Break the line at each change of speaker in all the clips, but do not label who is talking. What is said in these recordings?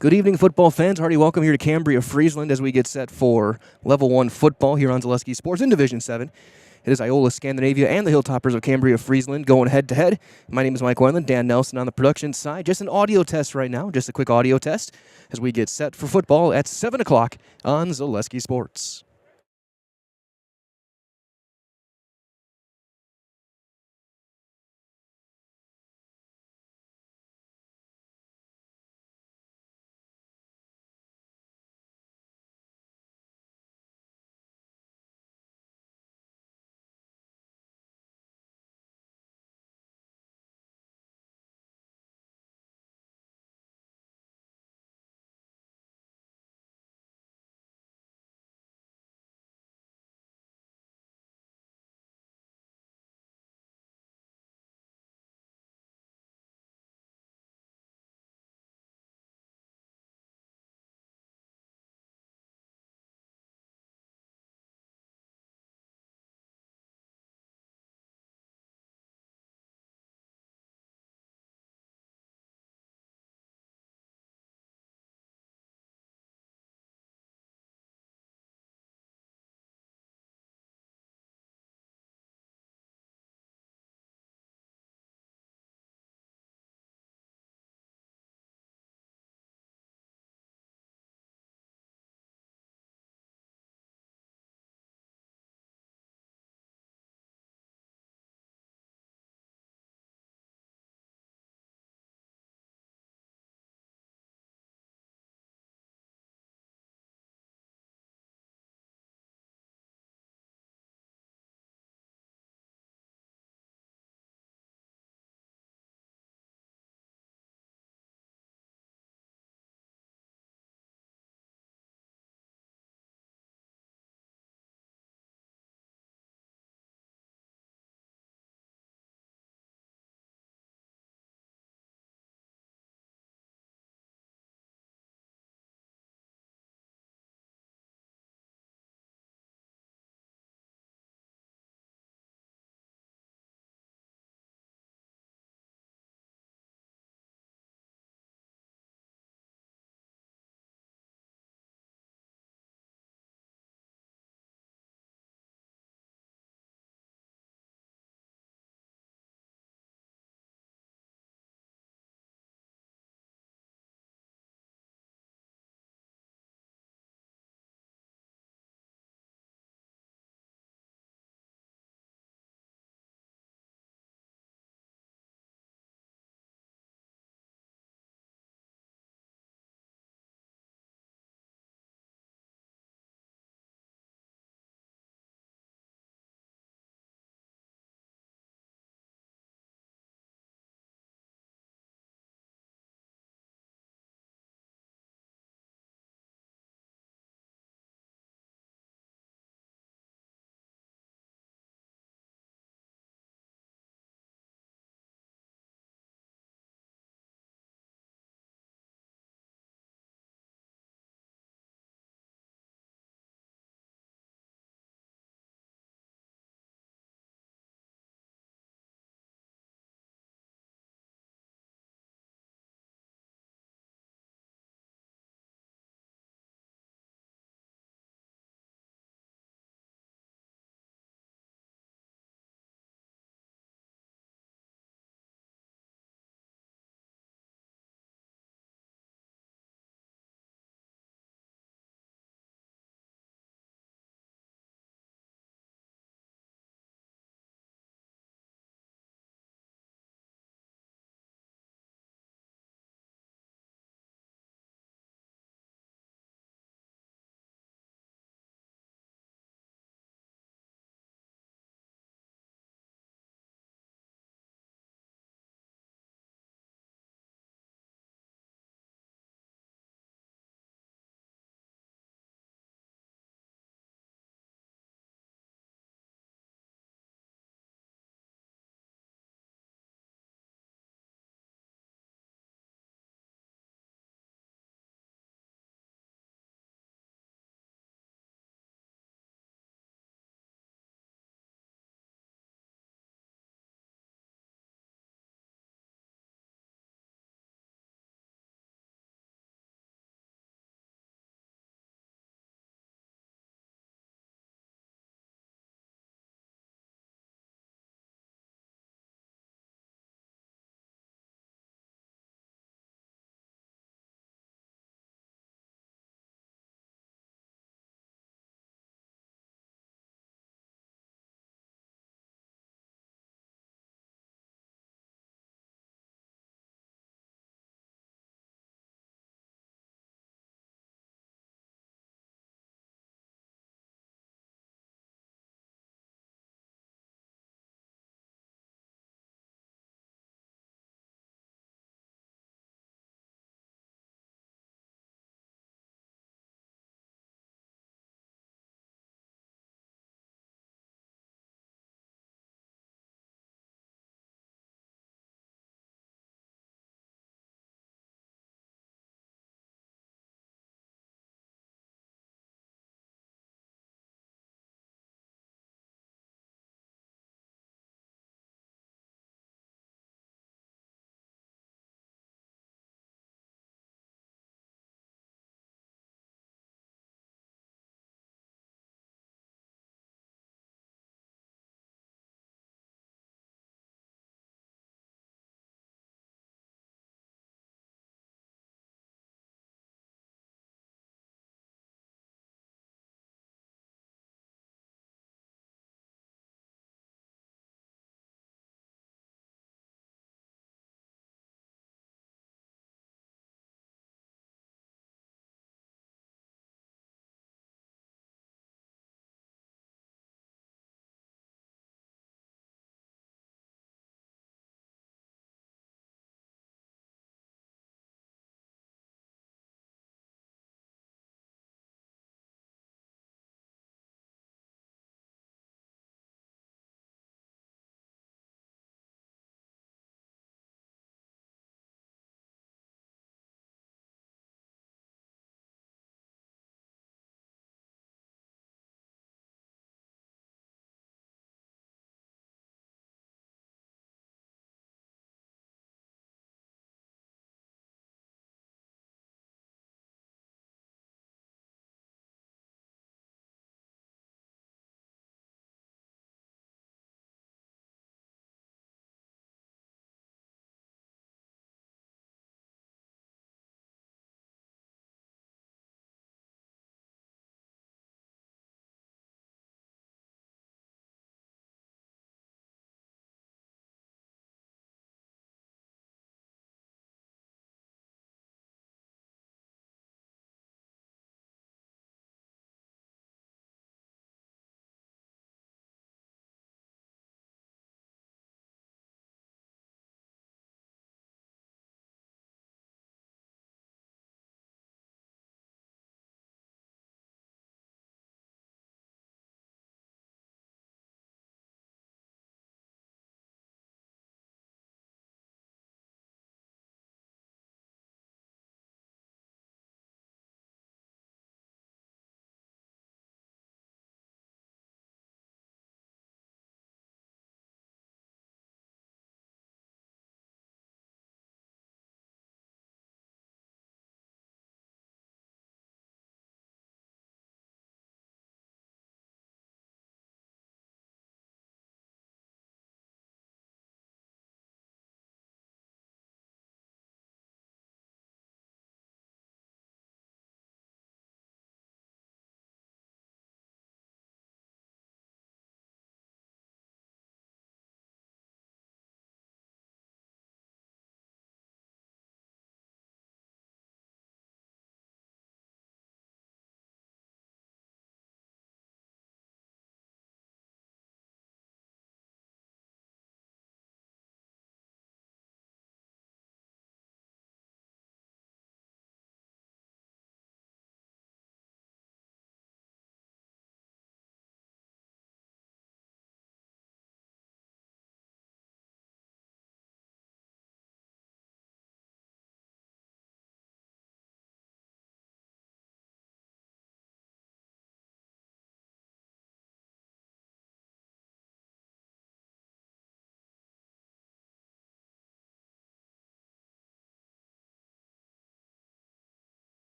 Good evening, football fans. Hearty welcome here to Cambria-Friesland as we get set for Level 1 football here on Zaleski Sports in Division 7. It is Iola-Scandinavia and the Hilltoppers of Cambria-Friesland going head-to-head. My name is Mike Weyland, Dan Nelson on the production side. Just an audio test right now, just a quick audio test as we get set for football at 7 o'clock on Zaleski Sports.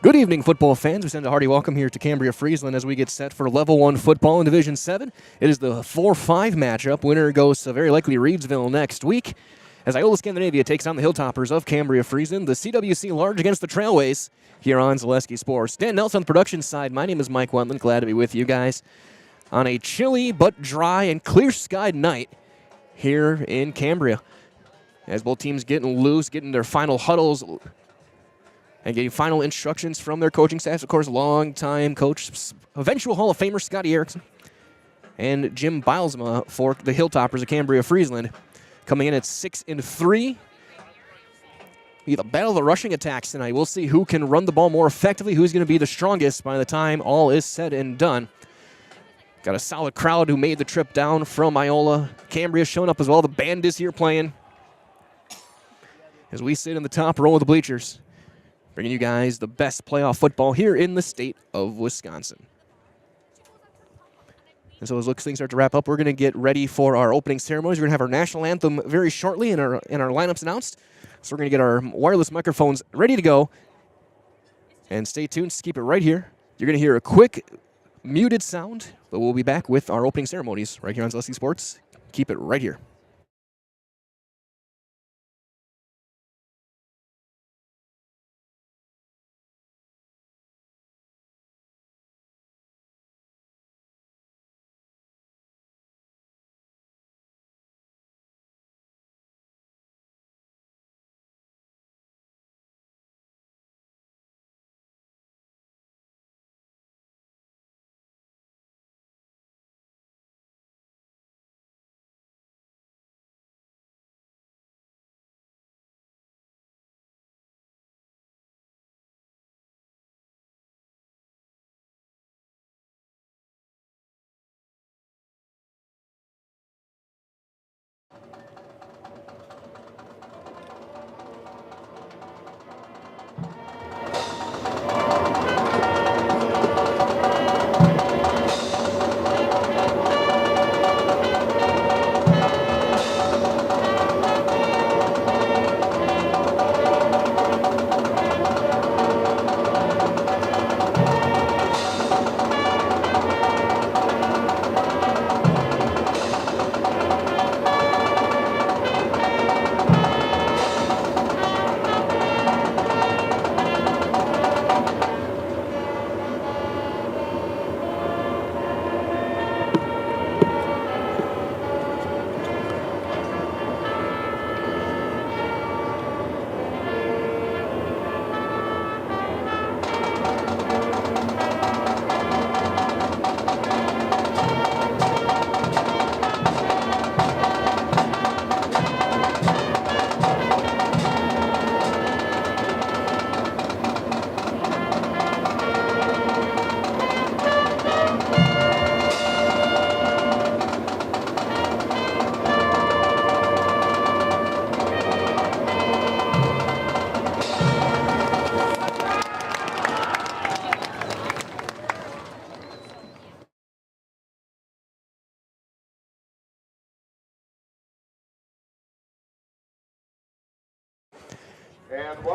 Good evening, football fans. We send a hearty welcome here to Cambria-Friesland as we get set for Level 1 football in Division 7. It is the 4-5 matchup. Winner goes to very likely Reedsville next week as Iola-Scandinavia takes on the Hilltoppers of Cambria-Friesland. The CWC Large against the Trailways here on Zaleski Sports. Dan Nelson on the production side. My name is Mike Wendland. Glad to be with you guys on a chilly but dry and clear-skied night here in Cambria. As both teams getting loose, getting their final huddles and getting final instructions from their coaching staffs. Of course, longtime coach, eventual Hall of Famer Scotty Erickson, and Jim Bilesma for the Hilltoppers of Cambria-Friesland, coming in at 6-3. Be the battle of the rushing attacks tonight. We'll see who can run the ball more effectively, who's going to be the strongest by the time all is said and done. Got a solid crowd who made the trip down from Iola. Cambria showing up as well. The band is here playing as we sit in the top row of the bleachers, bringing you guys the best playoff football here in the state of Wisconsin. And so as things start to wrap up, we're going to get ready for our opening ceremonies. We're going to have our national anthem very shortly and our lineups announced. So we're going to get our wireless microphones ready to go. And stay tuned, just keep it right here. You're going to hear a quick muted sound, but we'll be back with our opening ceremonies right here on Zaleski Sports. Keep it right here.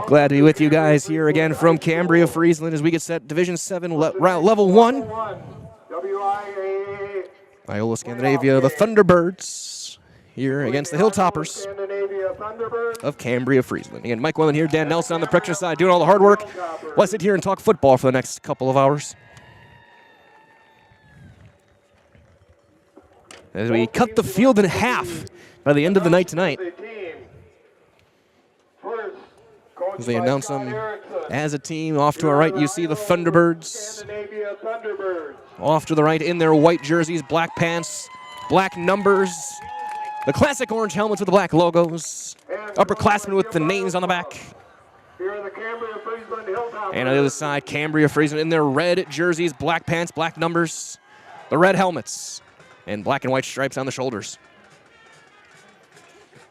Glad to be with you guys here again from Cambria-Friesland as we get set Division 7 Level 1.
WIAA.
Iola-Scandinavia, the Thunderbirds, here against the Hilltoppers of Cambria-Friesland. Again, Mike Wendland here, Dan Nelson on the production side, doing all the hard work. Let's sit here and talk football for the next couple of hours. As we cut the field in half by the end of the night tonight. As they announce them as a team. Off to our right, you see the Thunderbirds. Off to the right in their white jerseys, black pants, black numbers, the classic orange helmets with the black logos, upperclassmen with the names on the back. And on the other side, Cambria-Friesland in their red jerseys, black pants, black numbers, the red helmets, and black and white stripes on the shoulders.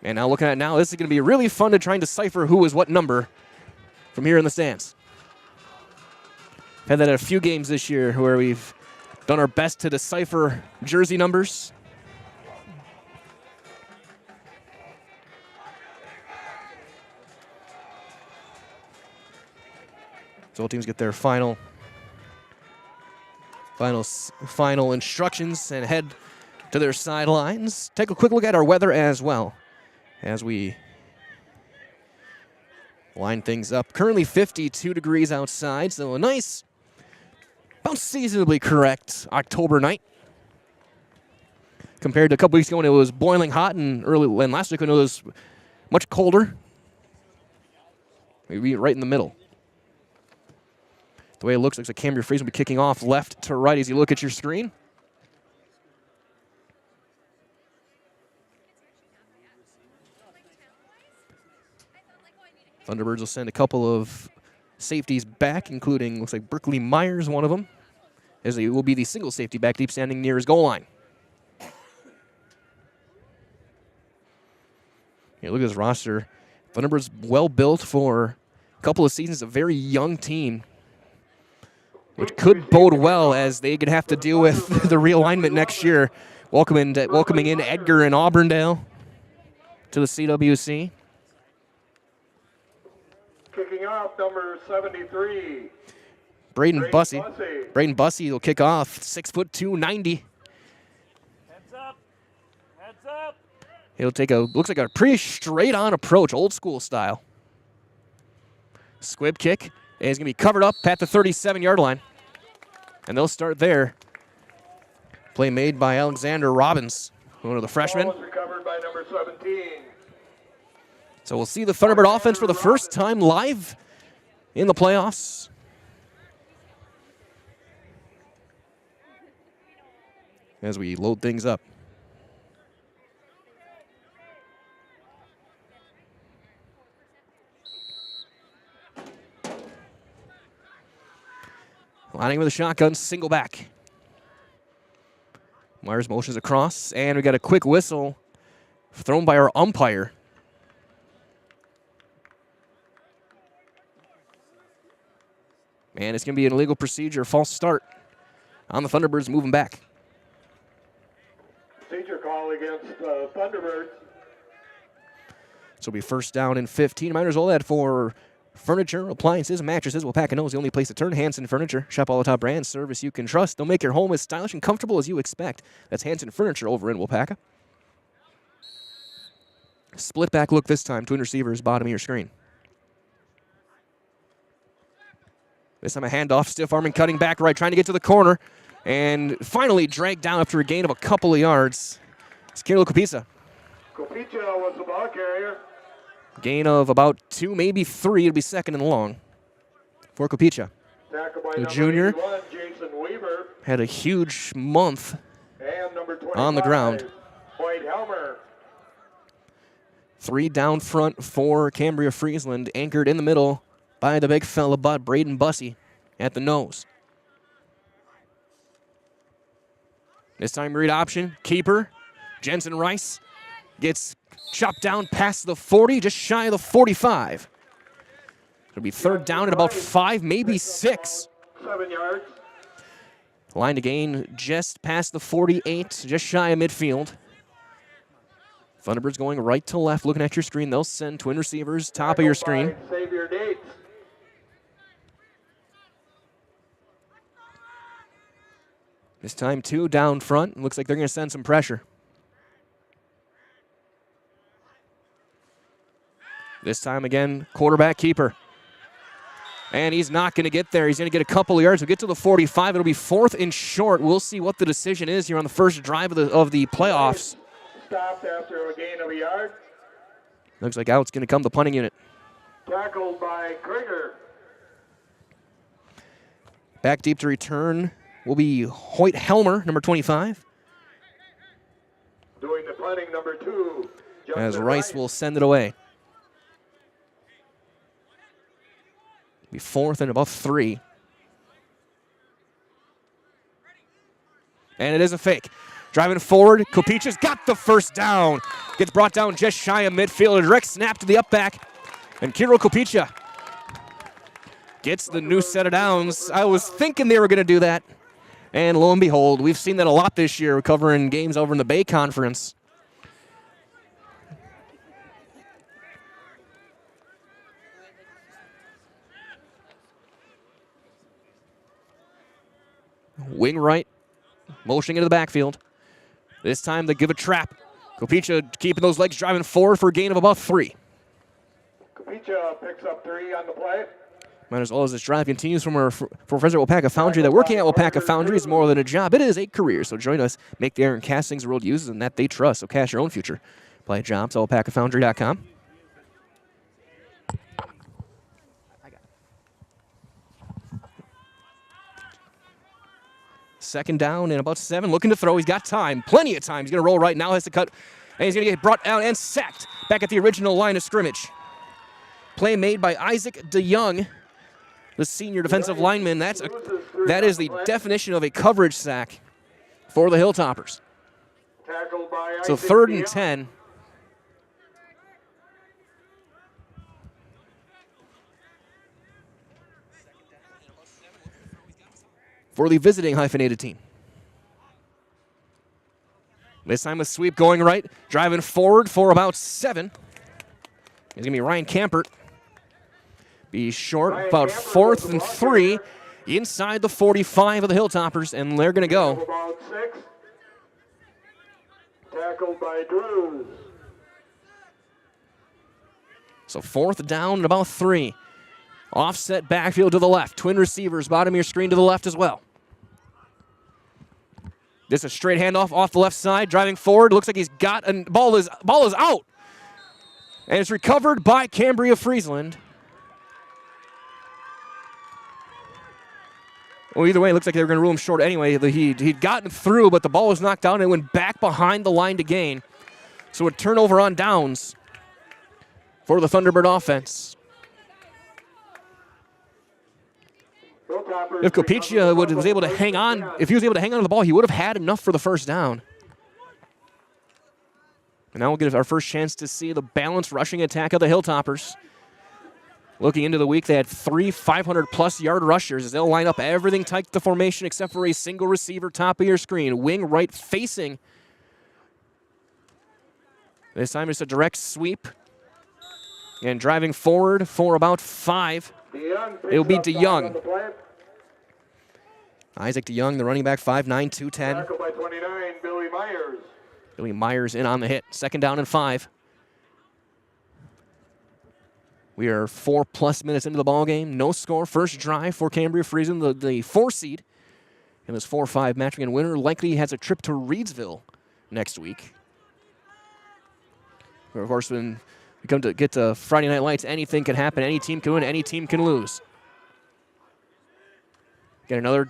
And now looking at it now, this is going to be really fun to try and decipher who is what number from here in the stands. Had that at a few games this year where we've done our best to decipher jersey numbers. So all teams get their final instructions and head to their sidelines. Take a quick look at our weather as well as we line things up. Currently 52 degrees outside, so a nice, about seasonably correct October night. Compared to a couple weeks ago when it was boiling hot and last week when it was much colder. Maybe right in the middle. The way it looks like Cambria-Friesland will be kicking off left to right as you look at your screen. Thunderbirds will send a couple of safeties back, including, looks like Berkeley Myers, one of them, as he will be the single safety back deep standing near his goal line. Yeah, look at this roster. Thunderbirds well built for a couple of seasons, a very young team, which could bode well as they could have to deal with the realignment next year, welcoming in Edgar and Auburndale to the CWC.
Kicking off, number 73.
Braden Bussey. Braden Bussey will kick off, 6'2", 90.
Heads up. Heads up.
He'll take looks like a pretty straight-on approach, old school style. Squib kick, and he's going to be covered up at the 37-yard line. And they'll start there. Play made by Alexander Robbins, one of the freshmen.
Ball was recovered by number 17.
So we'll see the Thunderbird offense for the first time live in the playoffs. As we load things up. Lining with a shotgun, single back. Myers motions across, and we got a quick whistle thrown by our umpire. And it's going to be an illegal procedure, false start on the Thunderbirds moving back.
Procedure call against Thunderbirds.
So it'll be first down and 15. Miners all that for furniture, appliances, mattresses. Wapaka knows the only place to turn. Hanson Furniture. Shop all the top brands. Service you can trust. They'll make your home as stylish and comfortable as you expect. That's Hanson Furniture over in Wapaka. Split back look this time. Twin receivers, bottom of your screen. This time a handoff, stiff arm and cutting back right, trying to get to the corner. And finally dragged down after a gain of a couple of yards. It's Kirill Kopisa.
Kopisa was the ball carrier.
Gain of about 2, maybe 3. It'll be second and long for Kopisa. The junior
81, Jason Weaver.
had a huge month
and number 25,
on the ground.
White Helmer.
3 down front for Cambria-Friesland, anchored in the middle by the big fella, Braden Bussey at the nose. This time read option, keeper, Jensen Rice gets chopped down past the 40, just shy of the 45. It'll be third down at about 5, maybe 6.
7 yards.
Line to gain just past the 48, just shy of midfield. Thunderbirds going right to left, looking at your screen. They'll send twin receivers, top of your screen.
Save your dates.
This time 2 down front. Looks like they're going to send some pressure. This time again, quarterback keeper. And he's not going to get there. He's going to get a couple of yards. We'll get to the 45. It'll be 4th and short. We'll see what the decision is here on the first drive of the playoffs.
Stopped after a gain of a yard.
Looks like out's going to come the punting unit.
Tackled by Krieger.
Back deep to return will be Hoyt Helmer, number 25.
Doing the punting, number 2.
As Rice will send it away. Be 4th and about 3. And it is a fake. Driving forward, Kopicha's got the first down. Gets brought down just shy of midfield. A direct snap to the up back. And Kirill Kopicha gets the new set of downs. I was thinking they were going to do that. And lo and behold, we've seen that a lot this year, covering games over in the Bay Conference. Wing right, motioning into the backfield. This time they give a trap. Kopicha keeping those legs driving forward for a gain of about 3.
Cambria picks up 3 on the play.
Might as well as this drive continues from our Professor Wapaka Foundry. That working at Wapaka Foundry is more than a job. It is a career. So join us. Make the iron castings the world uses and that they trust. So cash your own future. Apply jobs at wapakafoundry.com. Second down and about 7. Looking to throw. He's got time. Plenty of time. He's going to roll right now. Has to cut. And he's going to get brought down and sacked back at the original line of scrimmage. Play made by Isaac DeYoung, the senior defensive lineman. That is the definition of a coverage sack for the Hilltoppers. So 3rd and 10. For the visiting hyphenated team. This time a sweep going right, driving forward for about 7. It's going to be Ryan Campert. Be short, about 4th and 3, inside the 45 of the Hilltoppers, and they're going to go.
About 6. Tackled by Drews.
So 4th down and about 3. Offset backfield to the left. Twin receivers, bottom of your screen to the left as well. This is a straight handoff off the left side, driving forward. Looks like he's got a ball is out. And it's recovered by Cambria-Friesland. Well, either way, it looks like they were going to rule him short anyway. He'd gotten through, but the ball was knocked down and went back behind the line to gain. So a turnover on downs for the Thunderbird offense. If Kopicha was able to hang on, if he was able to hang on to the ball, he would have had enough for the first down. And now we'll get our first chance to see the balanced rushing attack of the Hilltoppers. Looking into the week, they had 3 500-plus yard rushers as they'll line up everything tight to the formation except for a single receiver top of your screen. Wing right facing. This time it's a direct sweep. And driving forward for about 5. It'll be DeYoung. Isaac DeYoung, the running back, 5'9", 210.
Tackled by 29, Billy Myers.
Billy Myers in on the hit. 2nd down and 5. We are 4+ minutes into the ball game. No score. First drive for Cambria-Friesland, the 4 seed. In this 4-5 match, and winner likely has a trip to Reedsville next week. But of course, when we come to get to Friday Night Lights, anything can happen. Any team can win. Any team can lose. Get another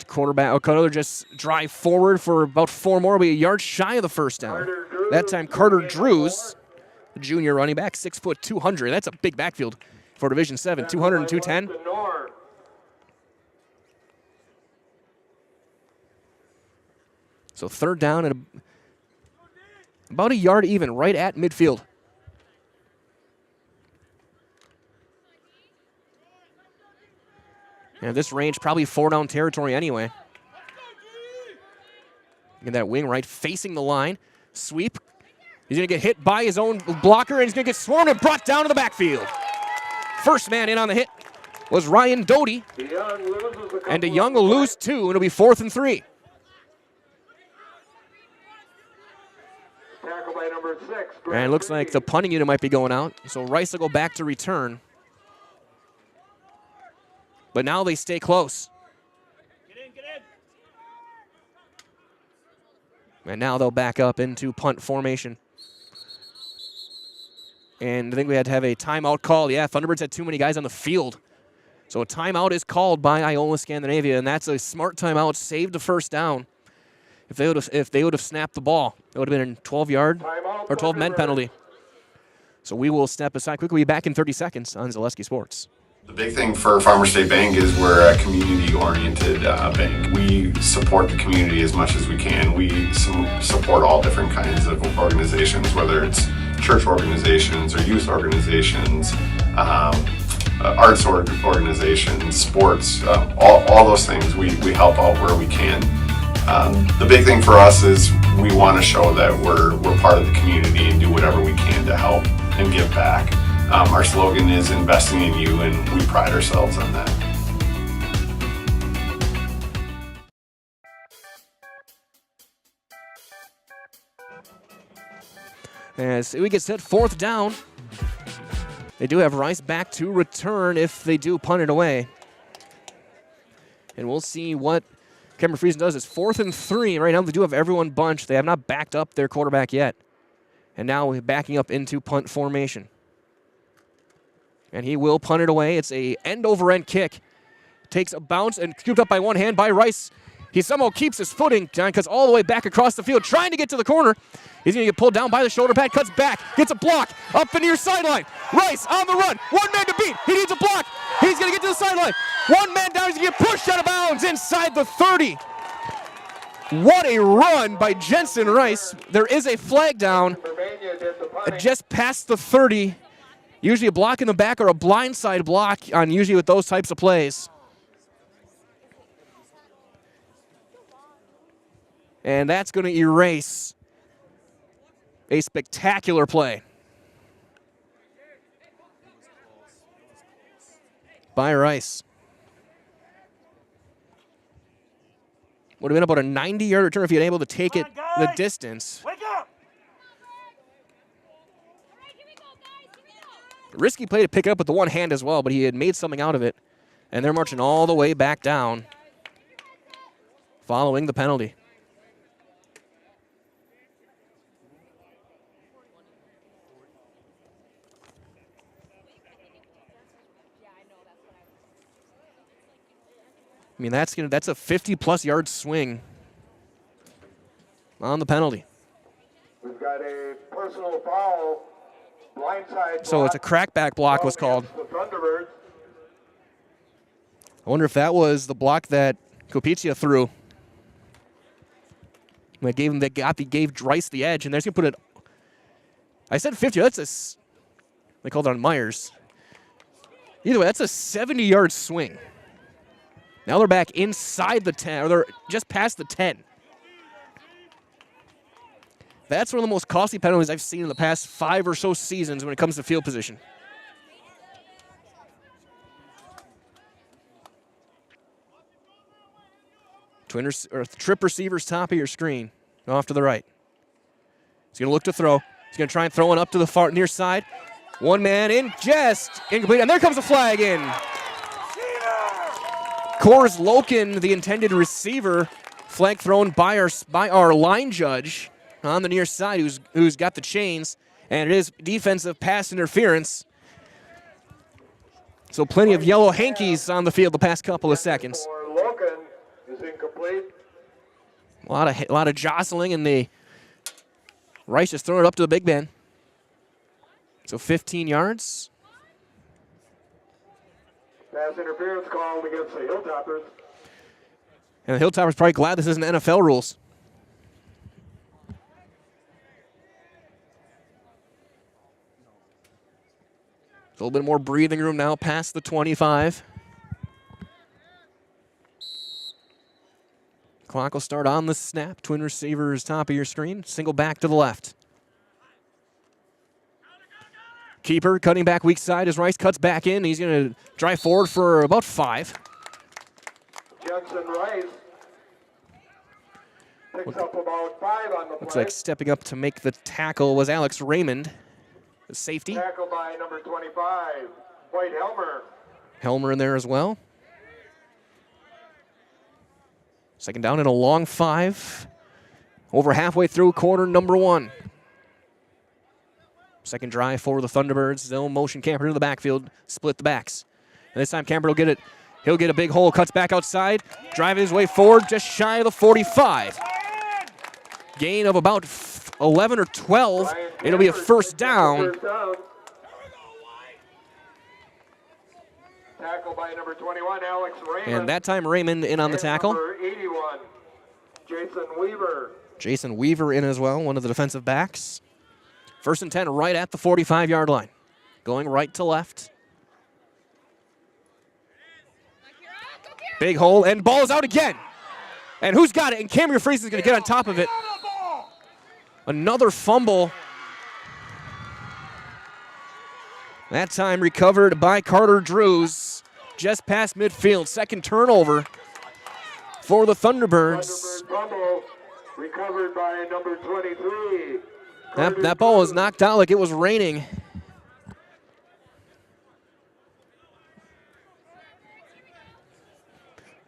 quarterback. Another just drive forward for about 4 more. Will be a yard shy of the first down. That time, Carter Drews, the junior running back, 6 foot 200. That's a big backfield for Division 7. 200 and 210. So 3rd down and about a yard even, right at midfield. And this range, probably 4-down territory anyway. And that wing right facing the line. Sweep. He's going to get hit by his own blocker, and he's going to get swarmed and brought down to the backfield. First man in on the hit was Ryan Doty. And DeYoung will lose 2, and it'll be 4th and 3.
Tackle by number 6.
And it looks like the punting unit might be going out, so Rice will go back to return. But now they stay close. Get in. And now they'll back up into punt formation. And I think we had to have a timeout call. Yeah, Thunderbirds had too many guys on the field. So a timeout is called by Iola-Scandinavia, and that's a smart timeout, saved the first down. If they would have snapped the ball, it would have been a 12-yard or 12-men penalty. So we will step aside quickly. We'll be back in 30 seconds on Zaleski Sports.
The big thing for Farmers State Bank is we're a community-oriented bank. We support the community as much as we can. We support all different kinds of organizations, whether it's church organizations or youth organizations, arts organizations, sports, all those things. We help out where we can. The big thing for us is we want to show that we're part of the community and do whatever we can to help and give back. Our slogan is investing in you, and we pride ourselves on that.
As we get set 4th down. They do have Rice back to return if they do punt it away. And we'll see what Cambria-Friesland does. It's 4th and 3. Right now they do have everyone bunched. They have not backed up their quarterback yet. And now we're backing up into punt formation. And he will punt it away. It's a end-over-end kick. Takes a bounce and scooped up by one hand by Rice. He somehow keeps his footing. John cuts all the way back across the field, trying to get to the corner. He's going to get pulled down by the shoulder pad, cuts back, gets a block up the near sideline. Rice on the run. One man to beat. He needs a block. He's going to get to the sideline. One man down. He's going to get pushed out of bounds inside the 30. What a run by Jensen Rice. There is a flag down just past the 30. Usually a block in the back or a blindside block on usually with those types of plays. And that's going to erase a spectacular play by Rice. Would have been about a 90-yard return if he had been able to take it the distance. Risky play to pick it up with the one hand as well, but he had made something out of it. And they're marching all the way back down following the penalty. I mean, that's a 50-plus yard swing on the penalty.
We've got a personal foul, blindside.
So it's a crackback block was called. I wonder if that was the block that Kopicia threw. That gave Rice the edge, and they're going to put it. I said 50. They called it on Myers. Either way, that's a 70-yard swing. Now they're back inside the 10, or they're just past the 10. That's one of the most costly penalties I've seen in the past 5 or so seasons when it comes to field position. Trip receivers top of your screen, off to the right. He's going to look to throw. He's going to try and throw it up to the far near side. One man in, just incomplete, and there comes the flag in. Kors Loken, the intended receiver, flag thrown by our line judge on the near side, who's got the chains, and it is defensive pass interference. So plenty of yellow hankies on the field the past couple of seconds.
Loken is incomplete.
A lot of jostling, and the Rice just throwing it up to the big man. So 15 yards.
Pass interference called against the Hilltoppers.
And the Hilltoppers probably glad this isn't NFL rules. A little bit more breathing room now past the 25. Clock will start on the snap. Twin receivers top of your screen. Single back to the left. Keeper cutting back weak side as Rice cuts back in. He's going to drive forward for about 5.
Jensen Rice picks up about 5 on the play.
Looks like stepping up to make the tackle was Alex Raymond, the safety.
Tackle by number 25, White Helmer.
Helmer in there as well. Second down and a long 5. Over halfway through quarter number 1. Second drive for the Thunderbirds. They'll motion Camper into the backfield, split the backs. And this time Camper will get it. He'll get a big hole, cuts back outside, driving his way forward just shy of the 45. Gain of about 11 or 12. It'll be a first down.
Tackle by number 21, Alex Raymond.
And that time Raymond in on the tackle.
Number 81, Jason Weaver.
Jason Weaver in as well, one of the defensive backs. First and 10 right at the 45-yard line. Going right to left. Big hole, and ball is out again. And who's got it? And Cambria-Friesland is going to get on top of it. Another fumble. That time recovered by Carter Drews. Just past midfield. Second turnover for the Thunderbirds.
Thunderbird fumble recovered by number 23,
That ball was knocked out like it was raining.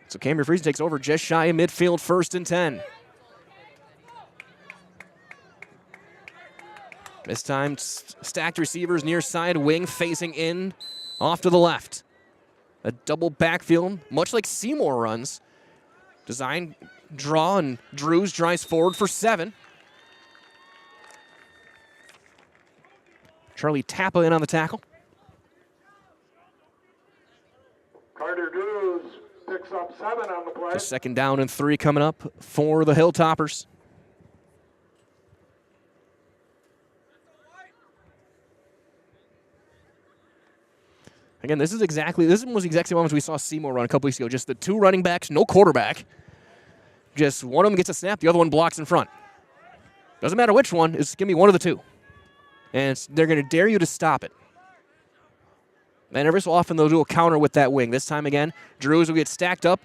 So Cambria-Friesland takes over just shy of midfield, 1st and 10. This time, stacked receivers near side wing facing in off to the left. A double backfield, much like Seymour runs. Design, draw, and Drews drives forward for 7. Charlie Tappa in on the tackle.
Carter Drews picks up 7 on the play.
So 2nd down and 3 coming up for the Hilltoppers. Again, this was exactly the moment we saw Seymour run a couple weeks ago. Just the 2 running backs, no quarterback. Just one of them gets a snap, the other one blocks in front. Doesn't matter which one, it's going to be one of the 2. And they're going to dare you to stop it. And every so often they'll do a counter with that wing. This time again, Drews will get stacked up,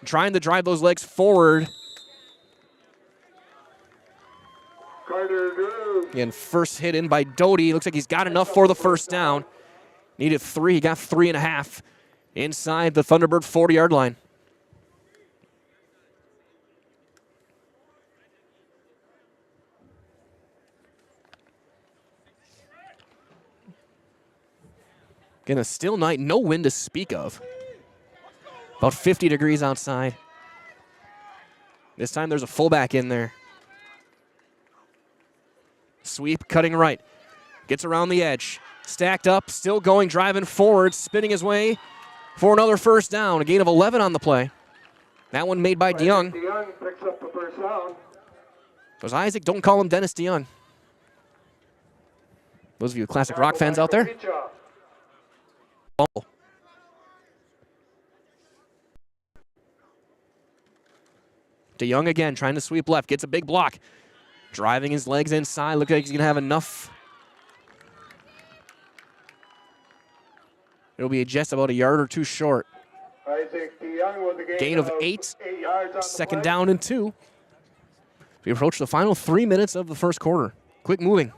trying to drive those legs forward.
Carter Drews.
Again, first hit in by Doty. Looks like he's got enough for the 1st down. Needed 3. He got 3.5 inside the Thunderbird 40-yard line. Again, a still night, no wind to speak of. About 50 degrees outside. This time there's a fullback in there. Sweep, cutting right. Gets around the edge. Stacked up, still going, driving forward, spinning his way for another 1st down. A gain of 11 on the play. That one made by DeYoung.
DeYoung picks up the 1st down.
Goes Isaac, don't call him Dennis DeYoung. Those of you classic rock fans out there. Ball. DeYoung again, trying to sweep left, gets a big block. Driving his legs inside, looks like he's going to have enough. It'll be just about a yard or 2 short.
Isaac DeYoung with a
Gain of 8.
8 yards on
2nd
the play.
down and 2. We approach the final 3 minutes of the 1st quarter. Quick moving.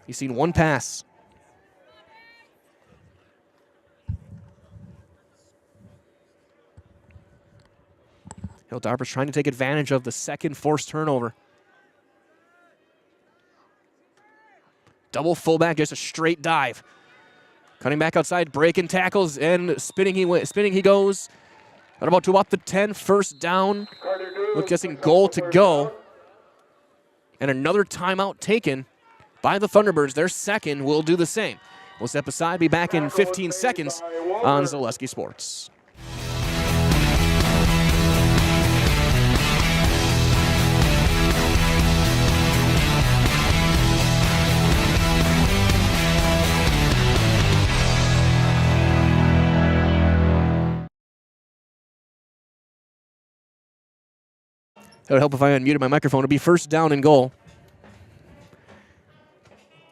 You've seen 1 pass. Hilltoppers trying to take advantage of the 2nd forced turnover. Double fullback, just a straight dive. Cutting back outside, breaking tackles, and spinning he goes. At about to up the 10, 1st down. Look, guessing goal to go. And another timeout taken by the Thunderbirds. Their 2nd will do the same. We'll step aside, be back in 15 seconds on Zaleski Sports. That would help if I unmuted my microphone. It'll be 1st down and goal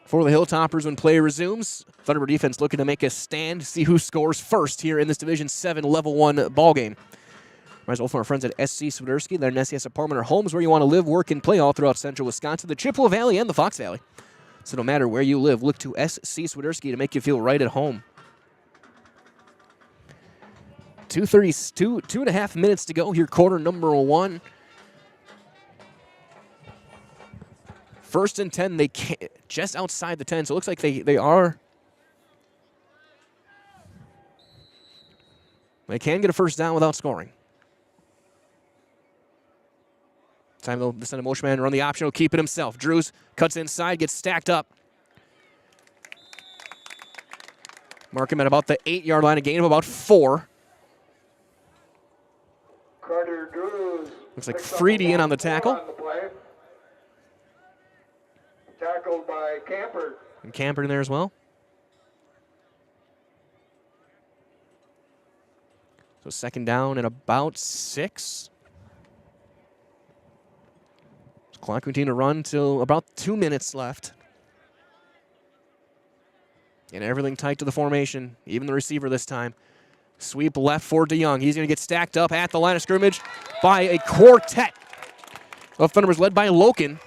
for the Hilltoppers when play resumes. Thunderbird defense looking to make a stand, see who scores first here in this Division 7 Level 1 ball game. Might as well from our friends at SC Swiderski. They're an SCS apartment or homes where you want to live, work, and play all throughout central Wisconsin, the Chippewa Valley, and the Fox Valley. So no matter where you live, look to SC Swiderski to make you feel right at home. 2.5 minutes to go here, quarter number 1. 1st and 10, they can't, just outside the 10, so it looks like they can get a 1st down without scoring. Time they'll send a motion man, run the option, he'll keep it himself. Drews cuts inside, gets stacked up. Mark him at about the 8-yard line, a gain of about 4.
Carter Drews.
Looks like Freedy in on the tackle.
Tackled by Camper.
And Camper in there as well. So 2nd down and about 6. Clock continue to run till about 2 minutes left. And everything tight to the formation, even the receiver this time. Sweep left for DeYoung. He's going to get stacked up at the line of scrimmage by a quartet of Thunderbirds led by Loken.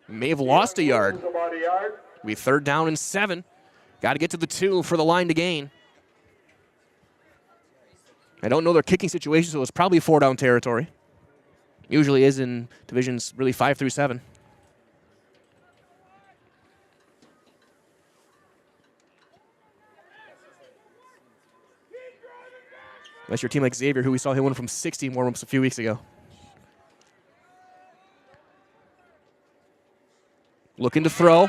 May have lost a yard.
About a yard.
Be 3rd down and 7. Got to get to the 2 for the line to gain. I don't know their kicking situation, so it's probably 4-down territory. Usually is in divisions really 5 through 7. Unless your team like Xavier, who we saw hit one from 60 warm-ups a few weeks ago. Looking to throw.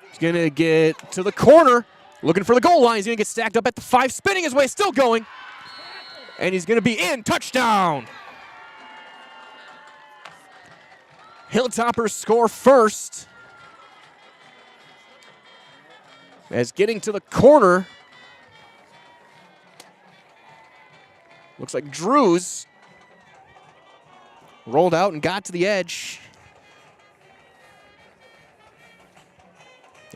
He's going to get to the corner. Looking for the goal line. He's going to get stacked up at the 5, spinning his way, still going. And he's going to be in. Touchdown. Hilltoppers score first. As getting to the corner. Looks like Drews rolled out and got to the edge.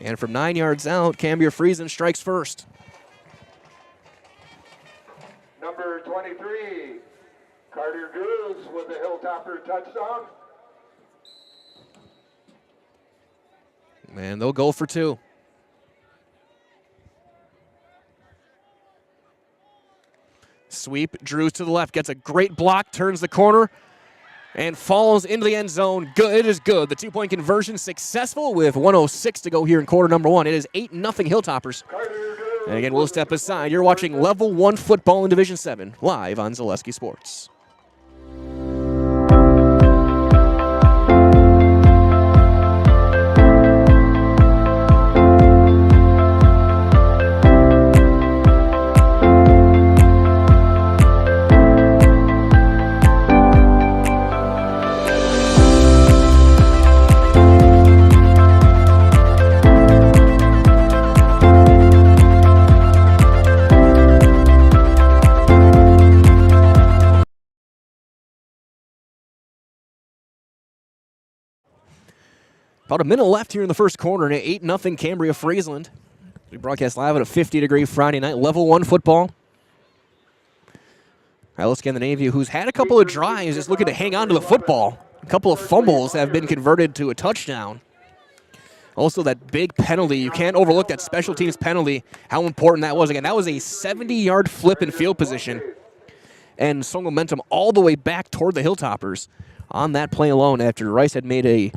And from 9 yards out, Cambria-Friesland strikes first.
Number 23, Carter Drews with the Hilltopper touchdown.
And they'll go for 2. Sweep, Drews to the left, gets a great block, turns the corner, and falls into the end zone. Good, it is good. The 2-point conversion successful with 1:06 to go here in quarter number 1. It is 8-0 Hilltoppers. And again, we'll step aside. You're watching Level 1 football in Division 7, live on Zaleski Sports. About a minute left here in the first quarter, and 8-0 Cambria-Friesland. We broadcast live at a 50-degree Friday night, Level 1 football. Iola-Scandinavia, who's had a couple of drives, is looking to hang on to the football. A couple of fumbles have been converted to a touchdown. Also, that big penalty, you can't overlook that special teams penalty, how important that was. Again, that was a 70-yard flip in field position and swung momentum all the way back toward the Hilltoppers on that play alone after Rice had made a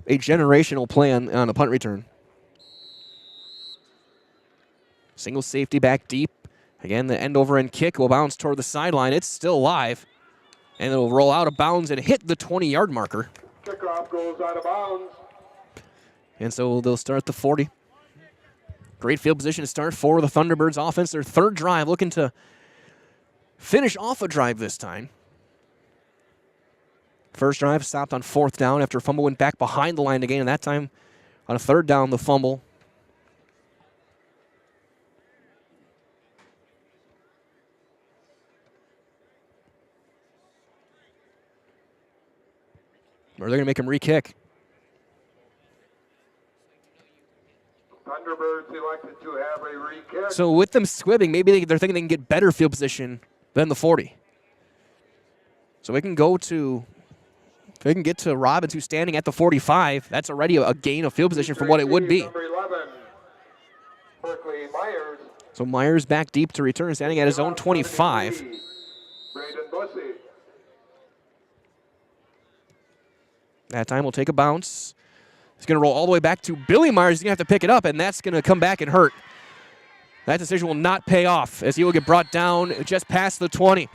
generational play on a punt return. Single safety back deep. Again, the end over end kick will bounce toward the sideline. It's still alive. And it'll roll out of bounds and hit the 20-yard marker.
Kickoff goes out of bounds.
And so they'll start the 40. Great field position to start for the Thunderbirds offense. Their 3rd drive, looking to finish off a drive this time. First drive stopped on 4th down after a fumble went back behind the line again, and that time on a 3rd down, the fumble. Or they're going to make him re-kick.
Thunderbirds elected to have a re-kick.
So with them squibbing, maybe they're thinking they can get better field position than the 40. So we can go to... If they can get to Robbins, who's standing at the 45, that's already a gain of field position from what it would be.
Number 11, Berkeley Myers.
So Myers back deep to return, standing at his own 25.
Braden Bussey.
That time will take a bounce. He's going to roll all the way back to Billy Myers. He's going to have to pick it up, and that's going to come back and hurt. That decision will not pay off as he will get brought down just past the 20.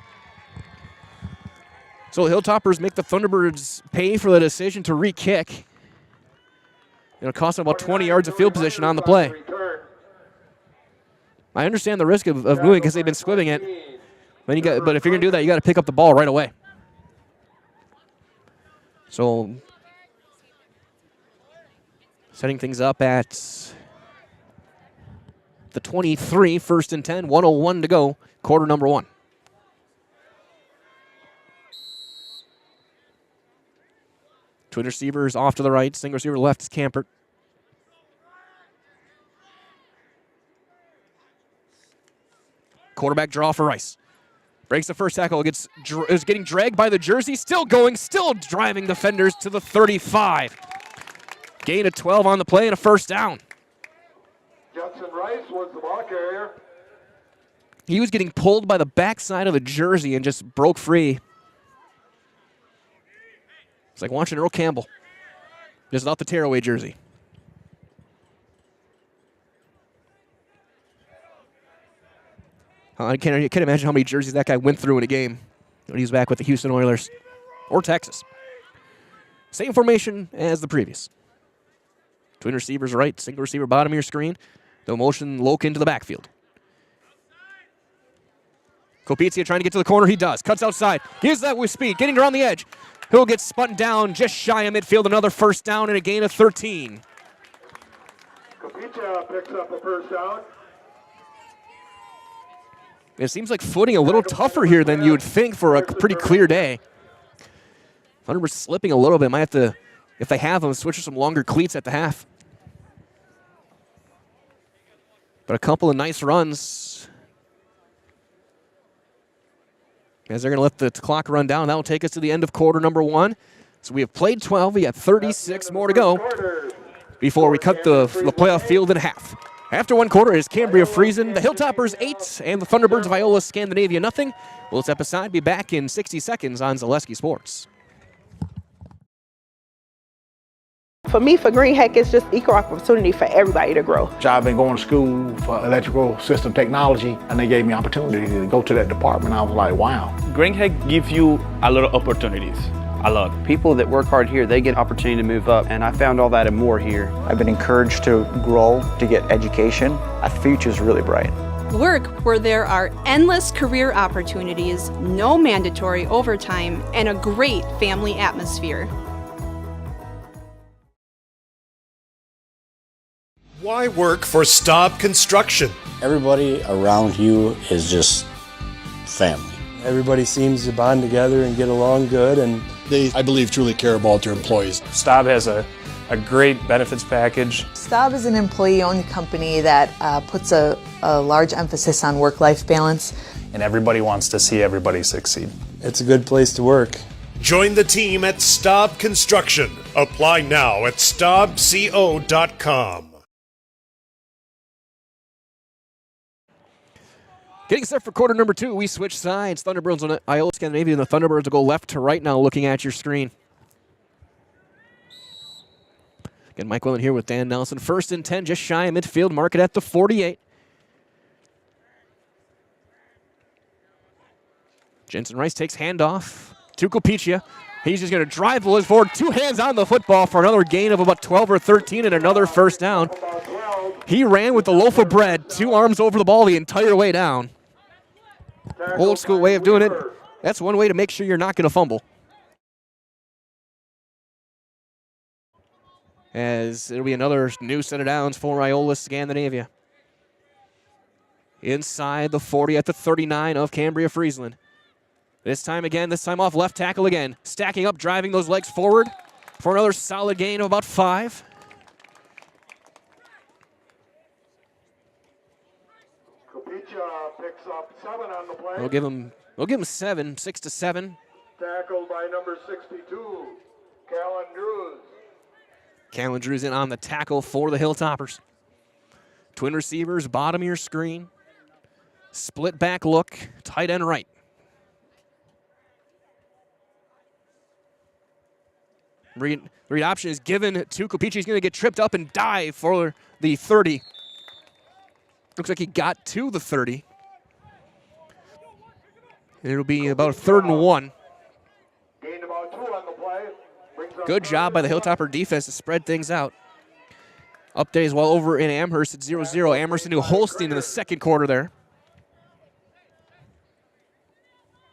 So the Hilltoppers make the Thunderbirds pay for the decision to re-kick. It'll cost them about 20 yards of field position on the play. I understand the risk of moving because they've been squibbing it. But if you're going to do that, you got to pick up the ball right away. So setting things up at the 23, 1st and 10, 1:01 to go, quarter number 1. Twin receivers off to the right. Single receiver left is Campert. Quarterback draw for Rice. Breaks the first tackle, is getting dragged by the jersey, still going, still driving defenders to the 35. Gain of 12 on the play and a first down.
Judson Rice was the ball carrier.
He was getting pulled by the backside of the jersey and just broke free. It's like watching Earl Campbell, just without the tearaway jersey. I can't imagine how many jerseys that guy went through in a game when he was back with the Houston Oilers or Texas. Same formation as the previous. Twin receivers right, single receiver bottom of your screen. They'll motion Loke into the backfield. Kopizia trying to get to the corner. He does. Cuts outside. Here's that with speed. Getting around the edge. He'll get spun down just shy of midfield. Another first down and a gain of 13.
Kopizia picks up a first down.
It seems like footing a little tougher here than you would think for a pretty clear day. Thunderbirds slipping a little bit. Might have to, if they have them, switch to some longer cleats at the half. But a couple of nice runs. As they're going to let the clock run down. That will take us to the end of quarter number 1. So we have played 12. We got 36 more to go before we cut the playoff field in half. After one quarter, it is Cambria-Friesland, the Hilltoppers 8, and the Thunderbirds of Iola-Scandinavia nothing. We'll step aside, be back in 60 seconds on Zaleski Sports.
For me, for Green Heck, it's just equal opportunity for everybody to grow.
I've been going to school for electrical system technology, and they gave me opportunity to go to that department. I was like, wow.
Green Heck gives you a lot of opportunities. A lot.
People that work hard here, they get opportunity to move up, and I found all that and more here. I've been encouraged to grow, to get education. Our future's really bright.
Work where there are endless career opportunities, no mandatory overtime, and a great family atmosphere.
Why work for Staub Construction?
Everybody around you is just family.
Everybody seems to bond together and get along good, and
They, I believe, truly care about their employees.
Staub has a great benefits package.
Staub is an employee-owned company that puts a large emphasis on work-life balance.
And everybody wants to see everybody succeed.
It's a good place to work.
Join the team at Staub Construction. Apply now at staubco.com.
Getting set for quarter number 2, we switch sides. Thunderbirds on Iola-Scandinavia, and the Thunderbirds will go left to right now looking at your screen. Again, Mike Willen here with Dan Nelson. 1st and 10, just shy of midfield, mark it at the 48. Jensen Rice takes handoff to Kopizia. He's just going to drive the list forward, 2 hands on the football for another gain of about 12 or 13 and another first down. He ran with the loaf of bread, 2 arms over the ball the entire way down. Old school way of doing it. That's one way to make sure you're not going to fumble. As it'll be another new set of downs for Iola-Scandinavia. Inside the 40 at the 39 of Cambria-Friesland. This time off left tackle again. Stacking up, driving those legs forward for another solid gain of about 5.
Picks up 7 on the play.
We'll give him 7, 6 to 7.
Tackled by number 62, Callan Drews.
Callan Drews in on the tackle for the Hilltoppers. Twin receivers, bottom of your screen. Split back look, tight end right. Read option is given to Kopizia. He's going to get tripped up and dive for the 30. Looks like he got to the 30. It'll be about 3rd and 1.
Gained about 2 on the play.
Good job by the Hilltopper defense to spread things out. Update as well over in Amherst at 0-0. Amherst into Holstein in the second quarter there.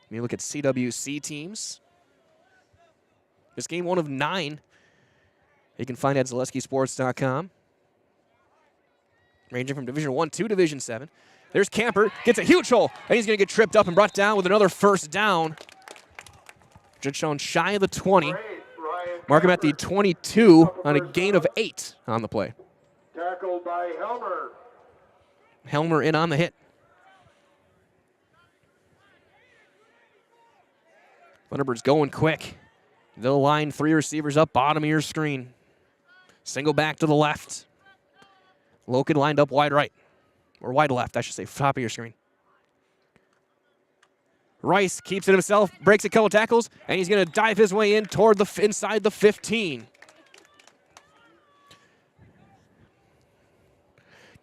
When you look at CWC teams, this game 1 of 9. You can find at ZaleskiSports.com. Ranging from Division 1 to Division 7. There's Camper, gets a huge hole, and he's going to get tripped up and brought down with another first down. Just shown shy of the 20. Mark him at the 22 on a gain of 8 on the play.
Tackled by Helmer.
Helmer in on the hit. Thunderbird's going quick. They'll line 3 receivers up, bottom of your screen. Single back to the left. Loken lined up wide right. Or wide left, I should say, top of your screen. Rice keeps it himself, breaks a couple tackles, and he's going to dive his way in toward the inside the 15.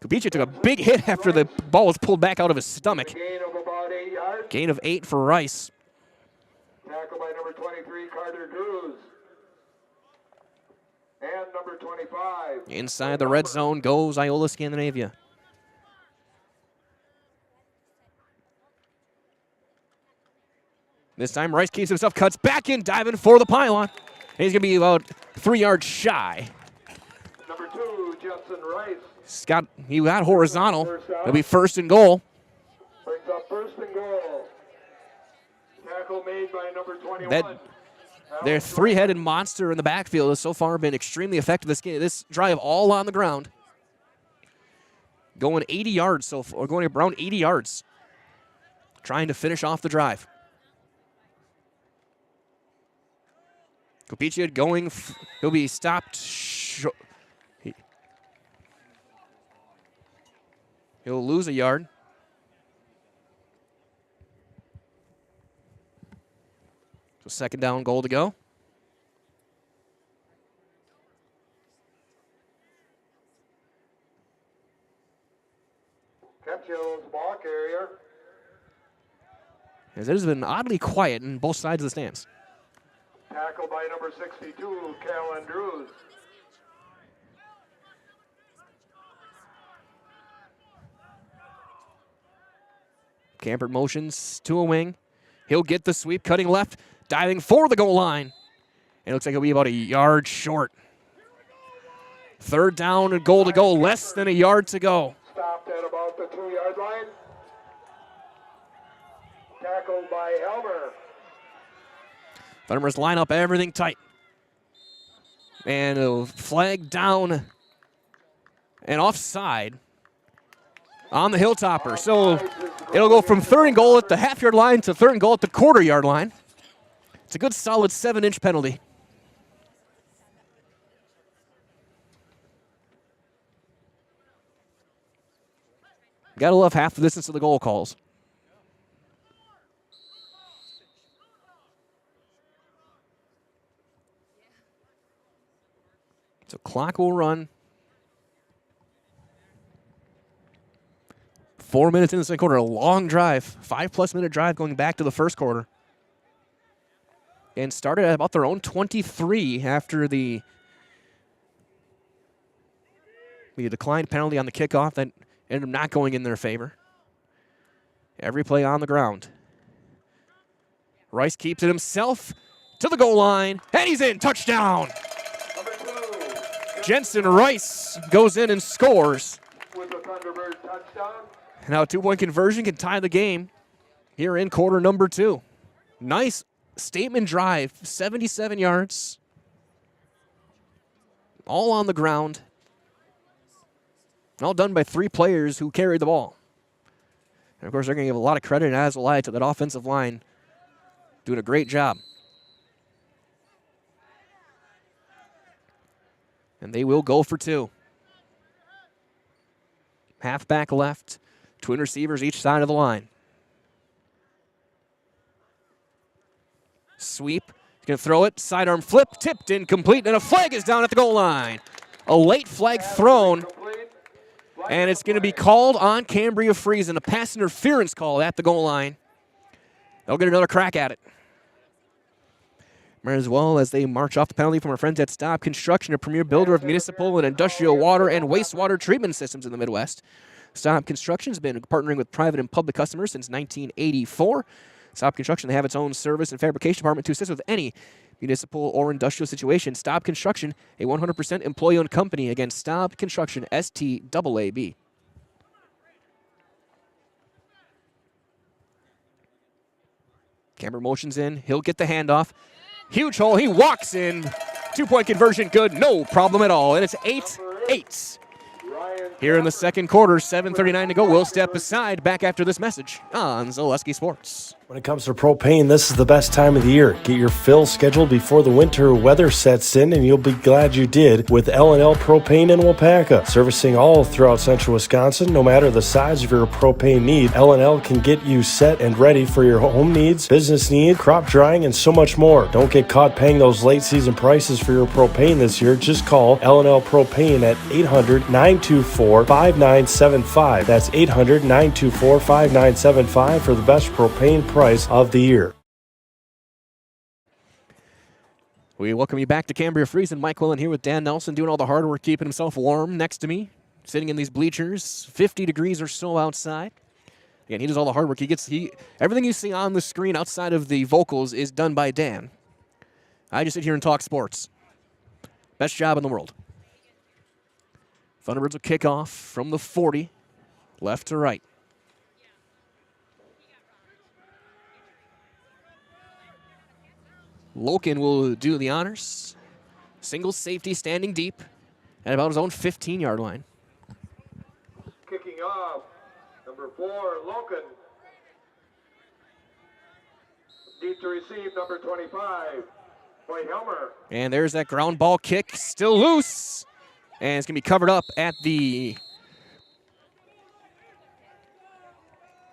Kubica took a big hit after the ball was pulled back out of his stomach.
Gain of about 8 yards.
Gain of 8 for Rice.
Tackle by number 23, Carter Drews. And number 25.
Inside the red zone goes Iola-Scandinavia. This time Rice keeps himself, cuts back in, diving for the pylon. And he's going to be about 3 yards shy.
Number 2, Justin Rice.
He got horizontal. It'll be 1st and goal.
Brings up 1st and goal. Tackle made by number 21.
Their 3-headed monster in the backfield has so far been extremely effective this drive, all on the ground. Going 80 yards so far, or going around 80 yards. Trying to finish off the drive. Kupicia going, he'll be stopped. He'll lose a yard. So 2nd down, goal to go.
Kempchill's ball carrier.
As it has been oddly quiet in both sides of the stands.
Tackle by number 62, Cal Andrews.
Campert motions to a wing. He'll get the sweep, cutting left, diving for the goal line. And it looks like he'll be about a yard short. 3rd down and goal to go, less than a yard to go.
Stopped at about the 2-yard line. Tackled by Helmer.
Thunderbirds line up everything tight. And it'll flag down and offside on the Hilltopper. So it'll go from 3rd and goal at the half-yard line to 3rd and goal at the quarter-yard line. It's a good solid 7-inch penalty. Gotta love half the distance of the goal calls. So clock will run. 4 minutes in the 2nd quarter, a long drive, 5+ minute drive going back to the 1st quarter. And started at about their own 23 after the declined penalty on the kickoff that ended up not going in their favor. Every play on the ground. Rice keeps it himself to the goal line, and he's in, touchdown! Jensen Rice goes in and scores.
With the Thunderbird touchdown.
Now a 2-point conversion can tie the game here in quarter number 2. Nice statement drive, 77 yards. All on the ground. All done by 3 players who carried the ball. And of course, they're going to give a lot of credit, as will I, to that offensive line. Doing a great job. And they will go for 2. Halfback left. Twin receivers each side of the line. Sweep. He's going to throw it. Sidearm flip. Tipped incomplete. And a flag is down at the goal line. A late flag thrown. And it's going to be called on Cambria-Friesland. A pass interference call at the goal line. They'll get another crack at it. As well as they march off the penalty from our friends at Stop Construction, a premier builder of municipal and industrial water and wastewater treatment systems in the Midwest. Stop Construction has been partnering with private and public customers since 1984. Stop Construction, they have its own service and fabrication department to assist with any municipal or industrial situation. Stop Construction, a 100% employee-owned company. Again, Stop Construction, STAAB. Camber motions in. He'll get the handoff. Huge hole. He walks in. 2-point conversion good. No problem at all. And it's 8-8. Here in the 2nd quarter, 7:39 to go. We'll step aside back after this message on Zaleski Sports.
When it comes to propane, this is the best time of the year. Get your fill scheduled before the winter weather sets in, and you'll be glad you did with L&L Propane in Wapaka. Servicing all throughout central Wisconsin, no matter the size of your propane need, L&L can get you set and ready for your home needs, business needs, crop drying, and so much more. Don't get caught paying those late season prices for your propane this year. Just call L&L Propane at 800-924-5975. That's 800-924-5975 for the best propane price of the year.
We welcome you back to Cambria-Friesland. Mike Willen here with Dan Nelson doing all the hard work, keeping himself warm next to me, sitting in these bleachers, 50 degrees or so outside. Again, he does all the hard work. Everything you see on the screen outside of the vocals is done by Dan. I just sit here and talk sports. Best job in the world. Thunderbirds will kick off from the 40, left to right. Loken will do the honors. Single safety standing deep at about his own 15-yard line.
Kicking off, number 4, Loken. Deep to receive, number 25, White-Helmer.
And there's that ground ball kick, still loose. And it's going to be covered up at the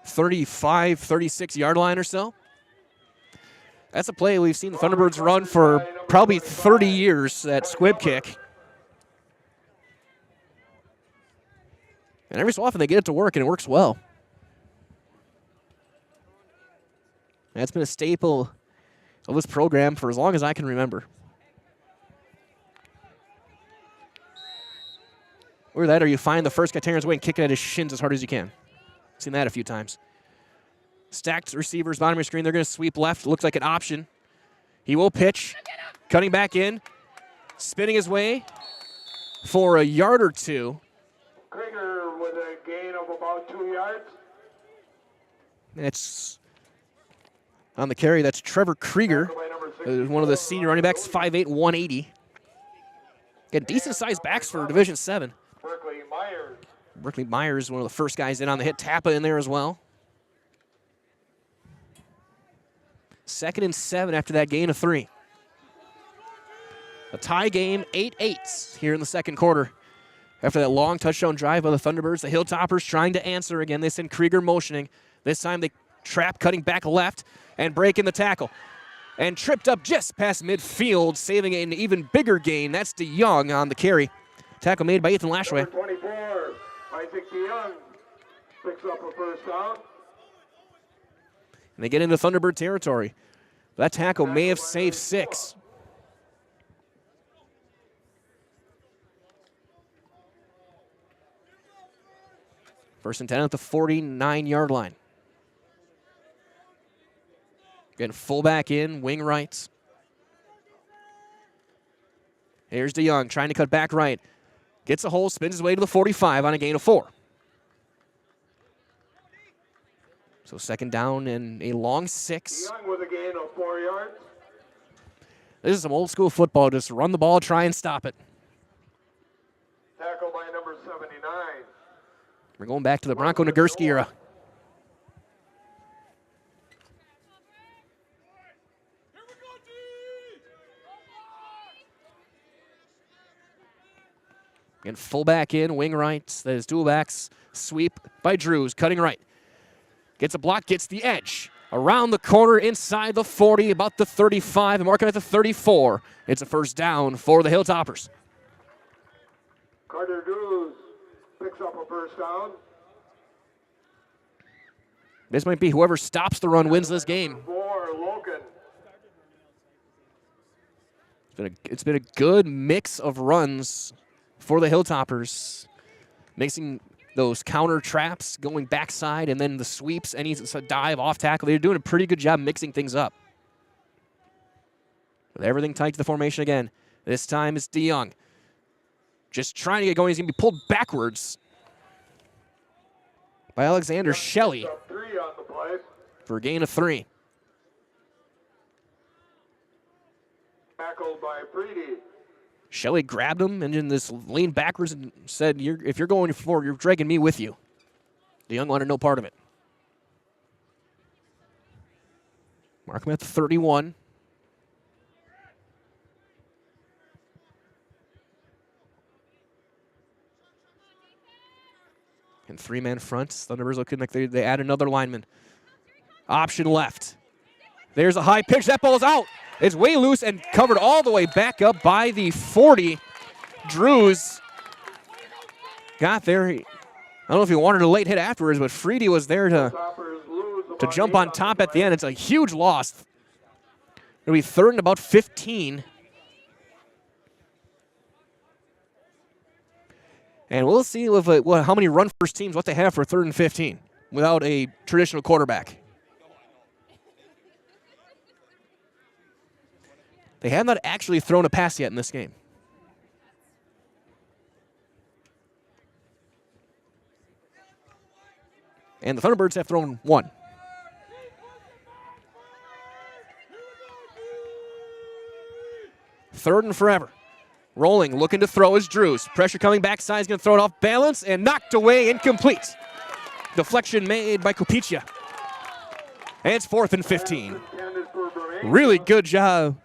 35, 36-yard line or so. That's a play we've seen the Thunderbirds run for probably 30 years, that squib kick. And every so often they get it to work, and it works well. That's been a staple of this program for as long as I can remember. Or that, or you find the first guy tearing his way and kick it at his shins as hard as you can. Seen that a few times. Stacked receivers, bottom of your screen. They're going to sweep left. Looks like an option. He will pitch. Cutting back in. Spinning his way for a yard or two.
Krieger with a gain of about 2 yards.
That's on the carry. That's Trevor Krieger, one of the senior running backs, 5'8", 180. Got decent-sized backs for Division 7. Berkeley Myers, one of the first guys in on the hit. Tappa in there as well. 2nd and 7 after that gain of 3. A tie game, 8-8 here in the second quarter. After that long touchdown drive by the Thunderbirds, the Hilltoppers trying to answer again. They send Krieger motioning. This time they trap, cutting back left and breaking the tackle. And tripped up just past midfield, saving an even bigger gain. That's DeYoung on the carry. Tackle made by Ethan Lashway.
Number 24, Isaac DeYoung picks up a first down.
And they get into Thunderbird territory. That tackle may have saved 6. First and 10 at the 49-yard line. Getting fullback in, wing right. Here's DeYoung trying to cut back right. Gets a hole, spins his way to the 45 on a gain of 4. So second down and a long 6.
DeYoung with a gain of 4 yards.
This is some old school football. Just run the ball, try and stop it.
Tackle by number 79.
We're going back to the Bronco Nagurski era. And fullback in, wing right. That is dual backs. Sweep by Drews, cutting right. Gets a block, gets the edge. Around the corner, inside the 40, about the 35, and marking at the 34. It's a first down for the Hilltoppers.
Carter Drews picks up a first down.
This might be whoever stops the run wins this game.
For Loken.
It's been a good mix of runs for the Hilltoppers, mixing those counter traps, going backside, and then the sweeps, any dive off tackle. They're doing a pretty good job mixing things up. With everything tight to the formation again. This time it's DeYoung. Just trying to get going. He's going to be pulled backwards by Alexander Shelley for a gain of 3.
Tackled by Freedy.
Shelley grabbed him and then this leaned backwards and said, if you're going forward, you're dragging me with you. DeYoung wanted no part of it. Mark him at the 31. And three-man fronts. Thunderbirds looking like they add another lineman. Option left. There's a high pitch. That ball's out. It's way loose and covered all the way back up by the 40. Drews got there. I don't know if he wanted a late hit afterwards, but Freedy was there to jump on top at the end. It's a huge loss. It'll be third and about 15. And we'll see if, how many run-first teams, what they have for third and 15 without a traditional quarterback. They have not actually thrown a pass yet in this game. And the Thunderbirds have thrown one. Third and forever. Rolling, looking to throw is Drews. Pressure coming backside, he's going to throw it off balance and knocked away, incomplete. Deflection made by Kopicia. And it's 4th and 15. Really good job.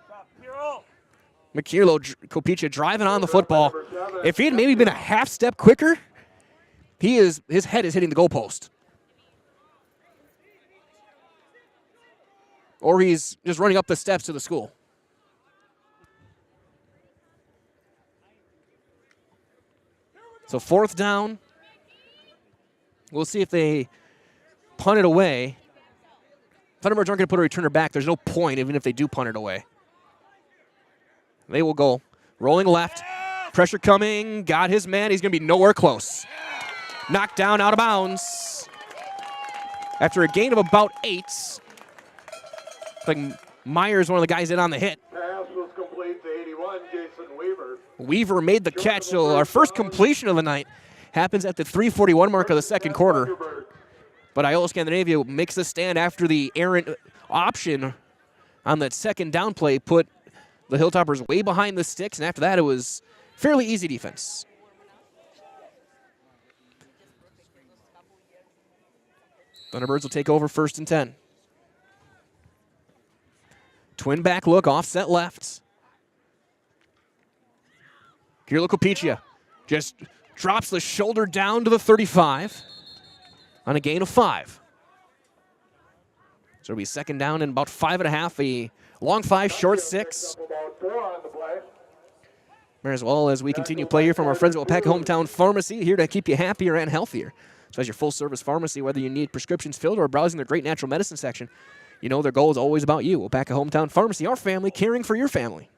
Kopicia driving on the football. If he had maybe been a half step quicker, his head is hitting the goalpost. Or he's just running up the steps to the school. So 4th down. We'll see if they punt it away. Thunderbirds aren't going to put a returner back. There's no point even if they do punt it away. They will go. Rolling left. Pressure coming. Got his man. He's going to be nowhere close. Knocked down out of bounds. After a gain of about 8. Like Myers, one of the guys in on the hit.
Pass was complete to 81, Jason Weaver.
Weaver made the catch, so our first completion of the night happens at the 3:41 mark of the second quarter. But Iola-Scandinavia makes the stand after the errant option on that second down play put the Hilltoppers way behind the sticks, and after that it was fairly easy defense. Thunderbirds will take over 1st and 10. Twin back look, offset left. Kirilo Kopicia just drops the shoulder down to the 35 on a gain of 5. So it'll be 2nd down and about 5.5, a long 5, short 6. As well as we continue play here from our friends at WIAA Hometown Pharmacy, here to keep you happier and healthier. So as your full-service pharmacy, whether you need prescriptions filled or browsing their great natural medicine section, you know their goal is always about you. WIAA Hometown Pharmacy, our family caring for your family.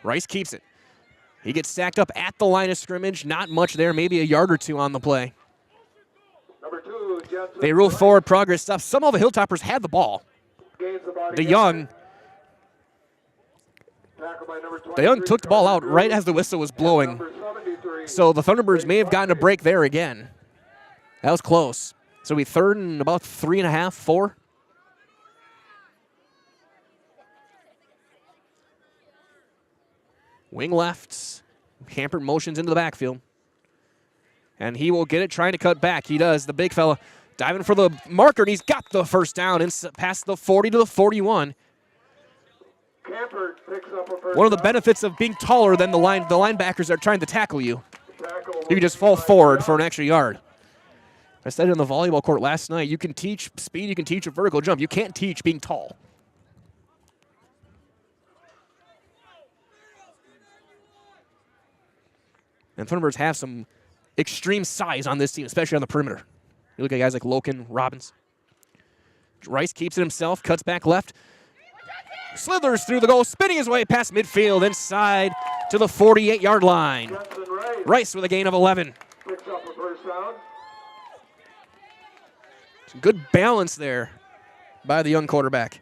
Rice keeps it. He gets stacked up at the line of scrimmage. Not much there, maybe a yard or two on the play. They rule forward, progress stuff. Somehow the Hilltoppers had the ball. DeYoung took the ball out right as the whistle was blowing. So the Thunderbirds may have gotten a break there again. That was close. So we 3rd and about 3.5, 4. Wing left. Hampert motions into the backfield. And he will get it, trying to cut back. He does. The big fella diving for the marker, and he's got the 1st down and past the 40 to the 41. One of the benefits of being taller than the linebackers are trying to tackle you. You can just fall forward for an extra yard. I said it on the volleyball court last night, you can teach speed, you can teach a vertical jump. You can't teach being tall. And Thunderbirds have some extreme size on this team, especially on the perimeter. You look at guys like Loken, Robbins. Rice keeps it himself, cuts back left. Slithers through the goal, spinning his way past midfield, inside to the 48-yard line. Rice with a gain of 11.
Picks up a 1st down.
Some good balance there by the young quarterback.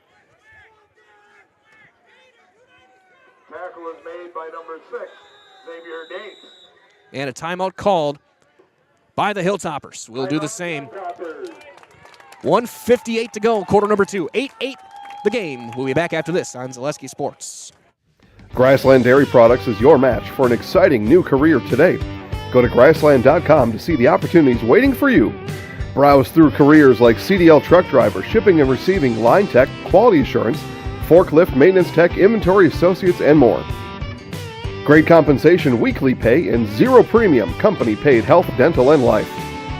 Tackle is made by number 6, Xavier Dates.
And a timeout called by the Hilltoppers. We'll do the same. 1:58 to go, quarter number 2. 8-8 the game. We'll be back after this on Zaleski Sports.
Grassland Dairy Products is your match for an exciting new career today. Go to grassland.com to see the opportunities waiting for you. Browse through careers like CDL truck driver, shipping and receiving, line tech, quality assurance, forklift, maintenance tech, inventory associates, and more. Great compensation, weekly pay, and zero premium, company paid health, dental, and life.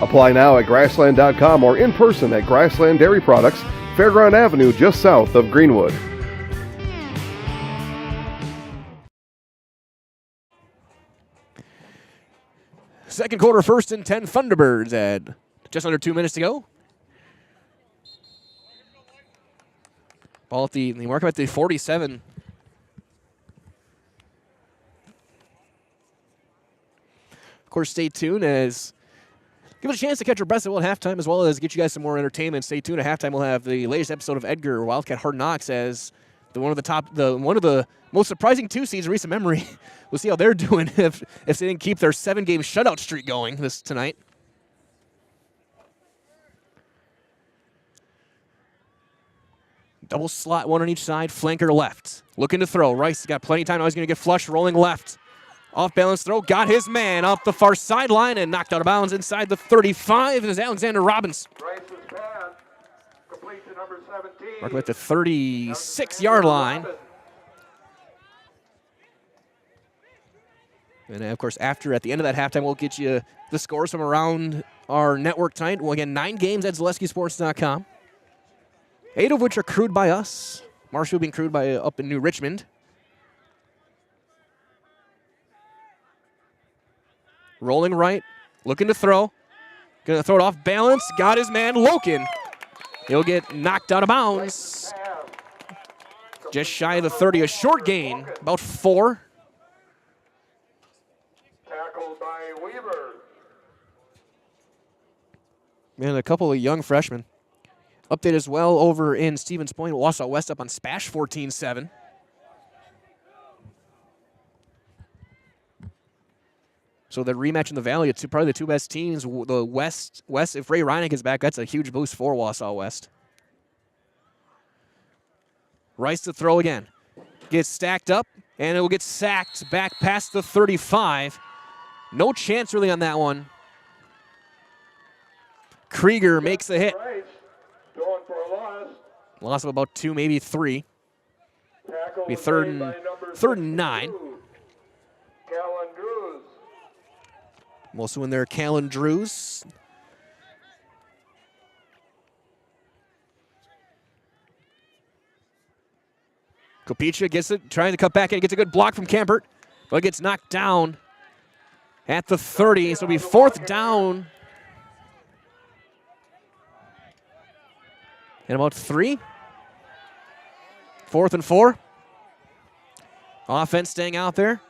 Apply now at grassland.com or in person at Grassland Dairy Products, Fairground Avenue, just south of Greenwood.
Second quarter, 1st and 10, Thunderbirds at just under 2 minutes to go. Ball at the mark at the 47. Of course, stay tuned as give us a chance to catch your breath at halftime, as well as get you guys some more entertainment. Stay tuned at halftime. We'll have the latest episode of Edgar Wildcat Hard Knocks as one of the most surprising 2 seeds in recent memory. We'll see how they're doing if they didn't keep their 7-game shutout streak going tonight. Double slot, one on each side, flanker left. Looking to throw. Rice has got plenty of time. Now he's going to get flush, rolling left. Off balance throw, got his man up the far sideline and knocked out of bounds inside the 35 is Alexander Robbins.
Rice's pass, complete to number 17.
Marking at the 36-yard line. And of course, at the end of that halftime, we'll get you the scores from around our network tonight. Well, again, 9 games at ZaleskiSports.com. 8 of which are crewed by us. Marshall being crewed by up in New Richmond. Rolling right, looking to throw. Going to throw it off balance. Got his man, Loken. He'll get knocked out of bounds. Just shy of the 30, a short gain, about 4.
Tackled by Weaver.
And a couple of young freshmen. Update as well over in Stevens Point. Wausau West up on Spash 14-7. So the rematch in the Valley, it's probably the 2 best teams. The West, if Ray Reineck is back, that's a huge boost for Wausau West. Rice to throw again. Gets stacked up, and it will get sacked back past the 35. No chance really on that one. Krieger makes the hit.
Going for a loss.
Loss of about 2, maybe 3. Be third and 9.
Callan Drews.
Also in there, Callan Drews. Kopicha gets it, trying to cut back in, gets a good block from Kampert, but gets knocked down at the 30, so it'll be 4th down. And about 3. 4th and 4. Offense staying out there.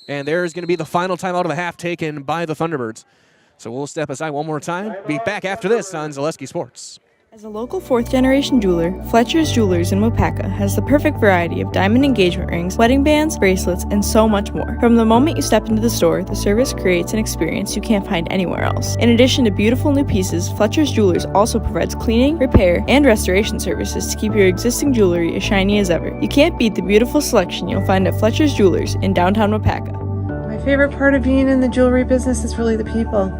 And there's going to be the final timeout of the half taken by the Thunderbirds. So we'll step aside one more time. Be back after this on Zaleski Sports.
As a local 4th-generation jeweler, Fletcher's Jewelers in Wapaka has the perfect variety of diamond engagement rings, wedding bands, bracelets, and so much more. From the moment you step into the store, the service creates an experience you can't find anywhere else. In addition to beautiful new pieces, Fletcher's Jewelers also provides cleaning, repair, and restoration services to keep your existing jewelry as shiny as ever. You can't beat the beautiful selection you'll find at Fletcher's Jewelers in downtown Wapaka.
My favorite part of being in the jewelry business is really the people.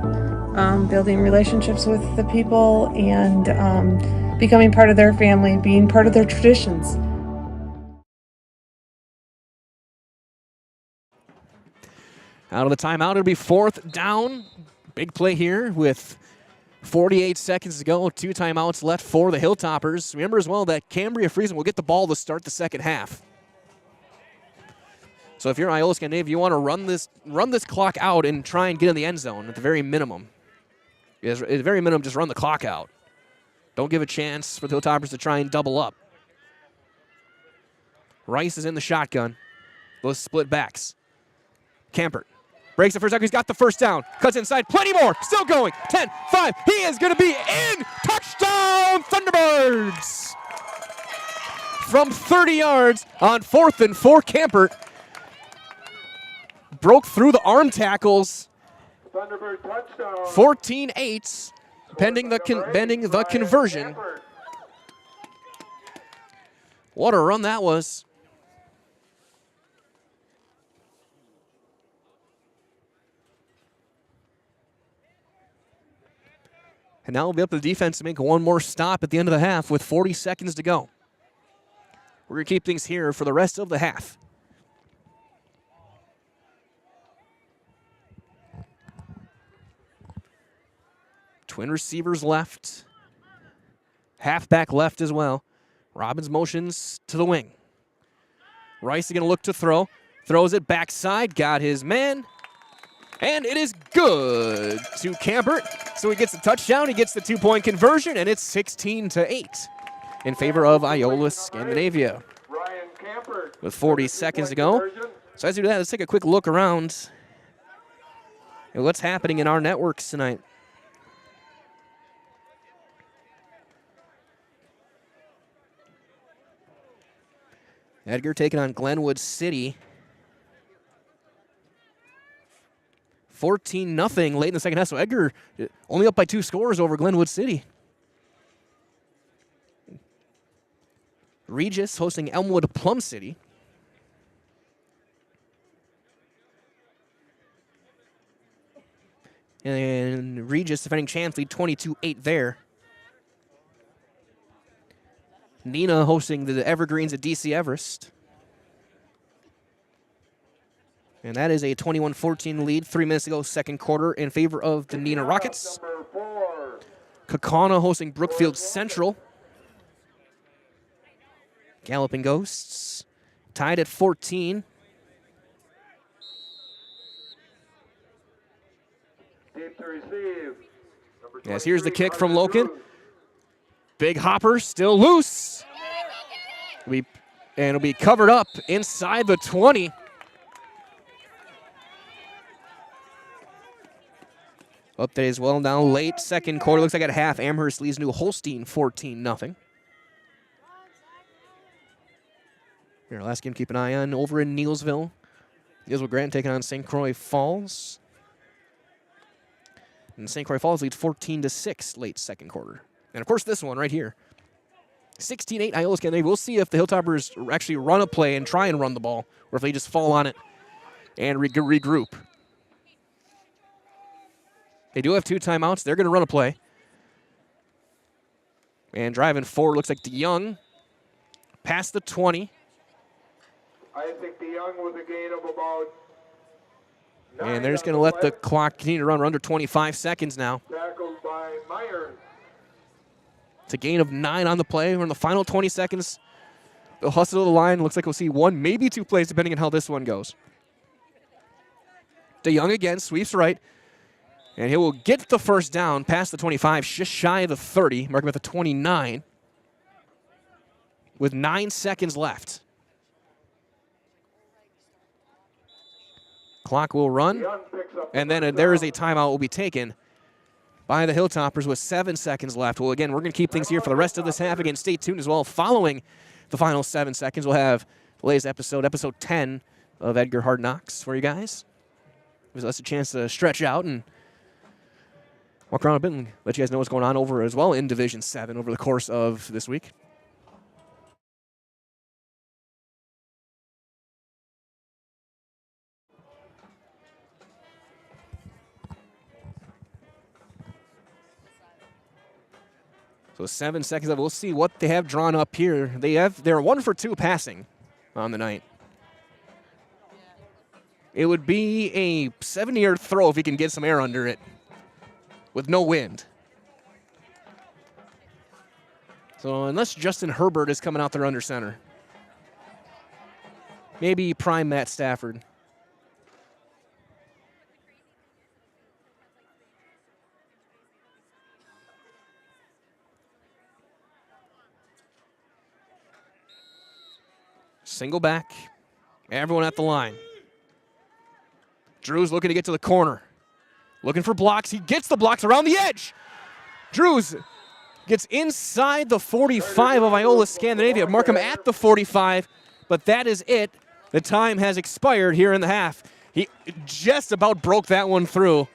Building relationships with the people and becoming part of their family, being part of their traditions.
Out of the timeout, it'll be 4th down. Big play here with 48 seconds to go. 2 timeouts left for the Hilltoppers. Remember as well that Cambria-Friesland will get the ball to start the second half. So if you're Iola-Scandinavia, you want to run this clock out and try and get in the end zone at the very minimum. At the very minimum, just run the clock out. Don't give a chance for the Hilltoppers to try and double up. Rice is in the shotgun. Those split backs. Kampert breaks the first down. He's got the first down. Cuts inside. Plenty more. Still going. 10, 5. He is going to be in. Touchdown, Thunderbirds. From 30 yards on 4th and 4, Kampert broke through the arm tackles.
Thunderbird touchdown.
14-8, pending the conversion. What a run that was. And now it'll be up to the defense to make one more stop at the end of the half with 40 seconds to go. We're going to keep things here for the rest of the half. Twin receivers left. Halfback left as well. Robbins motions to the wing. Rice is going to look to throw. Throws it backside. Got his man. And it is good to Campert. So he gets the touchdown. He gets the 2-point conversion, and it's 16-8 in favor of Iola-Scandinavia. With 40 seconds to go. So as we do that, let's take a quick look around at what's happening in our networks tonight. Edgar taking on Glenwood City. 14-0 late in the second half. So Edgar only up by 2 scores over Glenwood City. Regis hosting Elmwood Plum City. And Regis defending Chansley 22-8 there. Nina hosting the Evergreens at DC Everest. And that is a 21-14 lead, 3 minutes to go, second quarter, in favor of the Nina Rockets. Kaukauna hosting Brookfield Central. Galloping Ghosts tied at 14. Yes, here's the kick from Loken. Big hopper, still loose. And it'll be covered up inside the 20. Update as well now, late second quarter. Looks like at half, Amherst leads New Holstein 14-0. Here, last game, keep an eye on over in Neilsville. Neilsville Grant taking on St. Croix Falls. And St. Croix Falls leads 14-6 late second quarter. And of course, this one right here. 16-8 Iola-Scandinavia. We'll see if the Hilltoppers actually run a play and try and run the ball, or if they just fall on it and regroup. They do have 2 timeouts. They're going to run a play. And driving forward looks like DeYoung. Past the 20.
I think DeYoung with a gain of about 9.
And they're just going to let the clock continue to run. We're under 25 seconds now.
Tackled by Meyer.
It's a gain of 9 on the play. We're in the final 20 seconds. They'll hustle to the line. Looks like we'll see 1, maybe 2 plays, depending on how this one goes. DeYoung again, sweeps right. And he will get the first down past the 25, just shy of the 30. Mark him at the 29. With 9 seconds left. Clock will run. And then there is a timeout will be taken by the Hilltoppers with 7 seconds left. Well, again, we're going to keep things here for the rest of this half. Again, stay tuned as well. Following the final 7 seconds, we'll have the latest episode 10 of Edgar Hard Knocks for you guys. Gives us a chance to stretch out and walk around a bit and let you guys know what's going on over as well in Division 7 over the course of this week. So 7 seconds left. We'll see what they have drawn up here. They're 1 for 2 passing on the night. It would be a 70-yard throw if he can get some air under it with no wind. So unless Justin Herbert is coming out there under center. Maybe prime Matt Stafford. Single back. Everyone at the line. Drew's looking to get to the corner. Looking for blocks. He gets the blocks around the edge. Drews gets inside the 45 of Iola-Scandinavia. Mark him at the 45, but that is it. The time has expired here in the half. He just about broke that one through.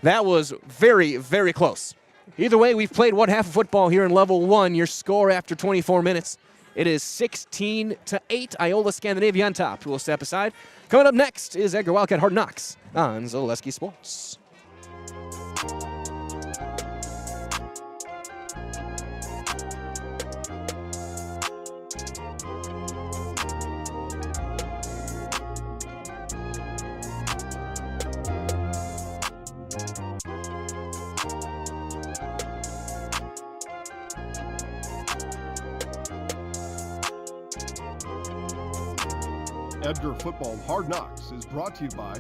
That was very, very close. Either way, we've played one half of football here in Level 1. Your score after 24 minutes. It is 16-8, Iola-Scandinavia on top. We'll step aside. Coming up next is Edgar Wildcat Hard Knocks on Zaleski Sports.
Edgar Football Hard Knocks is brought to you by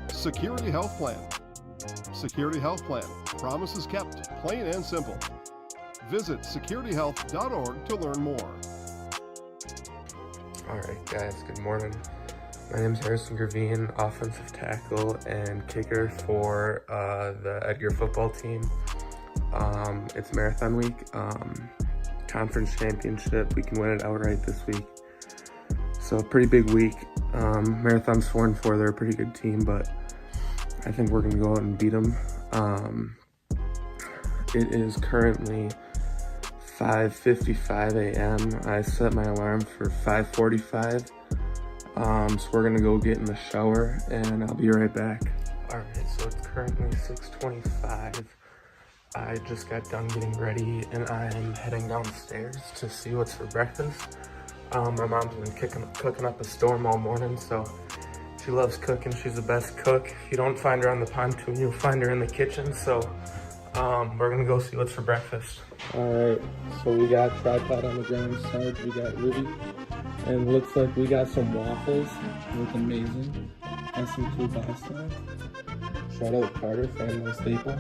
Security Health Plan. Security Health Plan. Promises kept, plain and simple. Visit securityhealth.org to learn more.
All right, guys, good morning. My name is Harrison Gravine, offensive tackle and kicker for the Edgar football team. It's marathon week, conference championship. We can win it outright this week. So pretty big week. Marathon's 4-4. They're a pretty good team, but I think we're gonna go out and beat them. It is currently 5:55 a.m. I set my alarm for 5:45. So we're gonna go get in the shower and I'll be right back. All right, so it's currently 6:25. I just got done getting ready and I'm heading downstairs to see what's for breakfast. My mom's been cooking up a storm all morning, so she loves cooking. She's the best cook. If you don't find her on the pontoon, you'll find her in the kitchen. So we're gonna go see what's for breakfast. All right, so we got tripod on the ground, Sarge, we got Ruby, and looks like we got some waffles. Look amazing. And some kielbasa. Shout out Carter, family staple.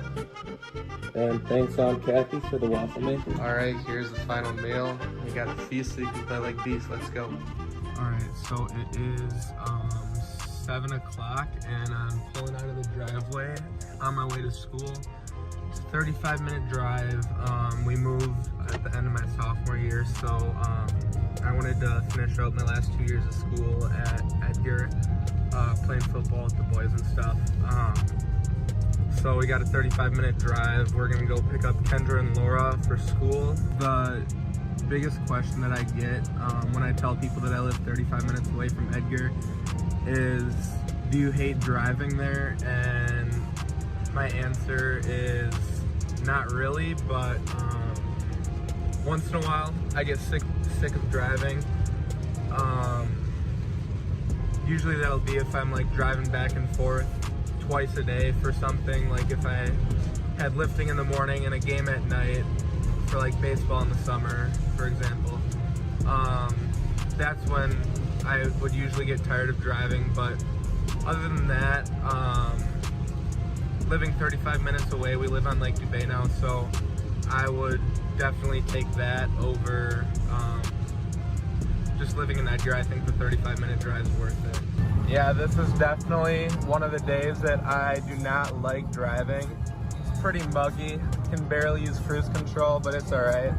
And thanks Kathy for the waffle maker. All right, here's the final meal. We got a feast so you can play like these. Let's go. All right, so it is 7 o'clock and I'm pulling out of the driveway on my way to school. It's a 35-minute drive. We moved at the end of my sophomore year, so I wanted to finish out my last 2 years of school at Edgar, playing football with the boys and stuff. So we got a 35-minute drive. We're gonna go pick up Kendra and Laura for school. The biggest question that I get when I tell people that I live 35 minutes away from Edgar is, do you hate driving there? And my answer is not really, but once in a while I get sick of driving. Usually that'll be if I'm like driving back and forth twice a day for something, like if I had lifting in the morning and a game at night for like baseball in the summer, for example. That's when I would usually get tired of driving, but other than that, living 35 minutes away, we live on Lake Dubay now, so I would definitely take that over just living in Edgar. I think the 35-minute drive is worth it. Yeah, this is definitely one of the days that I do not like driving. It's pretty muggy, can barely use cruise control, but it's all right.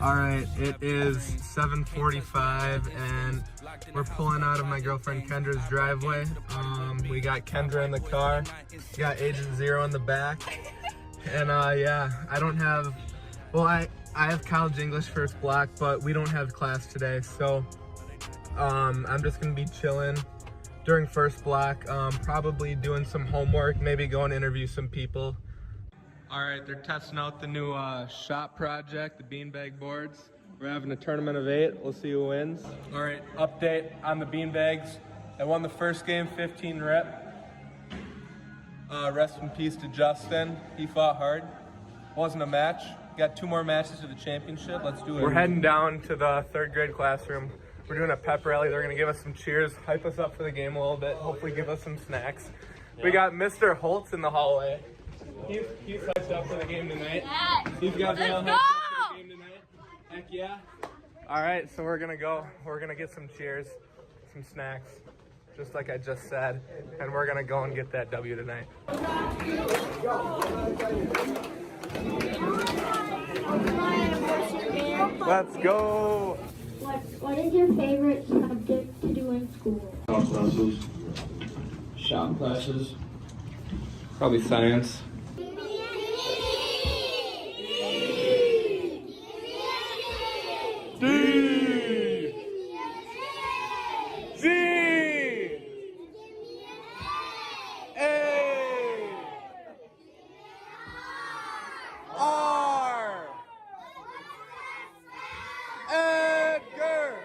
All right, it is 7:45 and we're pulling out of my girlfriend Kendra's driveway. We got Kendra in the car, got Agent Zero in the back, and yeah, I don't have, well, I have college English first block, but we don't have class today, so I'm just gonna be chilling during first block, probably doing some homework, maybe go and interview some people. All right, they're testing out the new shop project, the beanbag boards. We're having a tournament of 8. We'll see who wins. All right, update on the beanbags. I won the first game, 15 rep. Rest in peace to Justin. He fought hard. Wasn't a match. Got 2 more matches to the championship. Let's do it. We're heading down to the 3rd grade classroom. We're doing a pep rally. They're gonna give us some cheers, hype us up for the game a little bit, hopefully give us some snacks. Yeah. We got Mr. Holtz in the hallway. He's hyped up for the game tonight. Yes. These guys are all hyped up for the game tonight. Heck yeah. All right, so we're gonna go. We're gonna get some cheers, some snacks, just like I just said, and we're gonna go and get that W tonight. Let's go.
What is your favorite subject to do in school?
Shop classes. Probably science. D. Z. A. R. Edgar.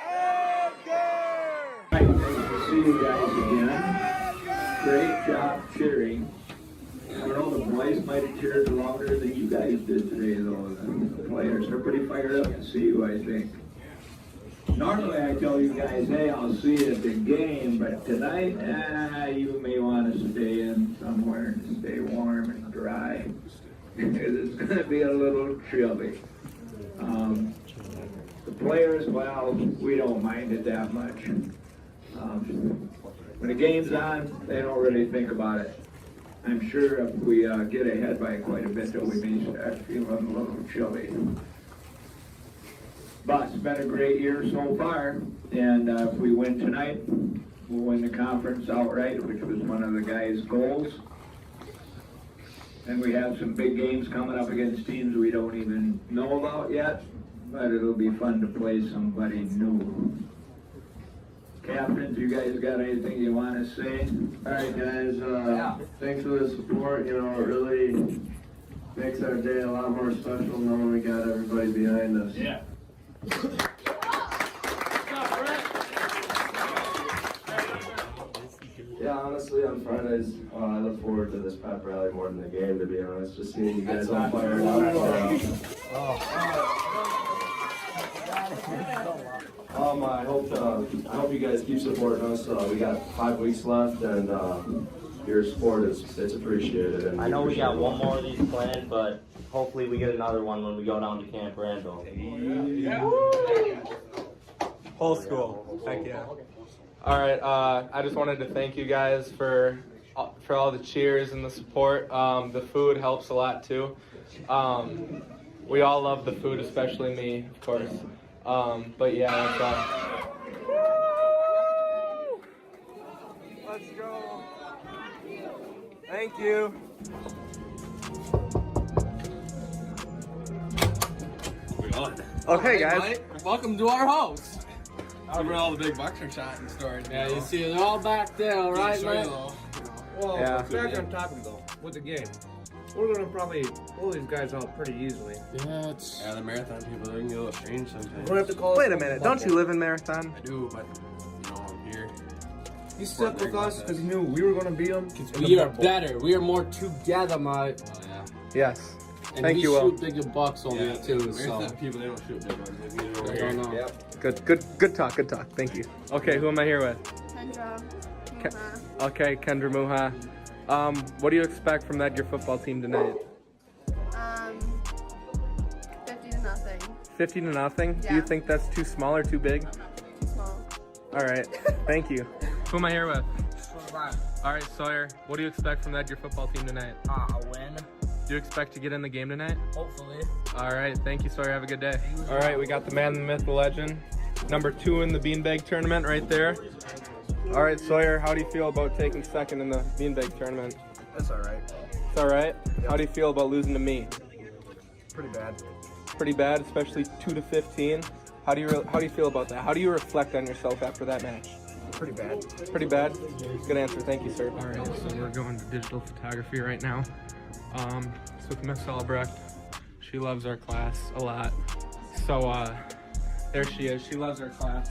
Edgar.
Nice to see you guys again. Great job cheering. For all the boys,
might have cheered louder than you guys did today, though. The players are pretty fired up to see you, I think. Normally I tell you guys, hey, I'll see you at the game, but tonight, you may want to stay in somewhere and stay warm and dry. It's going to be a little chilly. The players, well, we don't mind it that much. When the game's on, they don't really think about it. I'm sure if we get ahead by quite a bit, though, we may start feeling a little chilly. But it's been a great year so far, and if we win tonight, we'll win the conference outright, which was one of the guys' goals. And we have some big games coming up against teams we don't even know about yet, but it'll be fun to play somebody new. Captains, you guys got anything you want to say?
All right, guys. Thanks for the support. You know, it really makes our day a lot more special knowing we got everybody behind us.
Yeah.
Yeah, honestly, on Fridays, I look forward to this pep rally more than the game, to be honest. Just seeing you guys all fired up. I hope you guys keep supporting us. We got 5 weeks left, and your support it's appreciated. And
I know we got one more of these planned, but hopefully we get another one when we go down to Camp Randall.
Whole school. Heck yeah. All right. I just wanted to thank you guys for all the cheers and the support. The food helps a lot too. We all love the food, especially me, of course. But yeah, that's all. Let's go. Thank you. Okay, guys.
Welcome to our house. That's where all the big bucks are shot and stored. Yeah, you see, they're all back there, all right, man?
Well,
Yeah.
back on topic though, with the game, we're gonna probably pull these guys out pretty easily.
Yeah, the marathon people, they can get a little strange sometimes.
We're gonna have to call.
Wait a minute. Don't you live in Marathon?
I do, but I'm here.
He stuck with us because he knew we were gonna beat him.
We are better. We are more together, mate. Oh, yeah.
Yes.
And
Thank
we
you, Will.
shoot bigger bucks on it too. So.
Marathon
people, they don't shoot big ones. They get it over I here. don't know.
Good talk. Thank you. Okay, who am I here with?
Kendra.
Okay, Kendra Muha. What do you expect from that your football team tonight?
50-0.
50-0. Do you
Yeah.
think that's too small or too big?
Too small.
All right. Thank you. Who am I here with? All right, Sawyer. What do you expect from that your football team tonight?
A win.
Do you expect to get in the game tonight?
Hopefully.
All right. Thank you, Sawyer. Have a good day. All right. We got the man, the myth, the legend. Number 2 in the beanbag tournament right there. All right, Sawyer. How do you feel about taking second in the beanbag tournament?
That's all right.
It's all right. How do you feel about losing to me?
Pretty bad.
Pretty bad, especially 2-15. How do you feel about that? How do you reflect on yourself after that match?
Pretty bad.
Pretty bad? Good answer. Thank you, sir. All right, so we're going to digital photography right now. It's with Miss Albrecht. She loves our class a lot. So there she is. She loves our class.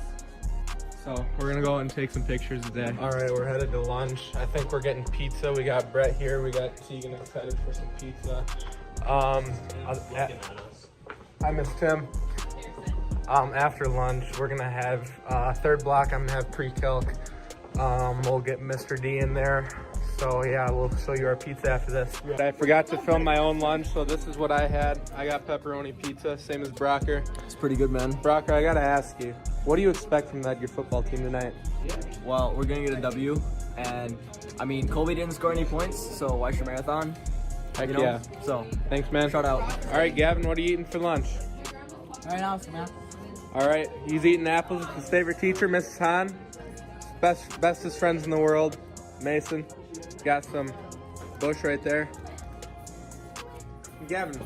So we're gonna go out and take some pictures today. All right, we're headed to lunch. I think we're getting pizza. We got Brett here. We got Tegan excited for some pizza. I miss Tim. After lunch, we're gonna have third block. I'm gonna have pre-calc. We'll get Mr. D in there. So yeah, we'll show you our pizza after this. I forgot to film my own lunch, so this is what I had. I got pepperoni pizza, same as Brocker.
It's pretty good, man.
Brocker, I gotta ask you, what do you expect from your football team tonight?
Well, we're gonna get a W, and I mean, Colby didn't score any points, so why should Marathon?
Heck
you know?
yeah.
So,
thanks, man.
Shout out.
All right, Gavin, what are you eating for lunch?
Right now, man.
All right, he's eating apples with his favorite teacher, Mrs. Hahn. Bestest friends in the world, Mason. Got some bush right there. Gavin,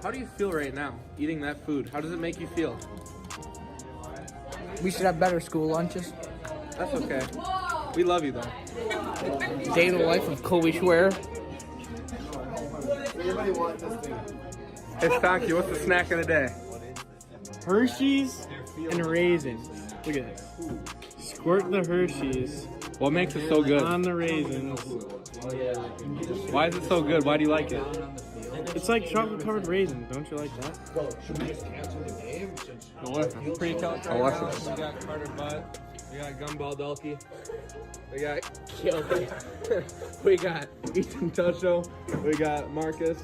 how do you feel right now eating that food? How does it make you feel?
We should have better school lunches.
That's okay. We love you though.
Day in the life of Colby Schwer.
Hey Stanky, what's the snack of the day?
Hershey's and raisins. Look at this. Squirt the Hershey's.
What makes it so good?
On the raisins.
Why is it so good? Why do you like it?
It's like chocolate covered raisins. Don't you like that?
Should we just cancel the game?
Pre-cut.
I watched it.
We got Carter Butt. We got Gumball Delkey. We got we got Ethan Tusho. We got Marcus.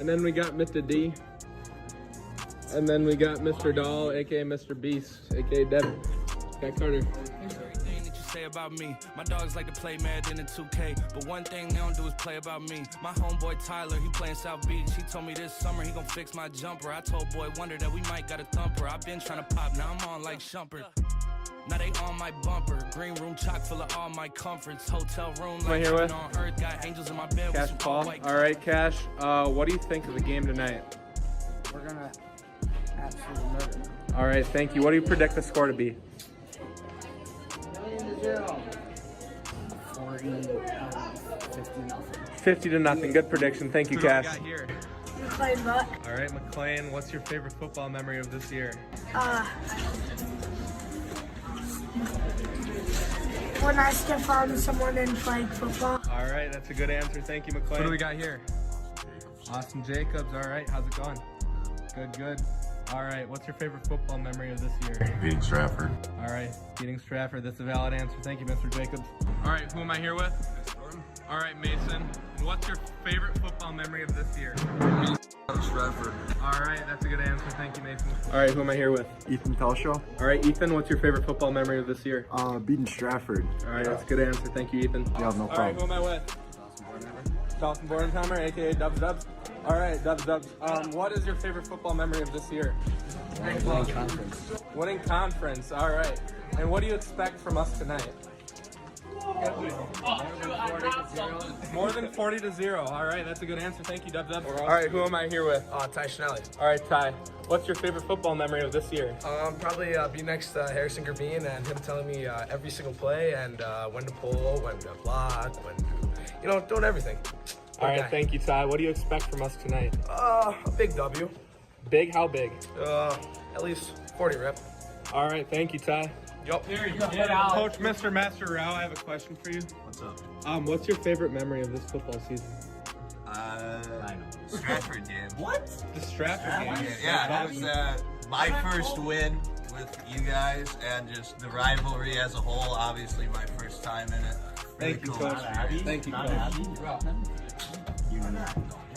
And then we got Mr. D. And then we got Mr. Doll, aka Mr. Beast, aka Devin. Got Carter.
Say about me, my dogs like to play Madden in 2K, but one thing they don't do is play about me. My homeboy Tyler, he playing South Beach. He told me this summer he gon' fix my jumper. I told Boy Wonder that we might got a thumper. I've been trying to pop, now I'm on like Shumpert. Now they on my bumper. Green room chock full of all my comforts. Hotel room like
here with
on earth. Got angels in my bed.
Cash
with
Paul. All right, Cash. What do you think of the game tonight?
We're gonna absolutely murder.
All right, thank you. What do you predict the score to be? 50 to nothing. Good prediction. Thank you, Cash.
McLean
All right, McLean. What's your favorite football memory of this year?
When I step on someone in flag football.
All right, that's a good answer. Thank you, McLean. What do we got here? Austin Jacobs. All right, how's it going? Good. All right, what's your favorite football memory of this year?
Beating Stratford.
All right, beating Stratford. That's a valid answer. Thank you, Mr. Jacobs. All right, who am I here with? All right, Mason. What's your favorite football memory of this year?
Stratford.
All right, that's a good answer. Thank you, Mason. All right, who am I here with?
Ethan Telshaw.
All right, Ethan, what's your favorite football memory of this year?
Beating Stratford.
All right, that's a good answer. Thank you, Ethan.
Yeah, no problem.
All right, who am I with? Dawson Bordenheimer, aka Dubs Dubs. All right, Dubs Dubs. What is your favorite football memory of this year?
Winning conference.
Winning conference. All right. And what do you expect from us tonight? More than 40 to 0. All right, that's a good answer. Thank you, Dub Dub. All right, who am I here with?
Ty Schnelli.
All right, Ty. What's your favorite football memory of this year?
Probably be next to Harrison Gravine and him telling me every single play and when to pull, when to block, when to, doing everything.
All right, thank you, Ty. What do you expect from us tonight?
A big W.
Big? How big?
At least 40 rep.
All right, thank you, Ty.
Yup.
Coach Mr. Master Rao, I have a question for you.
What's up?
What's your favorite memory of this football season?
Stratford game.
What?
The Stratford game?
Yeah, it was my first win with you guys and just the rivalry as a whole. Obviously, my first time in it. Really
Thank you,
cool
Coach.
experience.
Thank you,
Not
Coach.
Abby?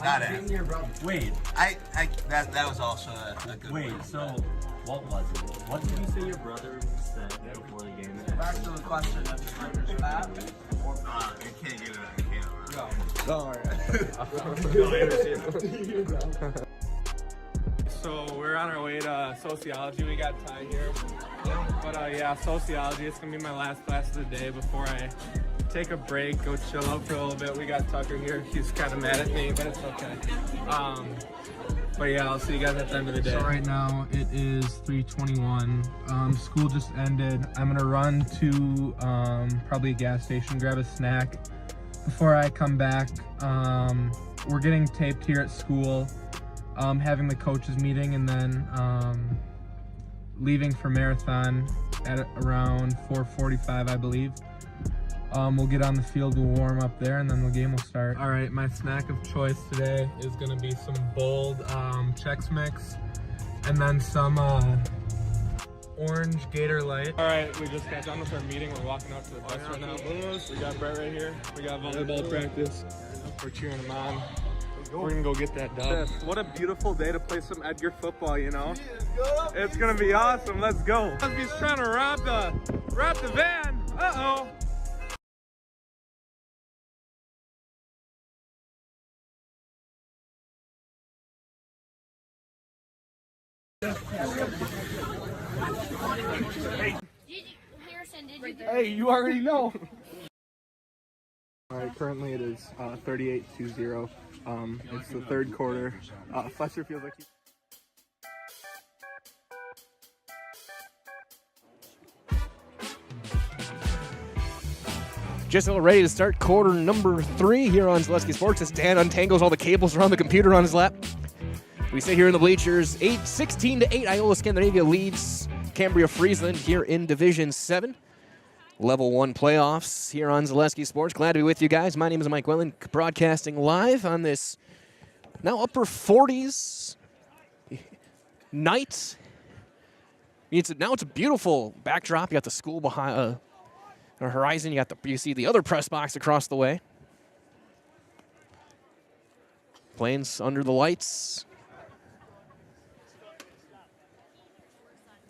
Not Abby.
Your brother. Wait.
That was also a good
Wait.
one.
So, what was it? What did you say your brother said before the game?
Back to the question that the Strikers bat.
You can't get it on camera.
So we're on our way to sociology. We got Ty here. But yeah, sociology. It's gonna be my last class of the day before I take a break, go chill out for a little bit. We got Tucker here. He's kind of mad at me, but it's okay. But yeah, I'll see you guys at the end of the day. So right now it is 3:21. School just ended. I'm gonna run to probably a gas station, grab a snack before I come back. We're getting taped here at school, having the coaches meeting, and then leaving for marathon at around 4:45, I believe. We'll get on the field, we'll warm up there, and then the game will start. All right, my snack of choice today is gonna be some bold Chex Mix, and then some orange Gator Light. All right, we just got done with our meeting. We're walking out to the bus right now. We got Brett right here. We got volleyball practice. We're cheering him on. We're gonna go get that dub. What a beautiful day to play some Edgar football, you know? It's gonna be awesome. Let's go. He's trying to rob the van. Uh-oh.
Hey, you already know.
All right, currently it is 38-0. It's the third quarter. Fletcher feels like
Just ready to start quarter number 3 here on Zaleski Sports as Dan untangles all the cables around the computer on his lap. We sit here in the bleachers. 16-8, Iola-Scandinavia leads Cambria-Friesland here in Division 7. Level 1 playoffs here on Zaleski Sports. Glad to be with you guys. My name is Mike Wellen, broadcasting live on this now upper 40s night. Now it's a beautiful backdrop. You got the school behind the horizon. You see the other press box across the way. Planes under the lights.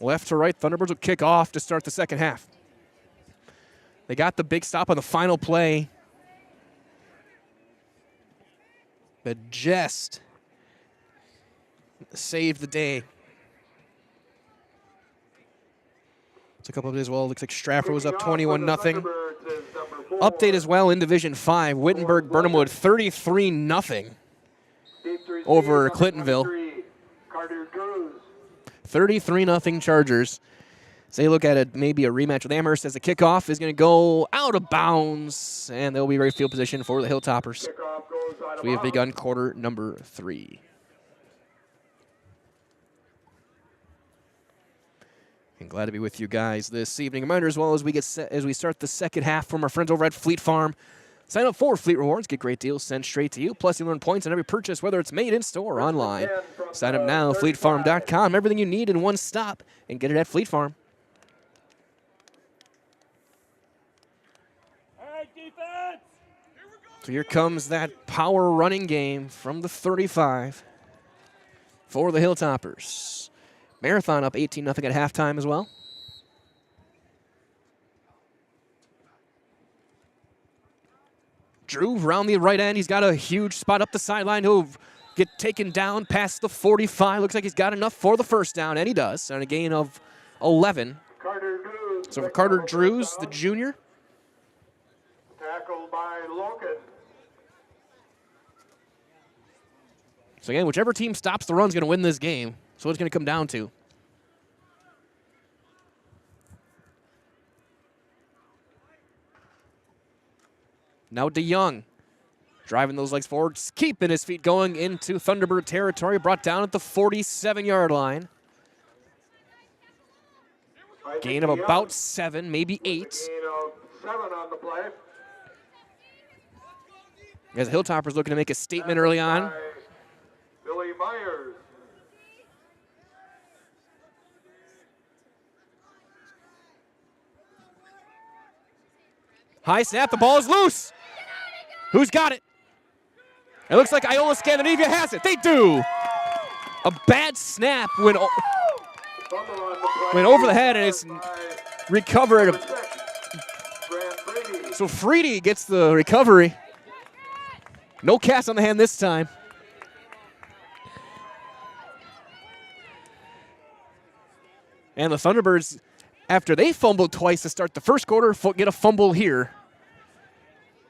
Left to right, Thunderbirds will kick off to start the second half. They got the big stop on the final play. But just saved the day. It's a couple of days. Well, looks like Stratford was up 21-0. Update as well in Division 5. Wittenberg-Burnhamwood 33-0 over Clintonville. 33-0 Chargers. So you look at it, maybe a rematch with Amherst as the kickoff is going to go out of bounds, and they'll be right field position for the Hilltoppers. So we have begun quarter number 3. And glad to be with you guys this evening. Reminder as well as we get set, as we start the second half from our friends over at Fleet Farm. Sign up for Fleet Rewards, get great deals sent straight to you. Plus, you learn points on every purchase, whether it's made in store or online. Sign up now, fleetfarm.com. Everything you need in one stop, and get it at Fleet Farm. So here comes that power running game from the 35 for the Hilltoppers. Marathon up 18-0 at halftime as well. Drew around the right end. He's got a huge spot up the sideline. He'll get taken down past the 45. Looks like he's got enough for the first down, and he does, on a gain of 11. So for Carter Drews, the junior.
Tackled by Loken.
So again, whichever team stops the run is going to win this game. So it's going to come down to. Now DeYoung, driving those legs forward, keeping his feet going into Thunderbird territory, brought down at the 47-yard line. Gain of about 7, maybe 8.
Gain of 7 on the play.
As the Hilltoppers looking to make a statement early on.
Billy Myers.
High snap, the ball is loose. Who's got it? It looks like Iola-Scandinavia has it. They do. A bad snap went over the head, and it's recovered. So Freedy gets the recovery. No cast on the hand this time. And the Thunderbirds, after they fumbled twice to start the first quarter, get a fumble here.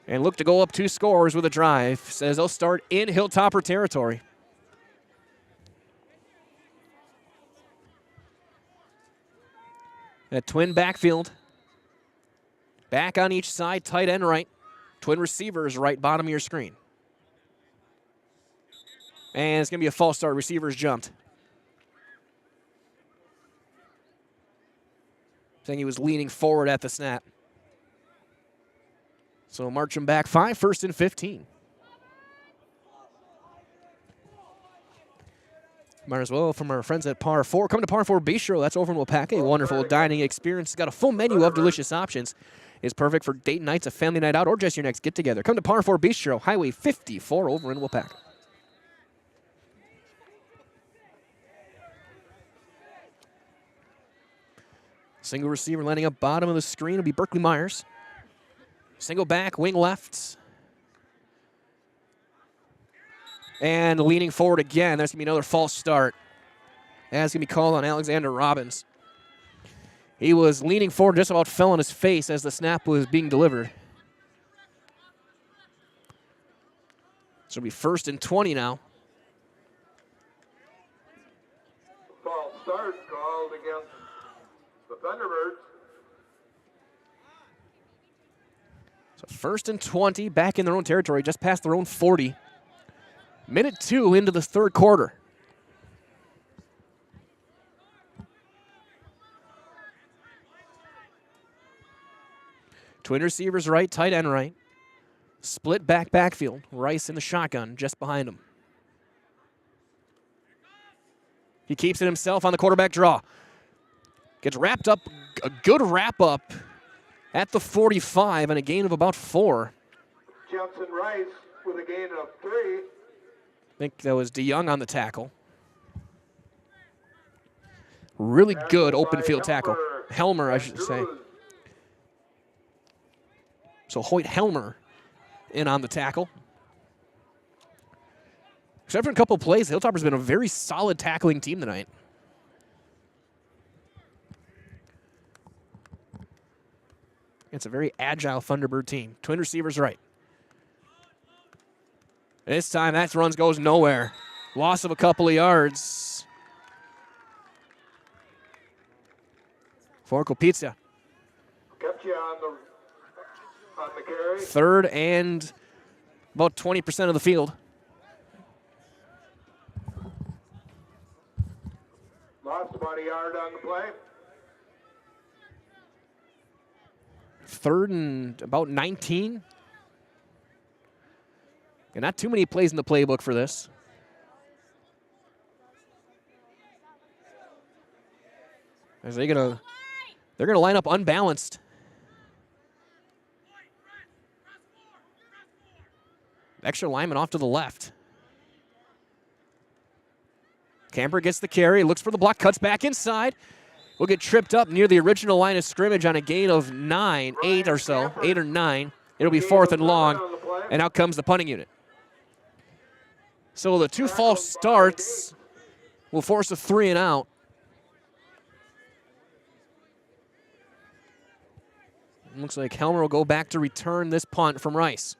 And look to go up 2 scores with a drive. Says they'll start in Hilltopper territory. A twin backfield. Back on each side, tight end right. Twin receivers right, bottom of your screen. And it's going to be a false start. Receivers jumped. Saying he was leaning forward at the snap. So marching back 5, 1st and 15. Might as well from our friends at Par 4. Come to Par 4 Bistro. That's over in Wapaka. A wonderful dining experience. It's got a full menu of delicious options. It's perfect for date nights, a family night out, or just your next get-together. Come to Par 4 Bistro, Highway 54 over in Wapaka. Single receiver landing up bottom of the screen will be Berkeley Myers. Single back, wing left. And leaning forward again. That's going to be another false start. That's going to be called on Alexander Robbins. He was leaning forward, just about fell on his face as the snap was being delivered. So it'll be 1st and 20 now.
False start called against the Thunderbirds.
So 1st and 20, back in their own territory, just past their own 40. Minute 2 into the 3rd quarter. Twin receivers right, tight end right. Split backfield. Rice in the shotgun just behind him. He keeps it himself on the quarterback draw. Gets wrapped up, a good wrap up at the 45 and a gain of about 4.
Jensen Rice with a gain of 3.
I think that was DeYoung on the tackle. Really good open field tackle. Helmer, I should say. So Hoyt Helmer in on the tackle. Except for a couple plays, the Hilltoppers have been a very solid tackling team tonight. It's a very agile Thunderbird team. Twin receivers right. This time that run goes nowhere. Loss of a couple of yards. For Kopizia.
Kept you on the carry.
Third and about 20% of the field.
Lost about a yard on the play.
Third and about 19. And not too many plays in the playbook for this. As they're gonna line up unbalanced. Extra lineman off to the left. Camper gets the carry, looks for the block, cuts back inside. Will get tripped up near the original line of scrimmage on a gain of 8 or so, 8 or 9. It'll be 4th and long, and out comes the punting unit. So the 2 false starts will force a 3 and out. Looks like Helmer will go back to return this punt from Rice.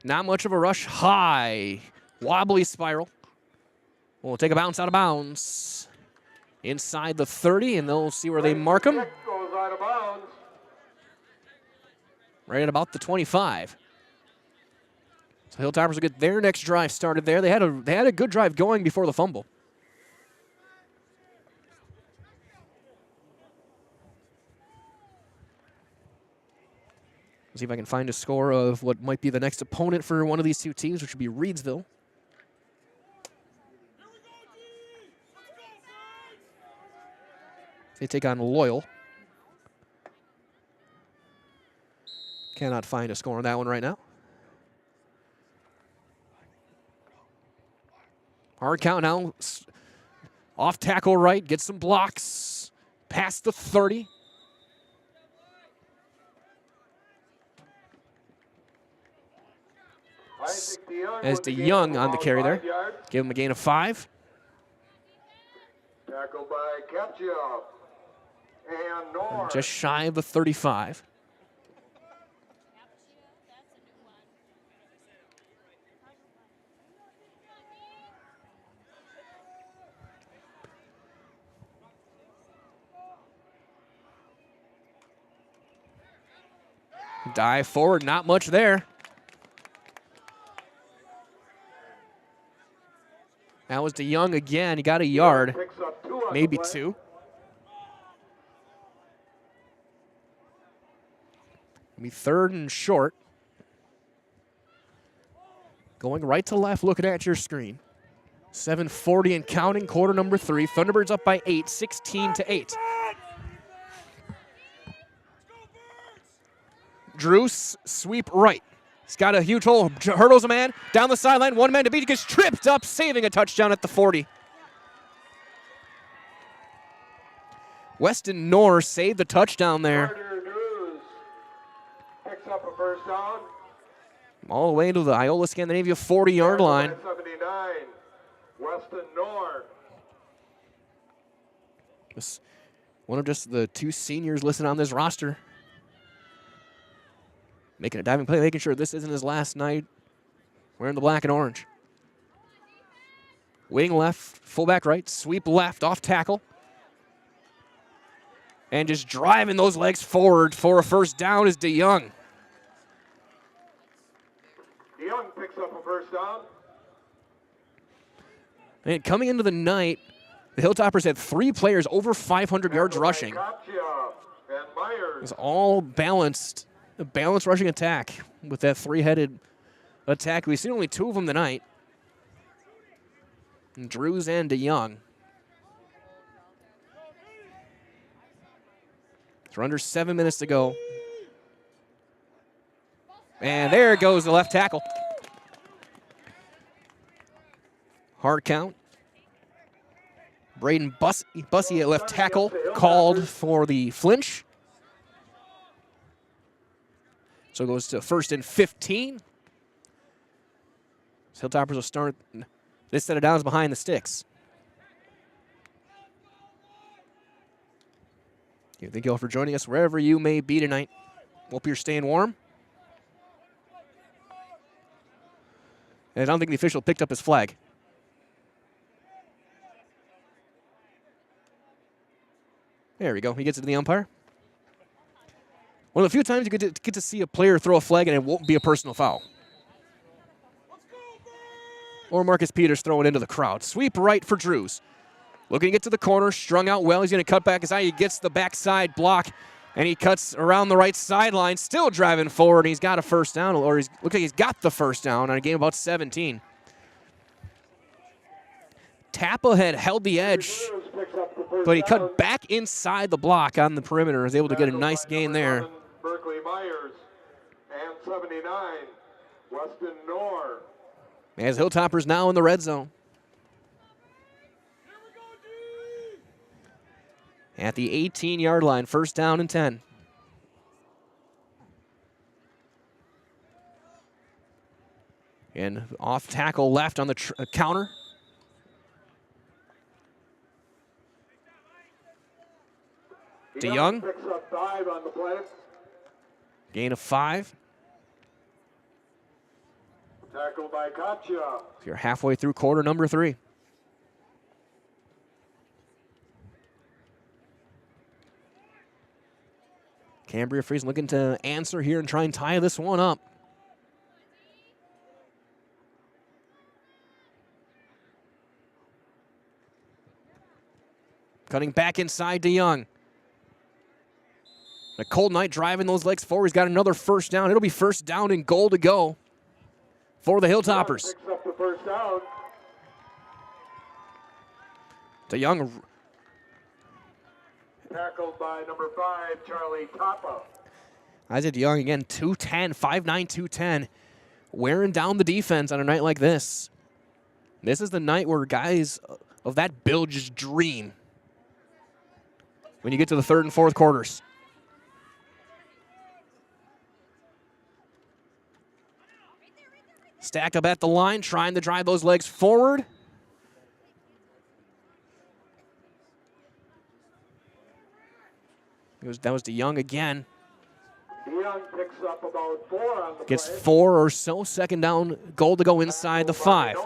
Not much of a rush. High. Wobbly spiral. We'll take a bounce out of bounds. Inside the 30, and they'll see where they mark him.
Goes out of bounds.
Right at about the 25. So Hilltoppers will get their next drive started there. They had a good drive going before the fumble. See if I can find a score of what might be the next opponent for one of these two teams, which would be Reedsville. They take on Loyal. Cannot find a score on that one right now. Hard count now. Off tackle right, gets some blocks. Past the 30. As DeYoung on the carry there. Give him a gain of 5.
Tackled by Capchia and North.
Just shy of the 35. Dive forward, not much there. That was DeYoung again. He got a yard, maybe 2. Be 3rd and short. Going right to left, looking at your screen. 7:40 and counting, quarter number 3. Thunderbirds up by 8, 16-8. Drews, sweep right. He's got a huge hole, hurdles a man, down the sideline, one man to beat, he gets tripped up, saving a touchdown at the 40. Weston Knorr saved the touchdown there.
Picks up a first down.
All the way to the Iola-Scandinavia 40-yard line.
79, Weston Knorr.
One of just the 2 seniors listed on this roster. Making a diving play, making sure this isn't his last night wearing the black and orange. Wing left, fullback right, sweep left, off tackle. And just driving those legs forward for a first down is DeYoung.
DeYoung picks up a first down.
And coming into the night, the Hilltoppers had 3 players over 500 yards rushing. It's all balanced, a balanced rushing attack with that 3-headed attack. We've seen only 2 of them tonight. Drews and DeYoung. We're under 7 minutes to go. And there goes the left tackle. Hard count. Braden Bussey at left tackle called for the flinch. So it goes to 1st and 15. Hilltoppers will start this set of downs behind the sticks. Thank you all for joining us wherever you may be tonight. Hope you're staying warm. And I don't think the official picked up his flag. There we go. He gets it to the umpire. One of the few times you get to see a player throw a flag and it won't be a personal foul. Or Marcus Peters throwing into the crowd. Sweep right for Drews. Looking to get to the corner, strung out well. He's going to cut back inside. He gets the backside block, and he cuts around the right sideline, still driving forward, and he's got a first down, or looks like he's got the first down on a game about 17. Tappa had held the edge, but he cut back inside the block on the perimeter. Was able to get a nice gain there.
Berkeley Myers and 79, Weston Knorr.
As Hilltoppers now in the red zone. At the 18-yard line, first down and 10. And off tackle left on the counter. DeYoung.
Picks up 5 on the play.
Gain of 5.
Tackled by Katya.
You're halfway through quarter number 3. Cambria-Friesland looking to answer here and try and tie this one up. Cutting back inside DeYoung. A cold night driving those legs forward. He's got another first down. It'll be first down and goal to go for the Hilltoppers.
Picks up the first down.
DeYoung.
Tackled by number 5, Charlie Tappa.
Isaiah DeYoung again, 210, 5'9", 210. Wearing down the defense on a night like this. This is the night where guys of that build just dream. When you get to the 3rd and 4th quarters. Stacked up at the line, trying to drive those legs forward. That was DeYoung again.
DeYoung picks up about 4 on the
Gets
play.
4 or so. Second down, goal to go inside the 5.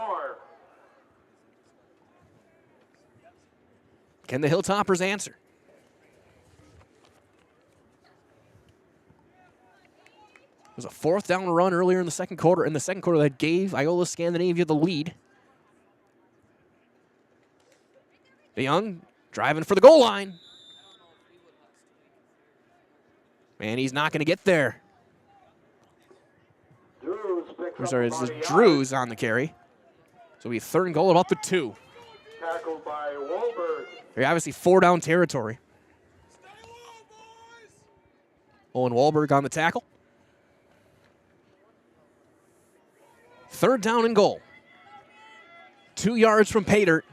Can the Hilltoppers answer? It was a 4th down run earlier in the second quarter. In the second quarter, that gave Iola-Scandinavia the lead. DeYoung driving for the goal line. And he's not going to get there. Sorry, this is Drews on the carry. So it'll be 3rd and goal about the 2.
Tackled by Wahlberg.
They're obviously 4-down territory. Owen Wahlberg on the tackle. 3rd down and goal. 2 yards from pay dirt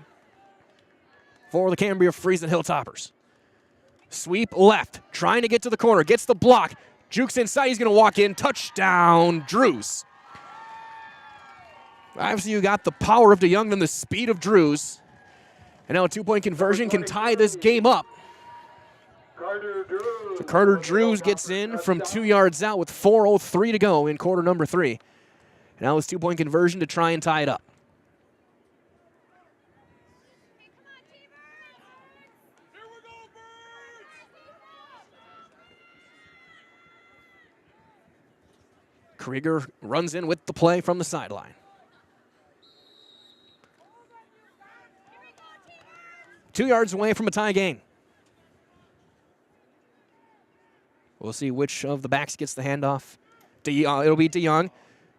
for the Cambria-Friesland Hilltoppers. Sweep left, trying to get to the corner, gets the block, jukes inside, he's going to walk in, touchdown, Drews. Obviously, you got the power of DeYoung and the speed of Drews. And now a 2-point conversion can tie this game up. So Carter Drews gets in from 2 yards out with 4:03 to go in quarter number 3. And now this 2-point conversion to try and tie it up. Krieger runs in with the play from the sideline. Two yards away from a tie game. We'll see which of the backs gets the handoff. It'll be DeYoung.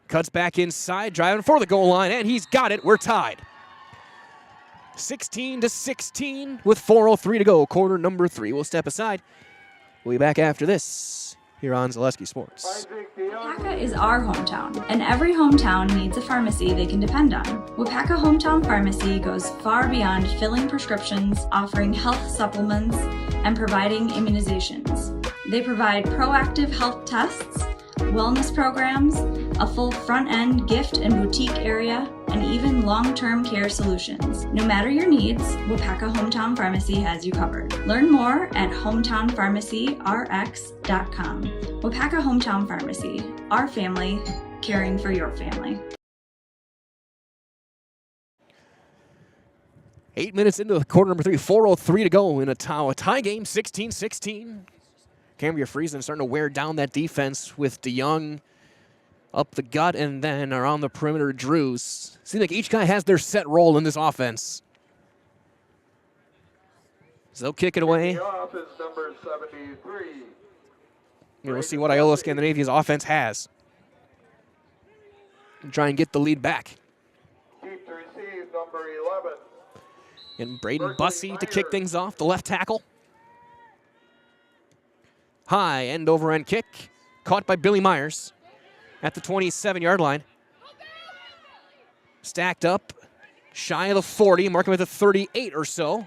Cuts back inside, driving for the goal line, and he's got it. We're tied. 16-16 with 4:03 to go, quarter number 3. We'll step aside. We'll be back after this here on Zaleski Sports.
Wapaka is our hometown, and every hometown needs a pharmacy they can depend on. Wapaka Hometown Pharmacy goes far beyond filling prescriptions, offering health supplements, and providing immunizations. They provide proactive health tests, wellness programs, a full front-end gift and boutique area, and even long-term care solutions. No matter your needs, Wapaka Hometown Pharmacy has you covered. Learn more at hometownpharmacyrx.com. Wapaka Hometown Pharmacy, our family, caring for your family.
8 minutes into quarter number 3, 4:03 to go in a tie game, 16-16. Cambria-Friesland starting to wear down that defense with DeYoung up the gut and then around the perimeter, Drews. Seems like each guy has their set role in this offense. So they'll kick it away.
Off is number 73.
We'll see what Iola-Scandinavia's offense has. And try and get the lead back.
Deep to receive, number 11.
And Braden Bussey to kick things off, the left tackle. High end-over-end kick, caught by Billy Myers at the 27-yard line. Stacked up, shy of the 40, marking at the 38 or so.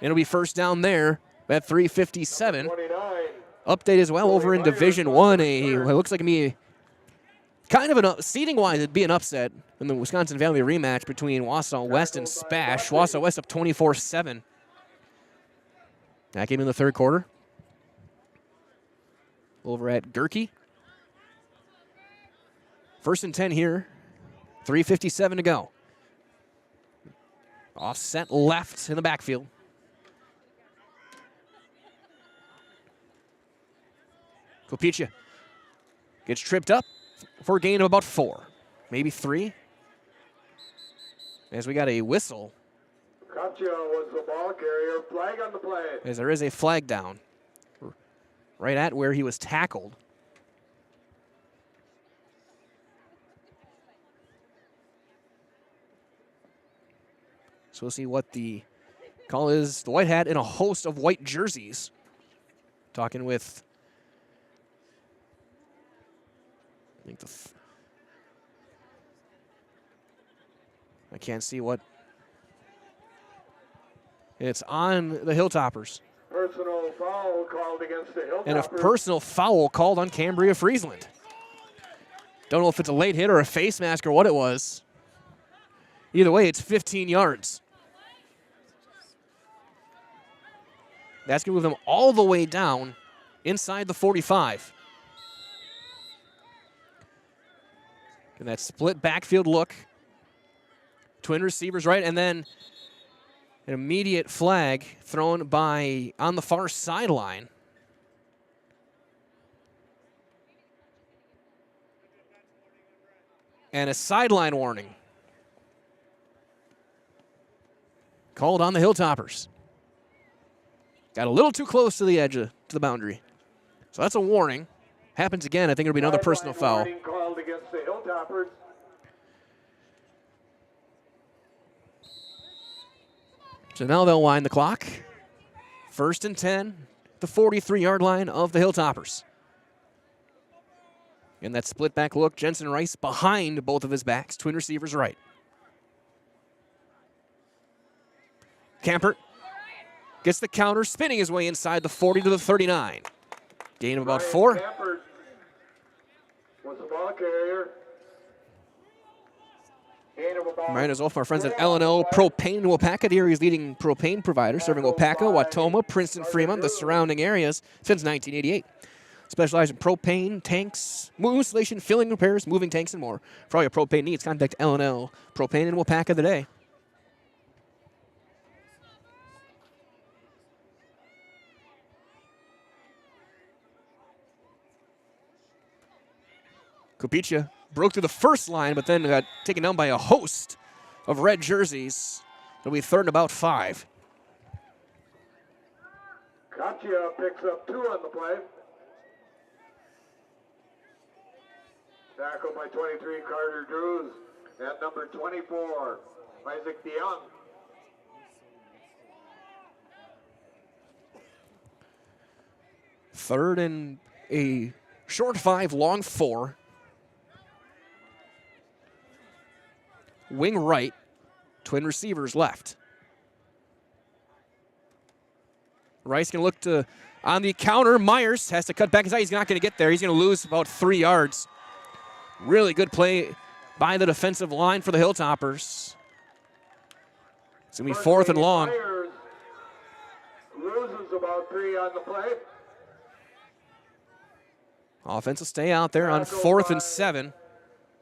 It'll be first down there at 3:57. Update as well over in Division 1. It looks like me kind of seating-wise, it'd be an upset in the Wisconsin Valley rematch between Wausau West and Spash. Wausau West up 24-7. That came in the third quarter. Over at Gerke. First and 10 here. 3:57 to go. Offset left in the backfield. Kopicha gets tripped up for a gain of about 4, maybe 3. As we got a whistle.
Kacha was the ball carrier. Flag on the play.
As there is a flag down. Right at where he was tackled. So we'll see what the call is. The white hat in a host of white jerseys. Talking with, I think I can't see what. It's on the Hilltoppers.
Personal foul called against the Hilltoppers.
And a personal foul called on Cambria-Friesland. Don't know if it's a late hit or a face mask or what it was. Either way, it's 15 yards. That's going to move them all the way down inside the 45. And that split backfield look. Twin receivers right, and then an immediate flag thrown by on the far sideline. And a sideline warning called on the Hilltoppers. Got a little too close to the edge to the boundary. So that's a warning. Happens again, I think it'll be another personal foul.
Warning called against the Hilltoppers.
So now they'll wind the clock. First and 10, the 43-yard line of the Hilltoppers. And that split back look, Jensen Rice behind both of his backs, twin receivers right. Kampert gets the counter, spinning his way inside the 40 to the 39. Gain of about 4.
Kampert was the ball carrier.
Right, as well from our friends at L&L Propane in Wapaka. The area's leading propane provider, serving Wapaka, Watoma, Princeton, Fremont, the surrounding areas since 1988. Specialize in propane, tanks, installation, filling, repairs, moving tanks, and more. For all your propane needs, contact L&L Propane in Wapaka today. Kupicha broke through the first line, but then got taken down by a host of red jerseys. It'll be 3rd and about 5.
Katya picks up 2 on the play. Tackled by 23, Carter Drews. At number 24, Isaac DeYoung.
Third and a short 5, long 4. Wing right, twin receivers left. Rice going to look to on the counter. Myers has to cut back inside. He's not going to get there. He's going to lose about 3 yards. Really good play by the defensive line for the Hilltoppers. It's going to be 4th and long.
Myers loses about 3 on the play.
Offense will stay out there on 4th and 7.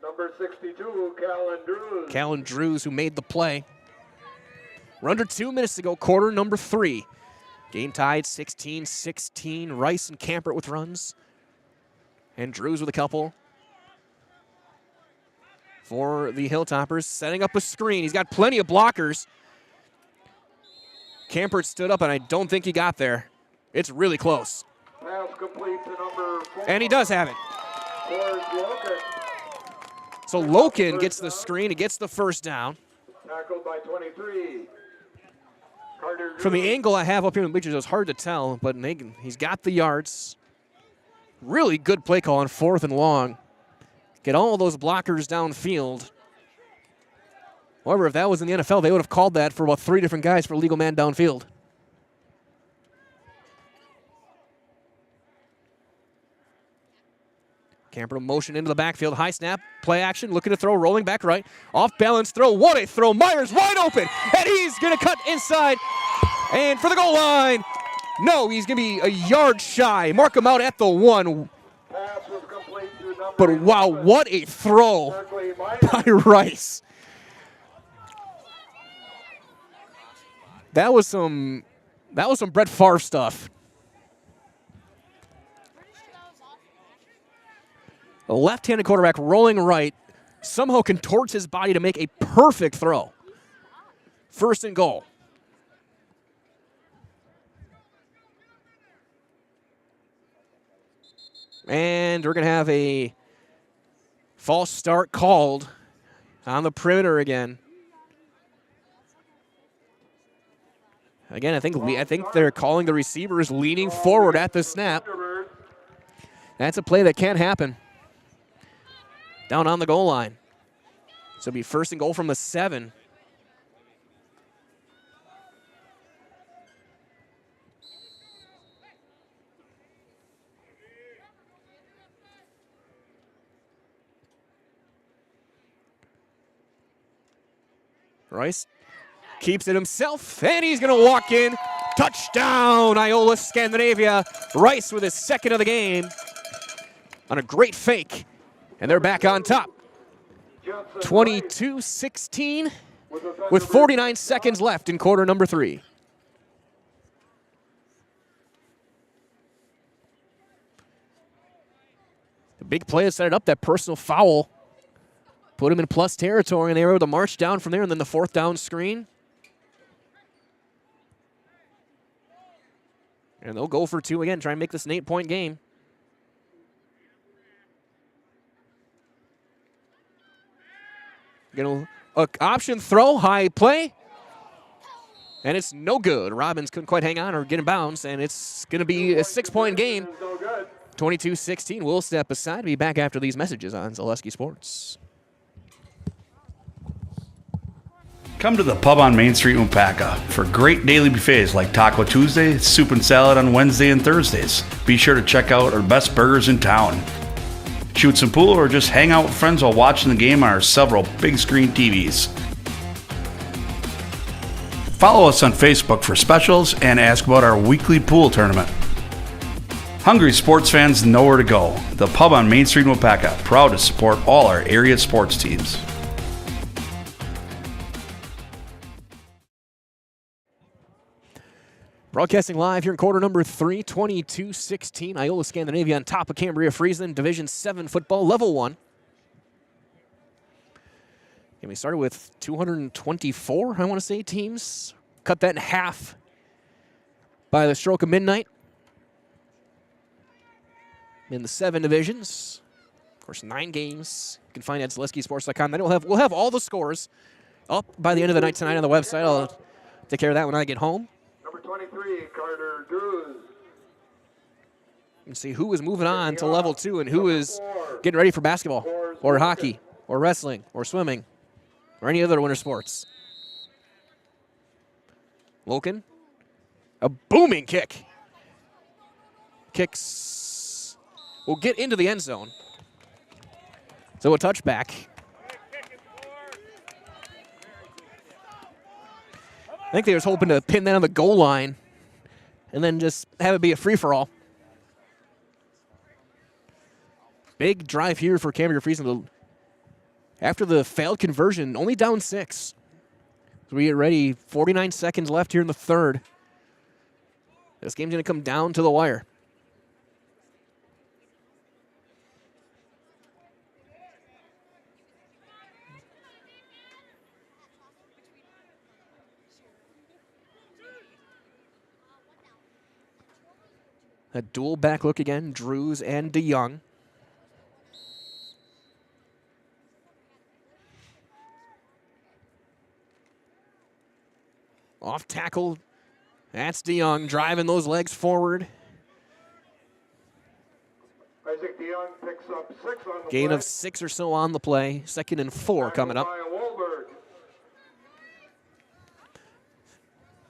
Number 62, Callan Drews.
Callan Drews, who made the play. We're under 2 minutes to go, quarter number 3. Game tied 16-16. Rice and Campert with runs. And Drews with a couple. For the Hilltoppers, setting up a screen. He's got plenty of blockers. Campert stood up, and I don't think he got there. It's really close.
Pass complete to number 4.
And he does have it.
Towards Loken.
So Loken gets the screen. He gets the first down.
Tackled by 23. Carter Drews.
From the angle I have up here in the bleachers, it's hard to tell, but he's got the yards. Really good play call on 4th and long. Get all those blockers downfield. However, if that was in the NFL, they would have called that for about 3 different guys for legal man downfield. Camper motion into the backfield. High snap, play action, looking to throw, rolling back right. Off balance throw, what a throw. Myers wide open, and he's going to cut inside and for the goal line. No, he's going to be a yard shy. Mark him out at the 1.
Pass was complete to number
But wow, what a throw by Rice. That was some Brett Favre stuff. A left-handed quarterback rolling right, somehow contorts his body to make a perfect throw. 1st and goal. And we're going to have a false start called on the perimeter again. Again, I think they're calling the receivers leaning forward at the snap. That's a play that can't happen. Down on the goal line. So it'll be 1st and goal from the 7. Rice keeps it himself, and he's going to walk in. Touchdown, Iola-Scandinavia. Rice with his 2nd of the game on a great fake. And they're back on top. 22-16 with 49 seconds left in quarter number 3. The big play has set it up, that personal foul. Put him in plus territory, and they were able to march down from there, and then the 4th down screen. And they'll go for 2 again, try and make this an 8-point game. Gonna option throw, high play. And it's no good. Robbins couldn't quite hang on or get in bounds, and it's going to be a 6-point game. 22-16. We'll step aside. Be back after these messages on Zaleski Sports.
Come to the pub on Main Street, Wapaka for great daily buffets like Taco Tuesday, soup and salad on Wednesday and Thursdays. Be sure to check out our best burgers in town. Shoot some pool or just hang out with friends while watching the game on our several big screen TVs. Follow us on Facebook for specials and ask about our weekly pool tournament. Hungry sports fans know where to go. The pub on Main Street, Wapaka, proud to support all our area sports teams.
Broadcasting live here in quarter number 3, 22-16. Iola-Scandinavia on top of Cambria-Friesland, Division 7 football, level 1. And we started with 224, I want to say, teams. Cut that in half by the stroke of midnight. In the 7 divisions. Of course, 9 games. You can find at ZaleskiSports.com. Then we'll have all the scores up by the end of the night tonight on the website. I'll take care of that when I get home.
Number 23, Carter Drews.
And see who is moving on to level 2 and who is getting ready for basketball or hockey or wrestling or swimming or any other winter sports. Loken, a booming kick. Kicks will get into the end zone. So a touchback. I think they was hoping to pin that on the goal line and then just have it be a free-for-all. Big drive here for Cambria-Friesland. After the failed conversion, only down 6. So we get ready, 49 seconds left here in the third. This game's going to come down to the wire. A dual back look again, Drews and DeYoung. Off tackle, that's DeYoung driving those legs forward.
Isaac DeYoung picks up 6 on the
Gain
play.
of 6 or so on the play. 2nd and 4 coming up.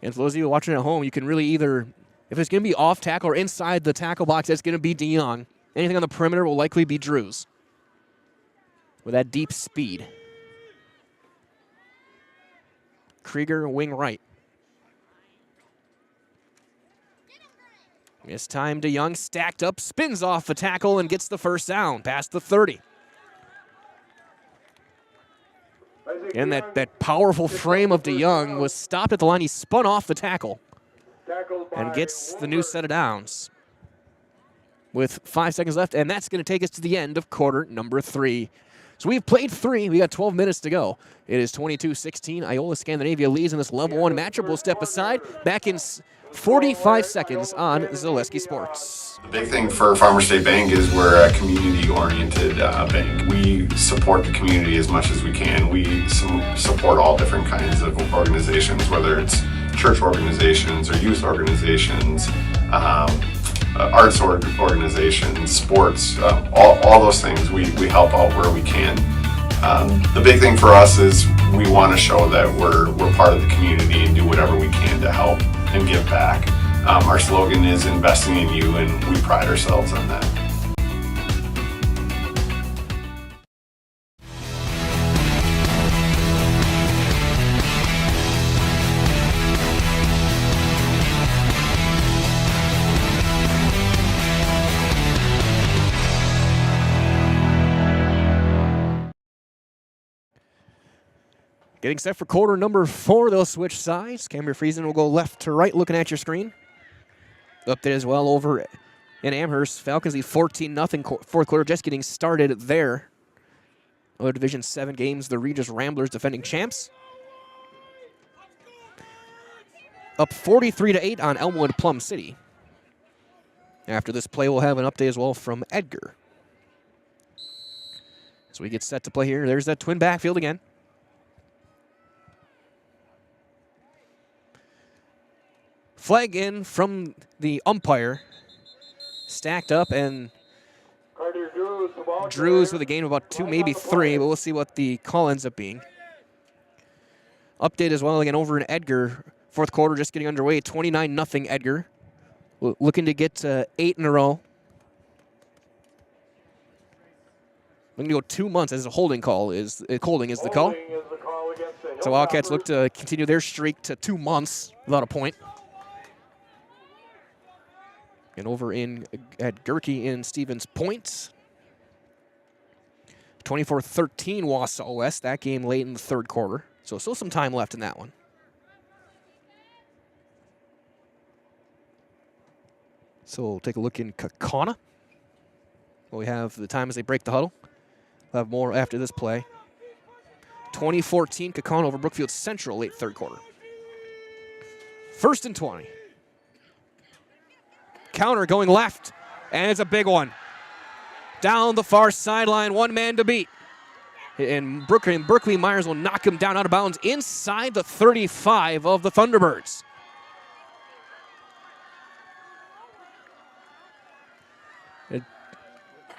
And for those of you watching at home, you can really either, if it's going to be off tackle or inside the tackle box, it's going to be DeYoung. Anything on the perimeter will likely be Drews with that deep speed. Krieger, wing right. This time DeYoung stacked up, spins off the tackle, and gets the first down past the 30. And that powerful frame of DeYoung was stopped at the line. He spun off the tackle and gets the new set of downs with 5 seconds left, and that's going to take us to the end of quarter number 3. So we've played 3. We got 12 minutes to go. It is 22-16. Iola-Scandinavia leads in this level 1 matchup. We'll step aside. Back in 45 seconds on Zaleski Sports.
The big thing for Farmers State Bank is we're a community-oriented bank. We support the community as much as we can. We support all different kinds of organizations, whether it's church organizations or youth organizations, arts organizations, sports, all those things. We help out where we can. The big thing for us is we want to show that we're part of the community and do whatever we can to help and give back. Our slogan is investing in you, and we pride ourselves on that.
Getting set for quarter number 4, they'll switch sides. Cambria-Friesland will go left to right, looking at your screen. Update as well over in Amherst. Falcons lead 14-0 fourth quarter, just getting started there. Other Division 7 games, the Regis Ramblers defending champs. Up 43-8 on Elmwood Plum City. After this play, we'll have an update as well from Edgar. So we get set to play here. There's that twin backfield again. Flag in from the umpire. Stacked up, and Drews with a gain of about 2, maybe 3, but we'll see what the call ends up being. Update as well again over in Edgar. Fourth quarter just getting underway. 29-0 Edgar. Looking to get 8 in a row. Looking to go 2 months as a holding call. Holding is the call. So Wildcats look to continue their streak to 2 months without a point. And over at Gerke in Stevens Point. 24-13 Wausau West. That game late in the third quarter. So still some time left in that one. So we'll take a look in Kaukauna. We have the time as they break the huddle. We'll have more after this play. 2014 Kaukauna over Brookfield Central, late third quarter. 1st and 20. Counter going left, and it's a big one. Down the far sideline, one man to beat. And Berkeley Myers will knock him down out of bounds inside the 35 of the Thunderbirds.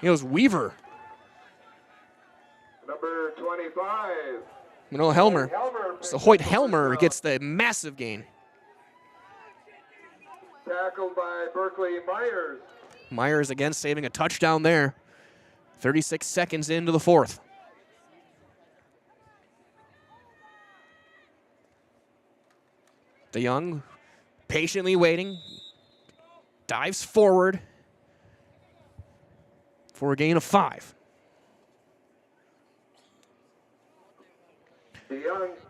It was Weaver.
Number 25.
Helmer. So Hoyt Helmer gets the massive gain.
Tackled by Berkeley Myers.
Myers again saving a touchdown there. 36 seconds into the fourth. DeYoung patiently waiting. Dives forward for a gain of 5.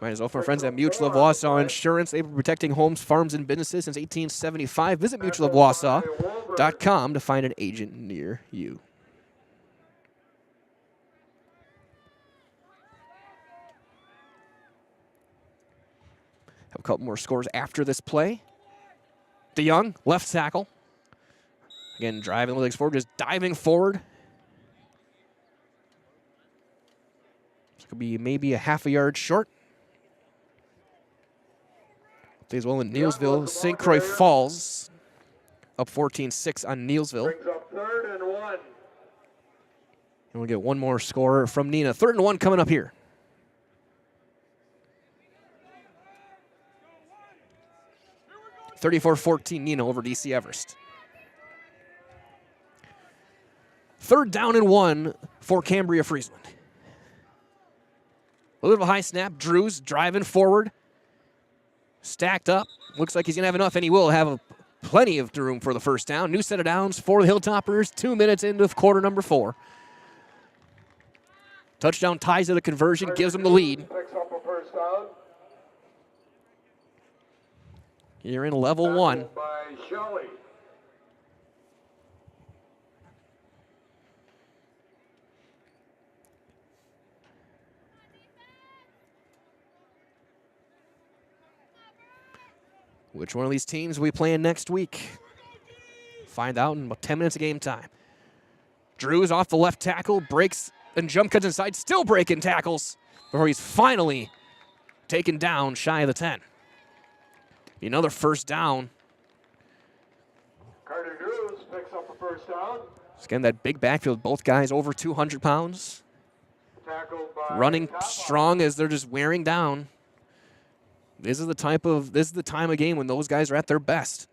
Might as well for our friends at Mutual of Wausau Insurance. They've been protecting homes, farms, and businesses since 1875. Visit mutualofwausau.com to find an agent near you. Have a couple more scores after this play. DeYoung, left tackle. Again, driving the legs forward, just diving forward. This could be maybe a half a yard short. Plays well in Neilsville. St. Croix Falls up 14-6 on Neilsville.
Brings up 3rd and 1.
And we'll get one more score from Neenah. 3rd and 1 coming up here. (34-14) Neenah over DC Everest. 3rd down and 1 for Cambria-Friesland. A little high snap. Drews driving forward. Stacked up. Looks like he's going to have enough, and he will have plenty of room for the first down. New set of downs for the Hilltoppers. 2 minutes into quarter number 4. Touchdown ties to the conversion, gives them the lead.
Picks up a first down.
You're in level 1.
By Shelley.
Which one of these teams we playing next week? Find out in about 10 minutes of game time. Drews off the left tackle, breaks and jump cuts inside, still breaking tackles before he's finally taken down shy of the 10. Another first down.
Carter Drews picks up a first down.
Again, that big backfield, both guys over 200 pounds.
Tackled by
Running
Kappa.
strong as they're just wearing down. This is the time of game when those guys are at their best.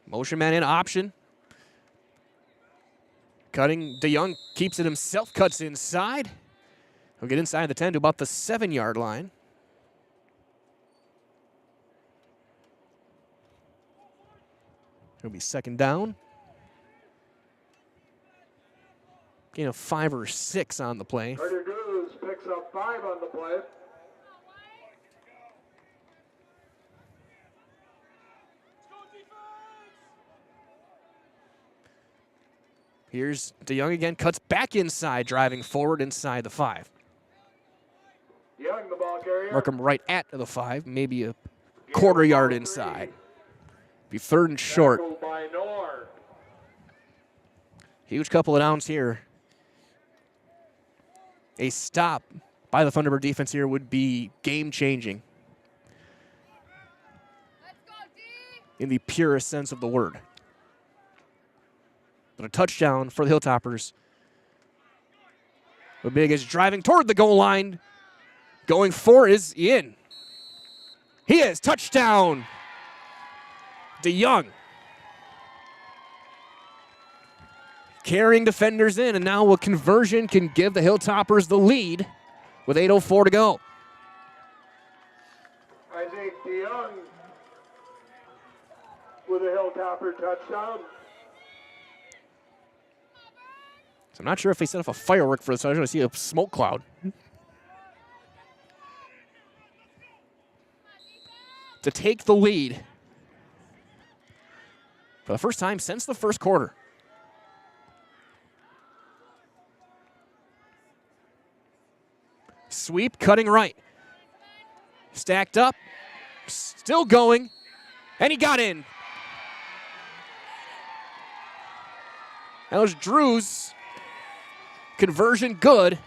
Motion man in option. Cutting, DeYoung keeps it himself, cuts inside. He'll get inside the 10 to about the 7-yard line. It'll be 2nd down. Gain of 5 or 6 on the play.
Carter Drews picks up 5 on the play.
Here's DeYoung again, cuts back inside, driving forward inside the 5.
Young, the ball carrier.
Mark him right at the 5, maybe a quarter yard inside. Be 3rd and short.
Tackled by Nord.
Huge couple of downs here. A stop by the Thunderbird defense here would be game-changing in the purest sense of the word. But a touchdown for the Hilltoppers. The big is driving toward the goal line. Going for it is in. He is touchdown. DeYoung. Carrying defenders in, and now a conversion can give the Hilltoppers the lead with 8:04 to go.
Isaac, DeYoung. 'Young with a Hilltopper touchdown.
So I'm not sure if they set off a firework for this. I was going to see a smoke cloud. To take the lead for the first time since the first quarter. Sweep, cutting right. Stacked up, still going, and he got in. That was Drew's conversion good.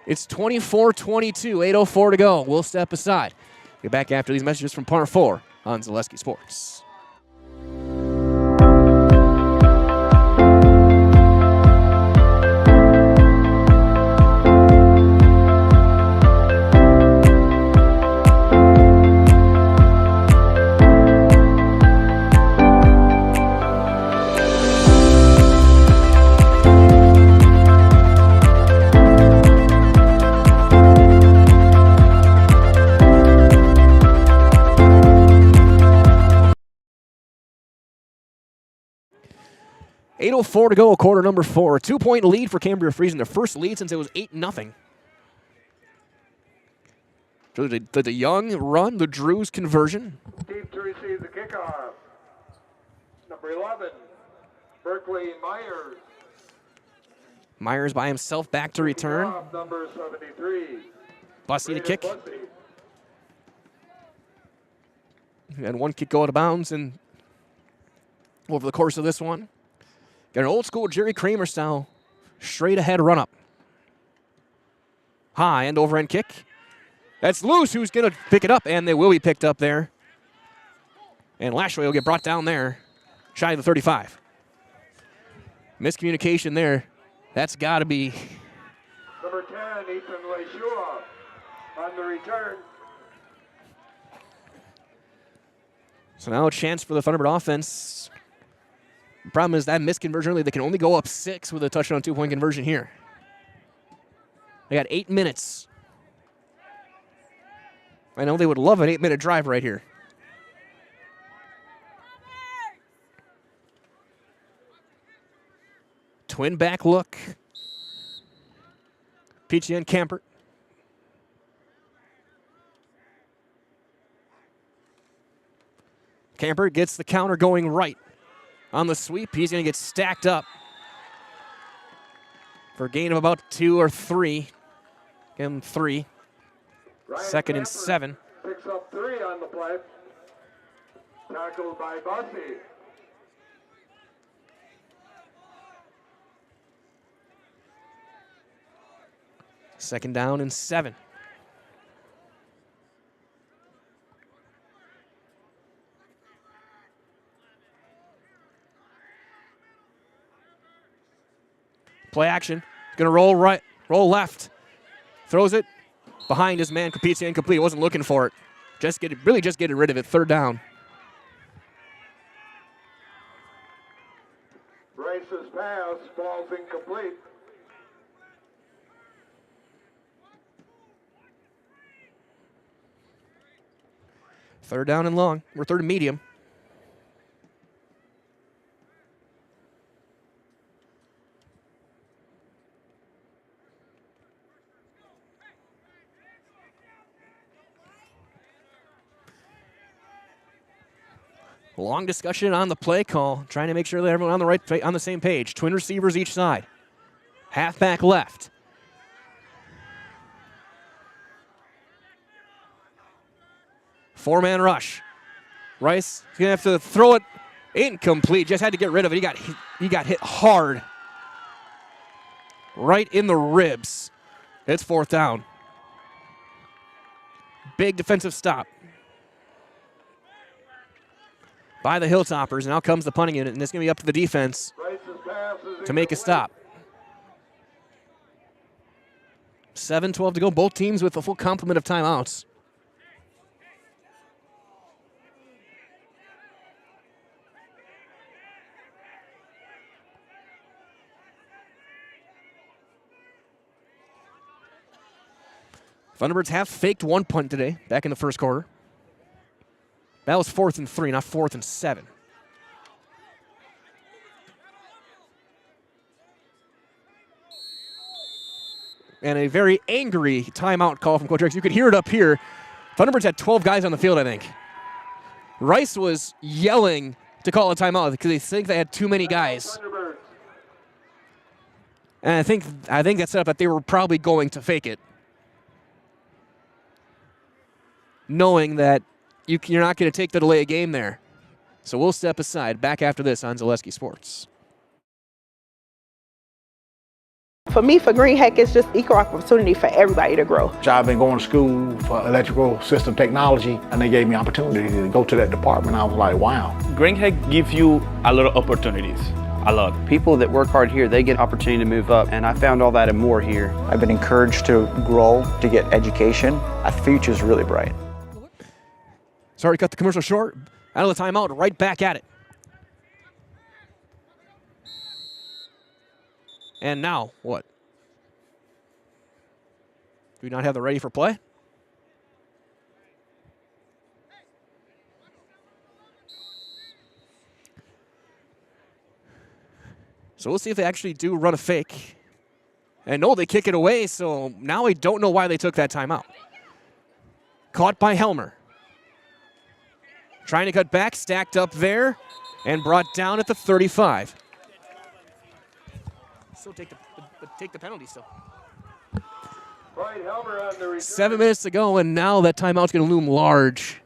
It's 24-22, 8:04 to go. We'll step aside. Get back after these messages from Par 4 on Zaleski Sports. .804 to go, quarter number 4. 2-point lead for Cambria-Friesland. Their first lead since it was 8-0. So the Young run, the Drews conversion.
Team to receive the kickoff. Number 11, Berkeley Myers.
Myers by himself back to return.
Number 73.
Bussey to kick.
Bussey.
And one kick go out of bounds and over the course of this one. Got an old school Jerry Kramer style straight ahead run up. High and overhand kick. That's loose. Who's going to pick it up? And they will be picked up there. And Lashway will get brought down there, shy of the 35. Miscommunication there. That's got to be.
Number 10, Ethan Leishua on the return.
So now a chance for the Thunderbird offense. The problem is that missed conversion early. They can only go up 6 with a touchdown 2-point conversion here. They got 8 minutes. I know they would love an 8-minute drive right here. Twin back look. Peachy and Camper. Camper gets the counter going right. On the sweep, he's going to get stacked up for a gain of about 2 or 3. Give him 3. Second and 7.
Picks up 3 on the play. Tackled by Bussey.
Second down and 7. Play action. Going to roll right, roll left. Throws it behind his man. Competes incomplete. Wasn't looking for it. Just getting rid of it. Third down.
Rice's pass falls incomplete.
Third down and long. We're third and medium. Long discussion on the play call, trying to make sure that everyone on the same page. Twin receivers each side. Halfback left. Four-man rush. Rice is going to have to throw it incomplete. Just had to get rid of it. He got hit hard. Right in the ribs. It's fourth down. Big defensive stop by the Hilltoppers. Now comes the punting unit, and it's going to be up to the defense to make a stop. 7:12 to go. Both teams with a full complement of timeouts. Thunderbirds have faked one punt today, back in the first quarter. That was 4th and 3, not 4th and 7. and a very angry timeout call from Coach Rice. You could hear it up here. Thunderbirds had 12 guys on the field, I think. Rice was yelling to call a timeout because they think they had too many guys. And I think that set up that they were probably going to fake it, knowing that you're not going to take the delay of game there. So we'll step aside. Back after this on Zaleski Sports.
For me, for Green Heck, it's just equal opportunity for everybody to grow.
I've been going to school for electrical system technology, and they gave me opportunity to go to that department. I was like, wow.
Green Heck gives you a lot of opportunities. A lot.
People that work hard here, they get opportunity to move up, and I found all that and more here. I've been encouraged to grow, to get education. Our future is really bright.
Sorry to cut the commercial short. Out of the timeout, right back at it. And now, what? Do we not have the ready for play? So we'll see if they actually do run a fake. And no, they kick it away, so now I don't know why they took that timeout. Caught by Helmer. Trying to cut back, stacked up there, and brought down at the 35. Still take the penalty still.
Right, Helmer on the return.
7 minutes to go, and now that timeout's going to loom large.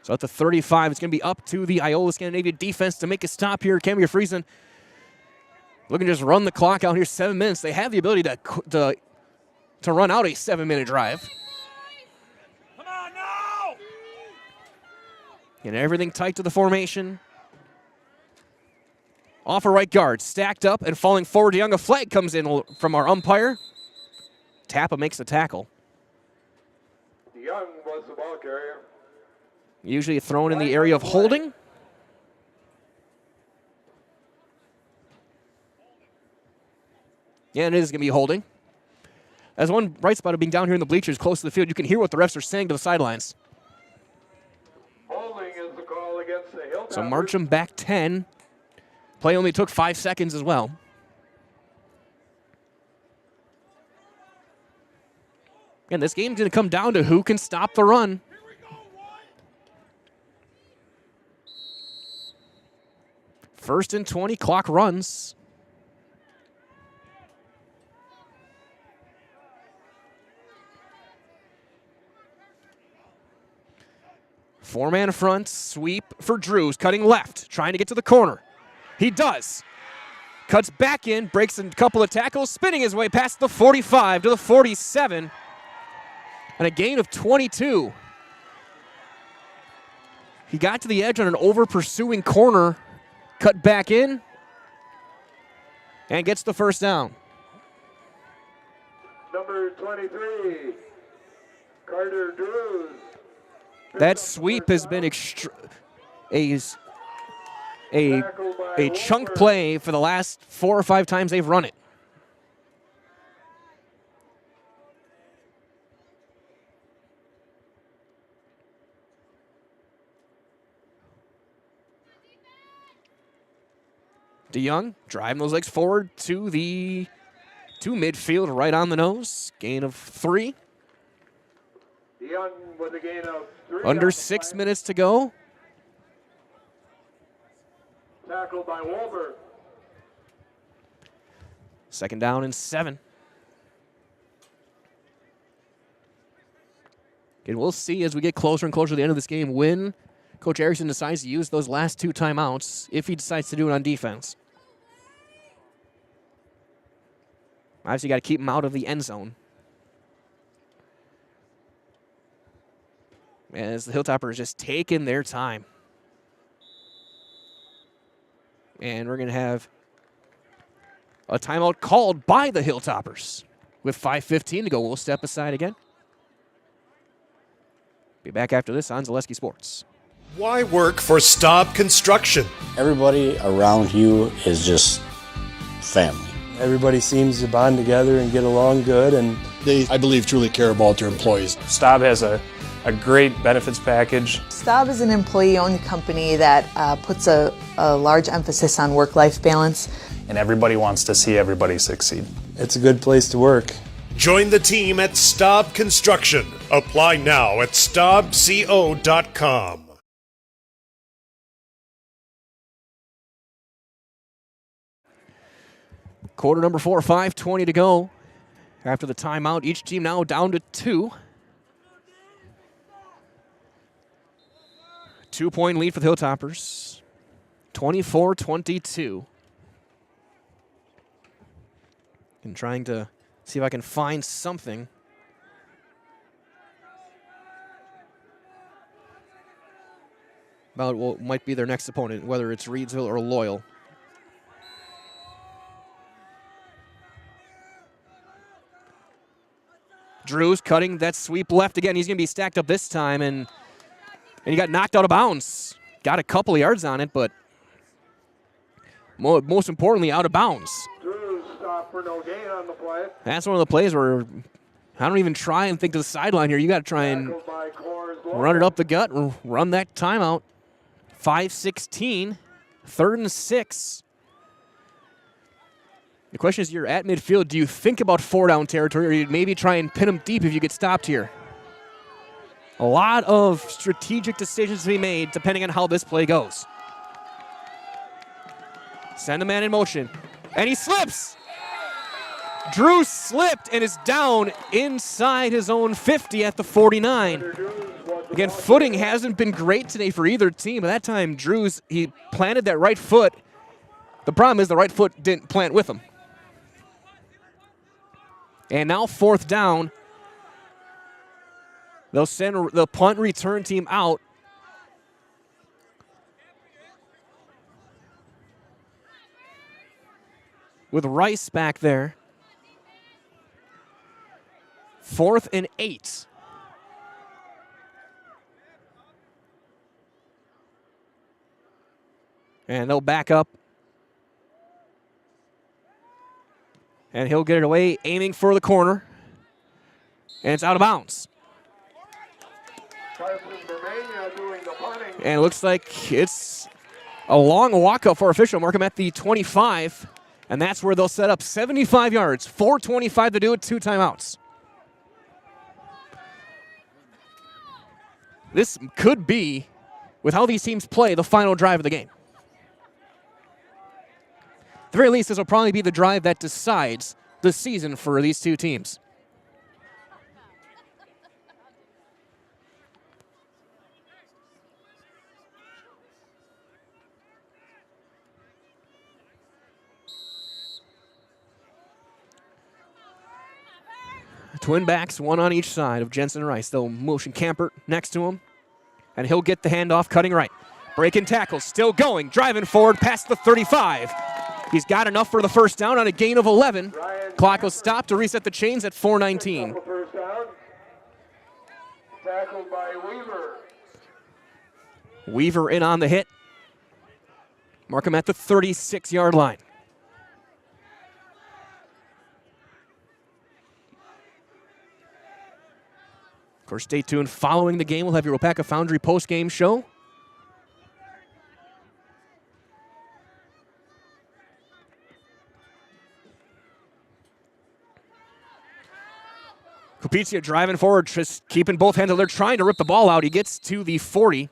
So at the 35, it's going to be up to the Iola-Scandinavia defense to make a stop here. Cambria-Friesland looking to just run the clock out here. 7 minutes. They have the ability to run out a 7-minute drive.
Come on now!
And everything tight to the formation. Off a right guard, stacked up and falling forward to Young. A flag comes in from our umpire. Tappa makes the tackle.
Young was the ball carrier.
Usually thrown in the area of holding. Yeah, and it is going to be holding. As one bright spot of being down here in the bleachers close to the field, you can hear what the refs are saying to the sidelines.
Holding is the call against the Hilltoppers.
So march them back 10. Play only took 5 seconds as well. And this game's going to come down to who can stop the run. First and 20, clock runs. Four-man front, sweep for Drews, cutting left, trying to get to the corner. He does. Cuts back in, breaks a couple of tackles, spinning his way past the 45 to the 47. And a gain of 22. He got to the edge on an over-pursuing corner, cut back in, and gets the first down.
Number 23, Carter Drews.
That sweep has been a chunk play for the last 4 or 5 times they've run it. DeYoung driving those legs forward to midfield, right on the nose. Gain of 3.
DeYoung with a gain of 3.
Under 6 minutes to go.
Tackled by Wolber.
Second down and 7. And we'll see as we get closer and closer to the end of this game when Coach Erickson decides to use those last 2 timeouts, if he decides to do it on defense. Obviously, you got to keep him out of the end zone. As the Hilltoppers just taking their time. And we're going to have a timeout called by the Hilltoppers. With 5:15 to go, we'll step aside again. Be back after this on Zaleski Sports.
Why work for Staub Construction?
Everybody around you is just family.
Everybody seems to bond together and get along good, and
they, I believe, truly care about their employees.
Staub has a
a great benefits package.
Staub is an employee-owned company that puts a large emphasis on work-life balance.
And everybody wants to see everybody succeed. It's a good place to work.
Join the team at Staub Construction. Apply now at staubco.com.
Quarter number 4, 5:20 to go. After the timeout, each team now down to 2. 2-point lead for the Hilltoppers. 24-22. And trying to see if I can find something. About what might be their next opponent, whether it's Reedsville or Loyal. Drew's cutting that sweep left again. He's going to be stacked up this time, and he got knocked out of bounds. Got a couple of yards on it, but most importantly, out of bounds.
Drew stopped for no gain on the play.
That's one of the plays where I don't even try and think to the sideline here. You got to try and run it up the gut and run that timeout. 5:16, 3rd and 6. The question is, you're at midfield. Do you think about 4-down territory, or you maybe try and pin them deep if you get stopped here? A lot of strategic decisions to be made depending on how this play goes. Send a man in motion, and he slips. Drew slipped and is down inside his own 50 at the 49. Again, footing hasn't been great today for either team. At that time, he planted that right foot. The problem is the right foot didn't plant with him. And now 4th down. They'll send the punt return team out. With Rice back there. 4th and 8. And they'll back up. And he'll get it away, aiming for the corner. And it's out of bounds. And it looks like it's a long walk-up for official. Mark him at the 25. And that's where they'll set up 75 yards. 4:25 to do it, 2 timeouts. This could be, with how these teams play, the final drive of the game. At the very least, this will probably be the drive that decides the season for these two teams. Twin backs, one on each side of Jensen and Rice. They'll motion Campert next to him, and he'll get the handoff cutting right. Breaking tackles, still going, driving forward past the 35. He's got enough for the first down on a gain of 11. Clock will stop to reset the chains at 4:19.
First down. Tackled by Weaver.
Weaver in on the hit. Mark him at the 36-yard line. Of course, stay tuned. Following the game, we'll have your Wapaka Foundry post-game show. Kupizia driving forward, just keeping both hands. They're trying to rip the ball out. He gets to the 40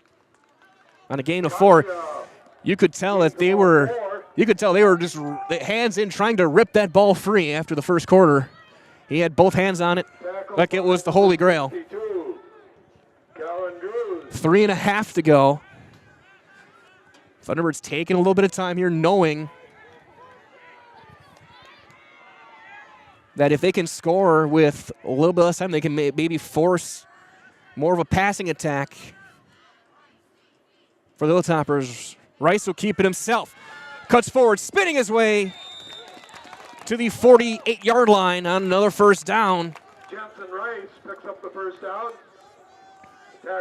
on a gain of 4. You could tell that they were just hands in, trying to rip that ball free after the first quarter. He had both hands on it, like it was the Holy Grail. 3.5 to go. Thunderbirds taking a little bit of time here, knowing that if they can score with a little bit less time, they can maybe force more of a passing attack for the Hilltoppers. Rice will keep it himself. Cuts forward, spinning his way to the 48-yard line on another first down.
Jensen Rice picks up the first down.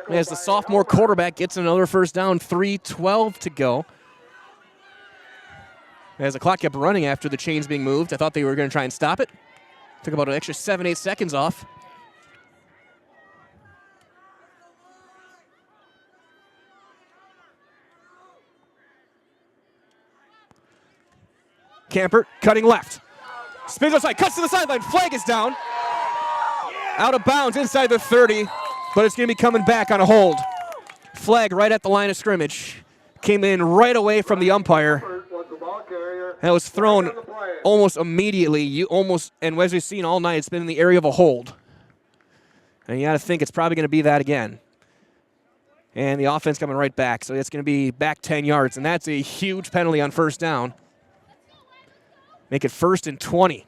As the sophomore quarterback gets another first down, 3:12 to go. As the clock kept running after the chains being moved, I thought they were going to try and stop it. Took about an extra 7-8 seconds off. Campert cutting left. Spins outside, cuts to the sideline. Flag is down. Out of bounds inside the 30, but it's going to be coming back on a hold. Flag right at the line of scrimmage. Came in right away from the umpire. That was thrown almost immediately. And as we've seen all night, it's been in the area of a hold. And you got to think it's probably going to be that again. And the offense coming right back, so it's going to be back 10 yards, and that's a huge penalty on first down. Make it 1st and 20.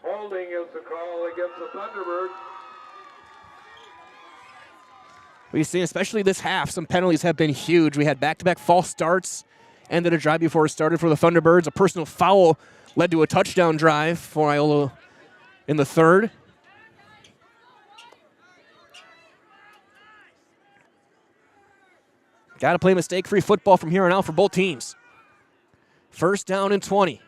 Holding is the call against the Thunderbirds.
We've seen, especially this half, some penalties have been huge. We had back-to-back false starts, ended a drive before it started for the Thunderbirds. A personal foul led to a touchdown drive for Iola in the 3rd. Got to play mistake-free football from here on out for both teams. 1st down and 20.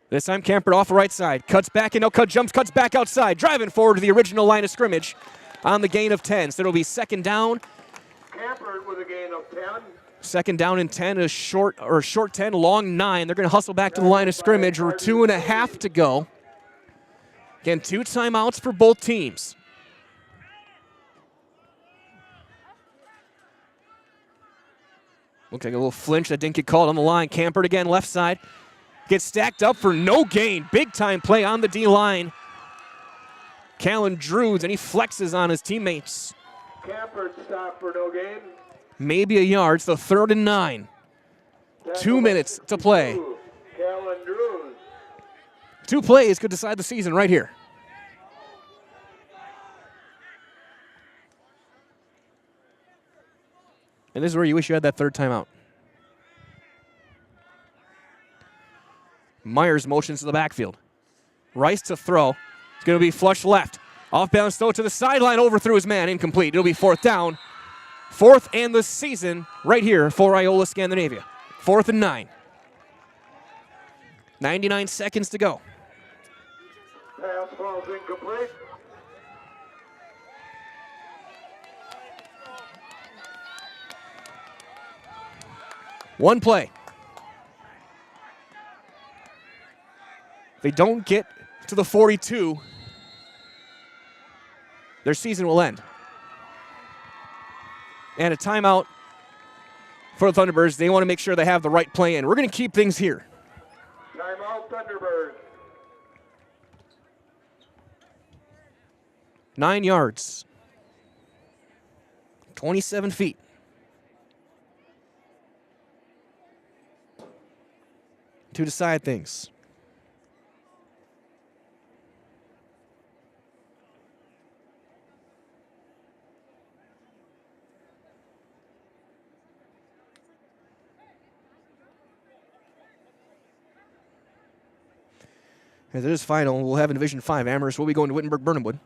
This time Campert off the right side. Cuts back and no cut, jumps, cuts back outside. Driving forward to the original line of scrimmage on the gain of 10. So it'll be 2nd down.
Campert with a gain of 10.
2nd down and 10 is short 10, long 9. They're going to hustle back to the line of scrimmage. We're 2.5 to go. Again, 2 timeouts for both teams. Looks like a little flinch that didn't get called on the line. Campert again, left side. Gets stacked up for no gain. Big time play on the D-line. Callan Drews, and he flexes on his teammates.
Campert stopped for no gain.
Maybe a yard. It's the 3rd and 9. 2 minutes to play.
Callan Drews.
2 plays could decide the season right here. And this is where you wish you had that 3rd timeout. Myers motions to the backfield. Rice to throw. It's going to be flush left. Off balance throw to the sideline, overthrew his man, incomplete. It'll be 4th down. 4th and the season right here for Iola-Scandinavia. 4th and 9. 99 seconds to go.
Pass falls incomplete.
One play. If they don't get to the 42, their season will end. And a timeout for the Thunderbirds. They want to make sure they have the right play in. We're going to keep things here.
Timeout Thunderbirds.
9 yards. 27 feet. To decide things. As it is final, we'll have in Division 5. Amherst will be going to Wittenberg-Burnhamwood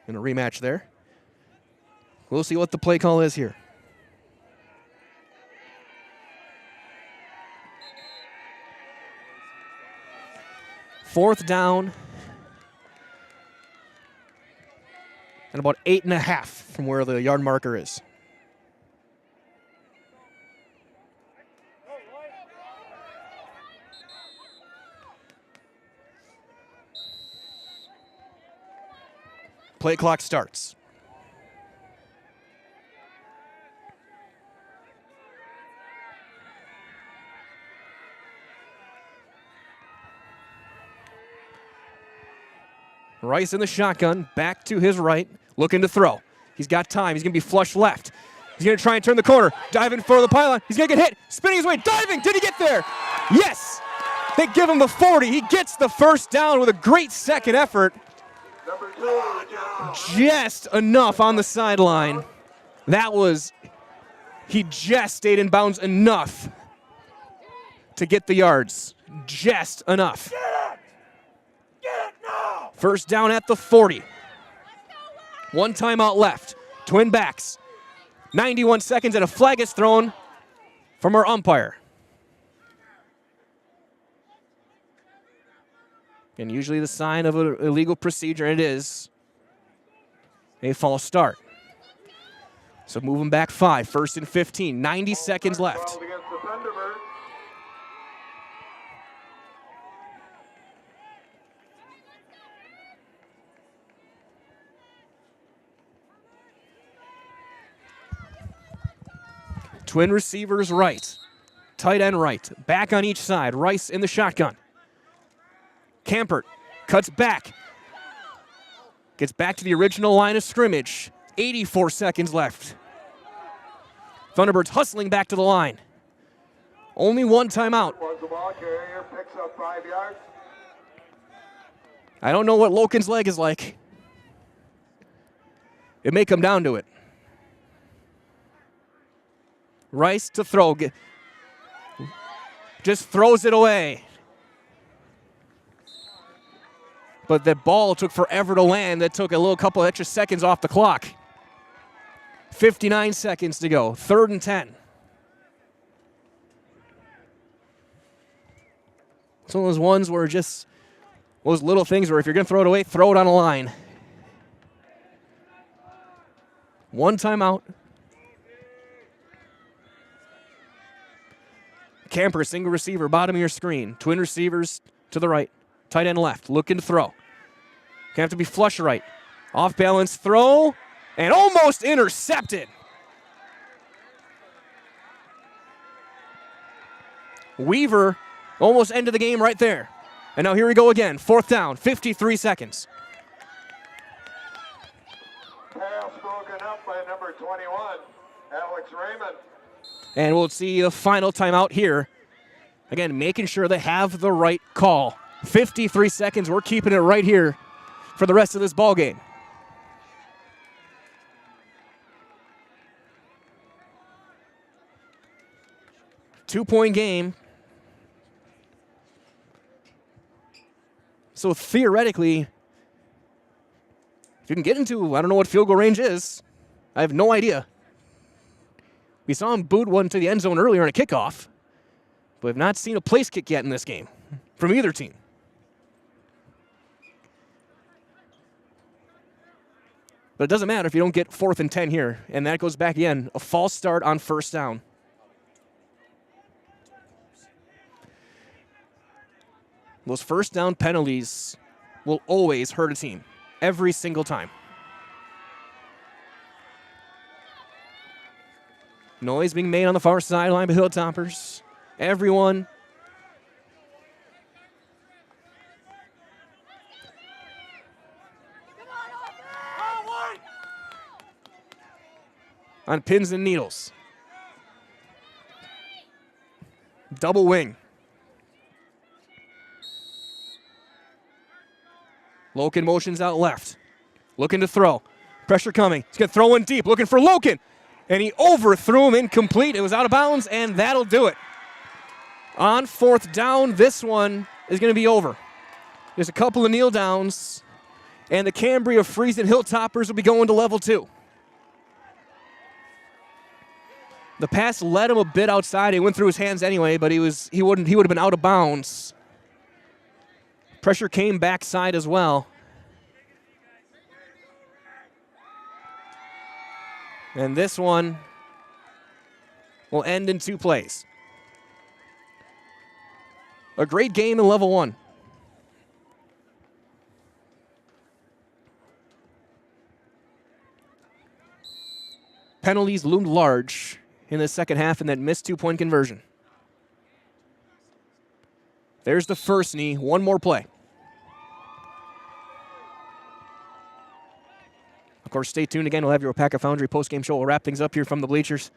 in a rematch there. We'll see what the play call is here. Fourth down and about 8.5 from where the yard marker is. Play clock starts. Rice in the shotgun, back to his right, looking to throw. He's got time. He's going to be flush left. He's going to try and turn the corner, diving for the pylon. He's going to get hit, spinning his way, diving. Did he get there? Yes. They give him the 40. He gets the first down with a great second effort. Just enough on the sideline. He just stayed in bounds enough to get the yards. Just enough. First down at the 40. 1 timeout left. Twin backs. 91 seconds and a flag is thrown from our umpire. And usually the sign of an illegal procedure, and it is a false start. So moving back 5, 1st and 15, 90 seconds left. Twin receivers right, tight end right, back on each side. Rice in the shotgun. Campert cuts back, gets back to the original line of scrimmage. 84 seconds left. Thunderbirds hustling back to the line. Only one timeout. I don't know what Loken's leg is like. It may come down to it. Rice to throw. Just throws it away. But the ball took forever to land. That took a couple extra seconds off the clock. 59 seconds to go. 3rd and 10. It's one of those ones where just those little things where if you're going to throw it away, throw it on a line. One timeout. Camper, single receiver, bottom of your screen. Twin receivers to the right. Tight end left. Looking to throw. Gonna have to be flush right. Off balance throw. And almost intercepted. Weaver almost ended the game right there. And now here we go again. 4th down, 53 seconds.
Pass broken up by number 21, Alex Raymond.
And we'll see the final timeout here. Again, making sure they have the right call. 53 seconds. We're keeping it right here for the rest of this ball game. Two-point game. So theoretically, if you can get into, I don't know what field goal range is. I have no idea. We saw him boot one to the end zone earlier in a kickoff, but we've not seen a place kick yet in this game from either team. But it doesn't matter if you don't get 4th and 10 here, and that goes back again, a false start on 1st down. Those 1st down penalties will always hurt a team, every single time. Noise being made on the far sideline by Hilltoppers. Everyone on pins and needles. Double wing. Loken motions out left. Looking to throw. Pressure coming. He's going to throw one deep. Looking for Loken. And he overthrew him incomplete. It was out of bounds, and that'll do it. On 4th down, this one is going to be over. There's a couple of kneel downs, and the Cambria-Friesland Hilltoppers will be going to level 2. The pass led him a bit outside. It went through his hands anyway, but he would have been out of bounds. Pressure came backside as well. And this one will end in 2 plays. A great game in level 1. Penalties loomed large in the second half in that missed 2-point conversion. There's the first knee. One more play. Of course, stay tuned again. We'll have your Wapaka Foundry postgame show. We'll wrap things up here from the bleachers.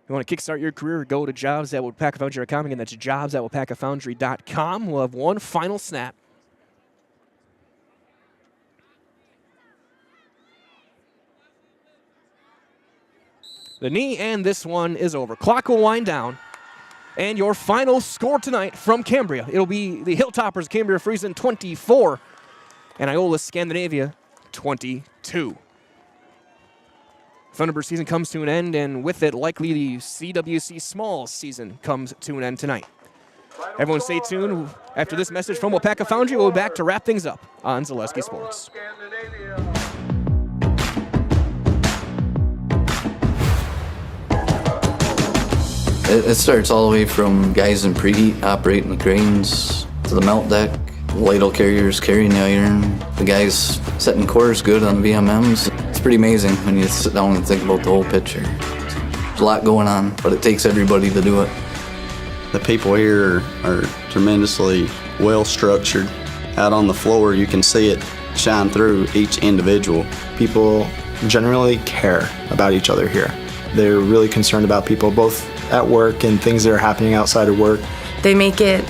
If you want to kickstart your career, go to jobs@wapakafoundry.com. Again, that's jobs@wapakafoundry.com. We'll have one final snap. The knee, and this one is over. Clock will wind down. And your final score tonight from Cambria. It'll be the Hilltoppers, Cambria-Friesland 24, and Iola-Scandinavia 22. Thunderbird season comes to an end, and with it, likely the CWC Smalls season comes to an end tonight. Everyone stay tuned. After this message from Wapaka Foundry, we'll be back to wrap things up on Zaleski Sports.
It starts all the way from guys in preheat operating the cranes to the melt deck, ladle carriers carrying the iron, the guys setting cores good on VMMs. It's pretty amazing when you sit down and think about the whole picture. There's a lot going on, but it takes everybody to do it.
The people here are tremendously well structured. Out on the floor, you can see it shine through each individual.
People generally care about each other here. They're really concerned about people, both at work and things that are happening outside of work.
They make it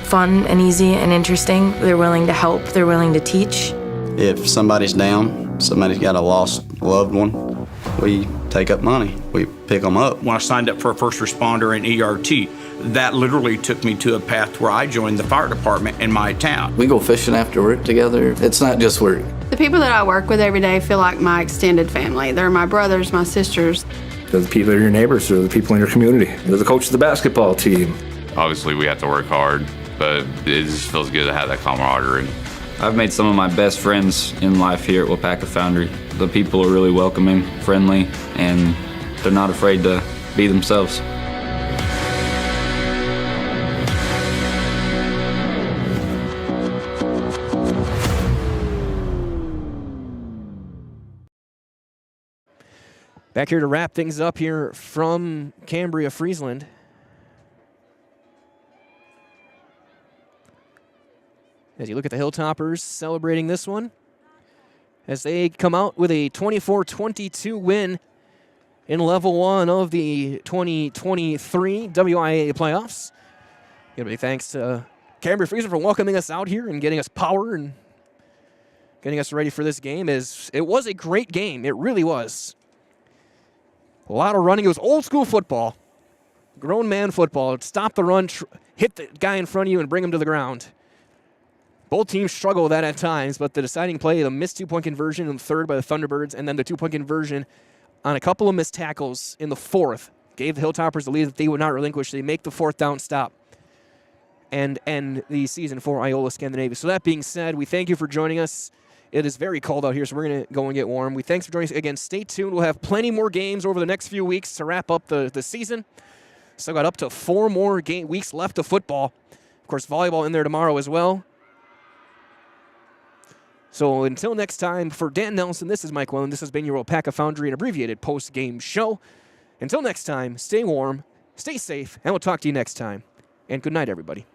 fun and easy and interesting. They're willing to help. They're willing to teach.
If somebody's down, somebody's got a lost loved one, we take up money. We pick them up.
When I signed up for a first responder in ERT, that literally took me to a path where I joined the fire department in my town.
We go fishing after work together. It's not just work.
The people that I work with every day feel like my extended family. They're my brothers, my sisters.
They're the people that are your neighbors, they're the people in your community. They're the coach of the basketball team.
Obviously, we have to work hard, but it just feels good to have that camaraderie.
I've made some of my best friends in life here at Wapaka Foundry. The people are really welcoming, friendly, and they're not afraid to be themselves.
Back here to wrap things up here from Cambria-Friesland. As you look at the Hilltoppers celebrating this one, as they come out with a 24-22 win in Level 1 of the 2023 WIAA playoffs. Give a big thanks to Cambria-Friesland for welcoming us out here and getting us power and getting us ready for this game. It was a great game. It really was. A lot of running. It was old school football, grown man football. Stop the run, hit the guy in front of you, and bring him to the ground. Both teams struggle with that at times, but the deciding play, the missed two-point conversion in the third by the Thunderbirds, and then the two-point conversion on a couple of missed tackles in the fourth gave the Hilltoppers the lead that they would not relinquish. They make the fourth down stop and end the season for Iola-Scandinavia. So that being said, we thank you for joining us. It is very cold out here, so we're going to go and get warm. We thanks for joining us. Again, stay tuned. We'll have plenty more games over the next few weeks to wrap up the season. Still got up to 4 more weeks left of football. Of course, volleyball in there tomorrow as well. So until next time, for Dan Nelson, this is Mike Wellen. This has been your Wapaka Foundry, an abbreviated post-game show. Until next time, stay warm, stay safe, and we'll talk to you next time. And good night, everybody.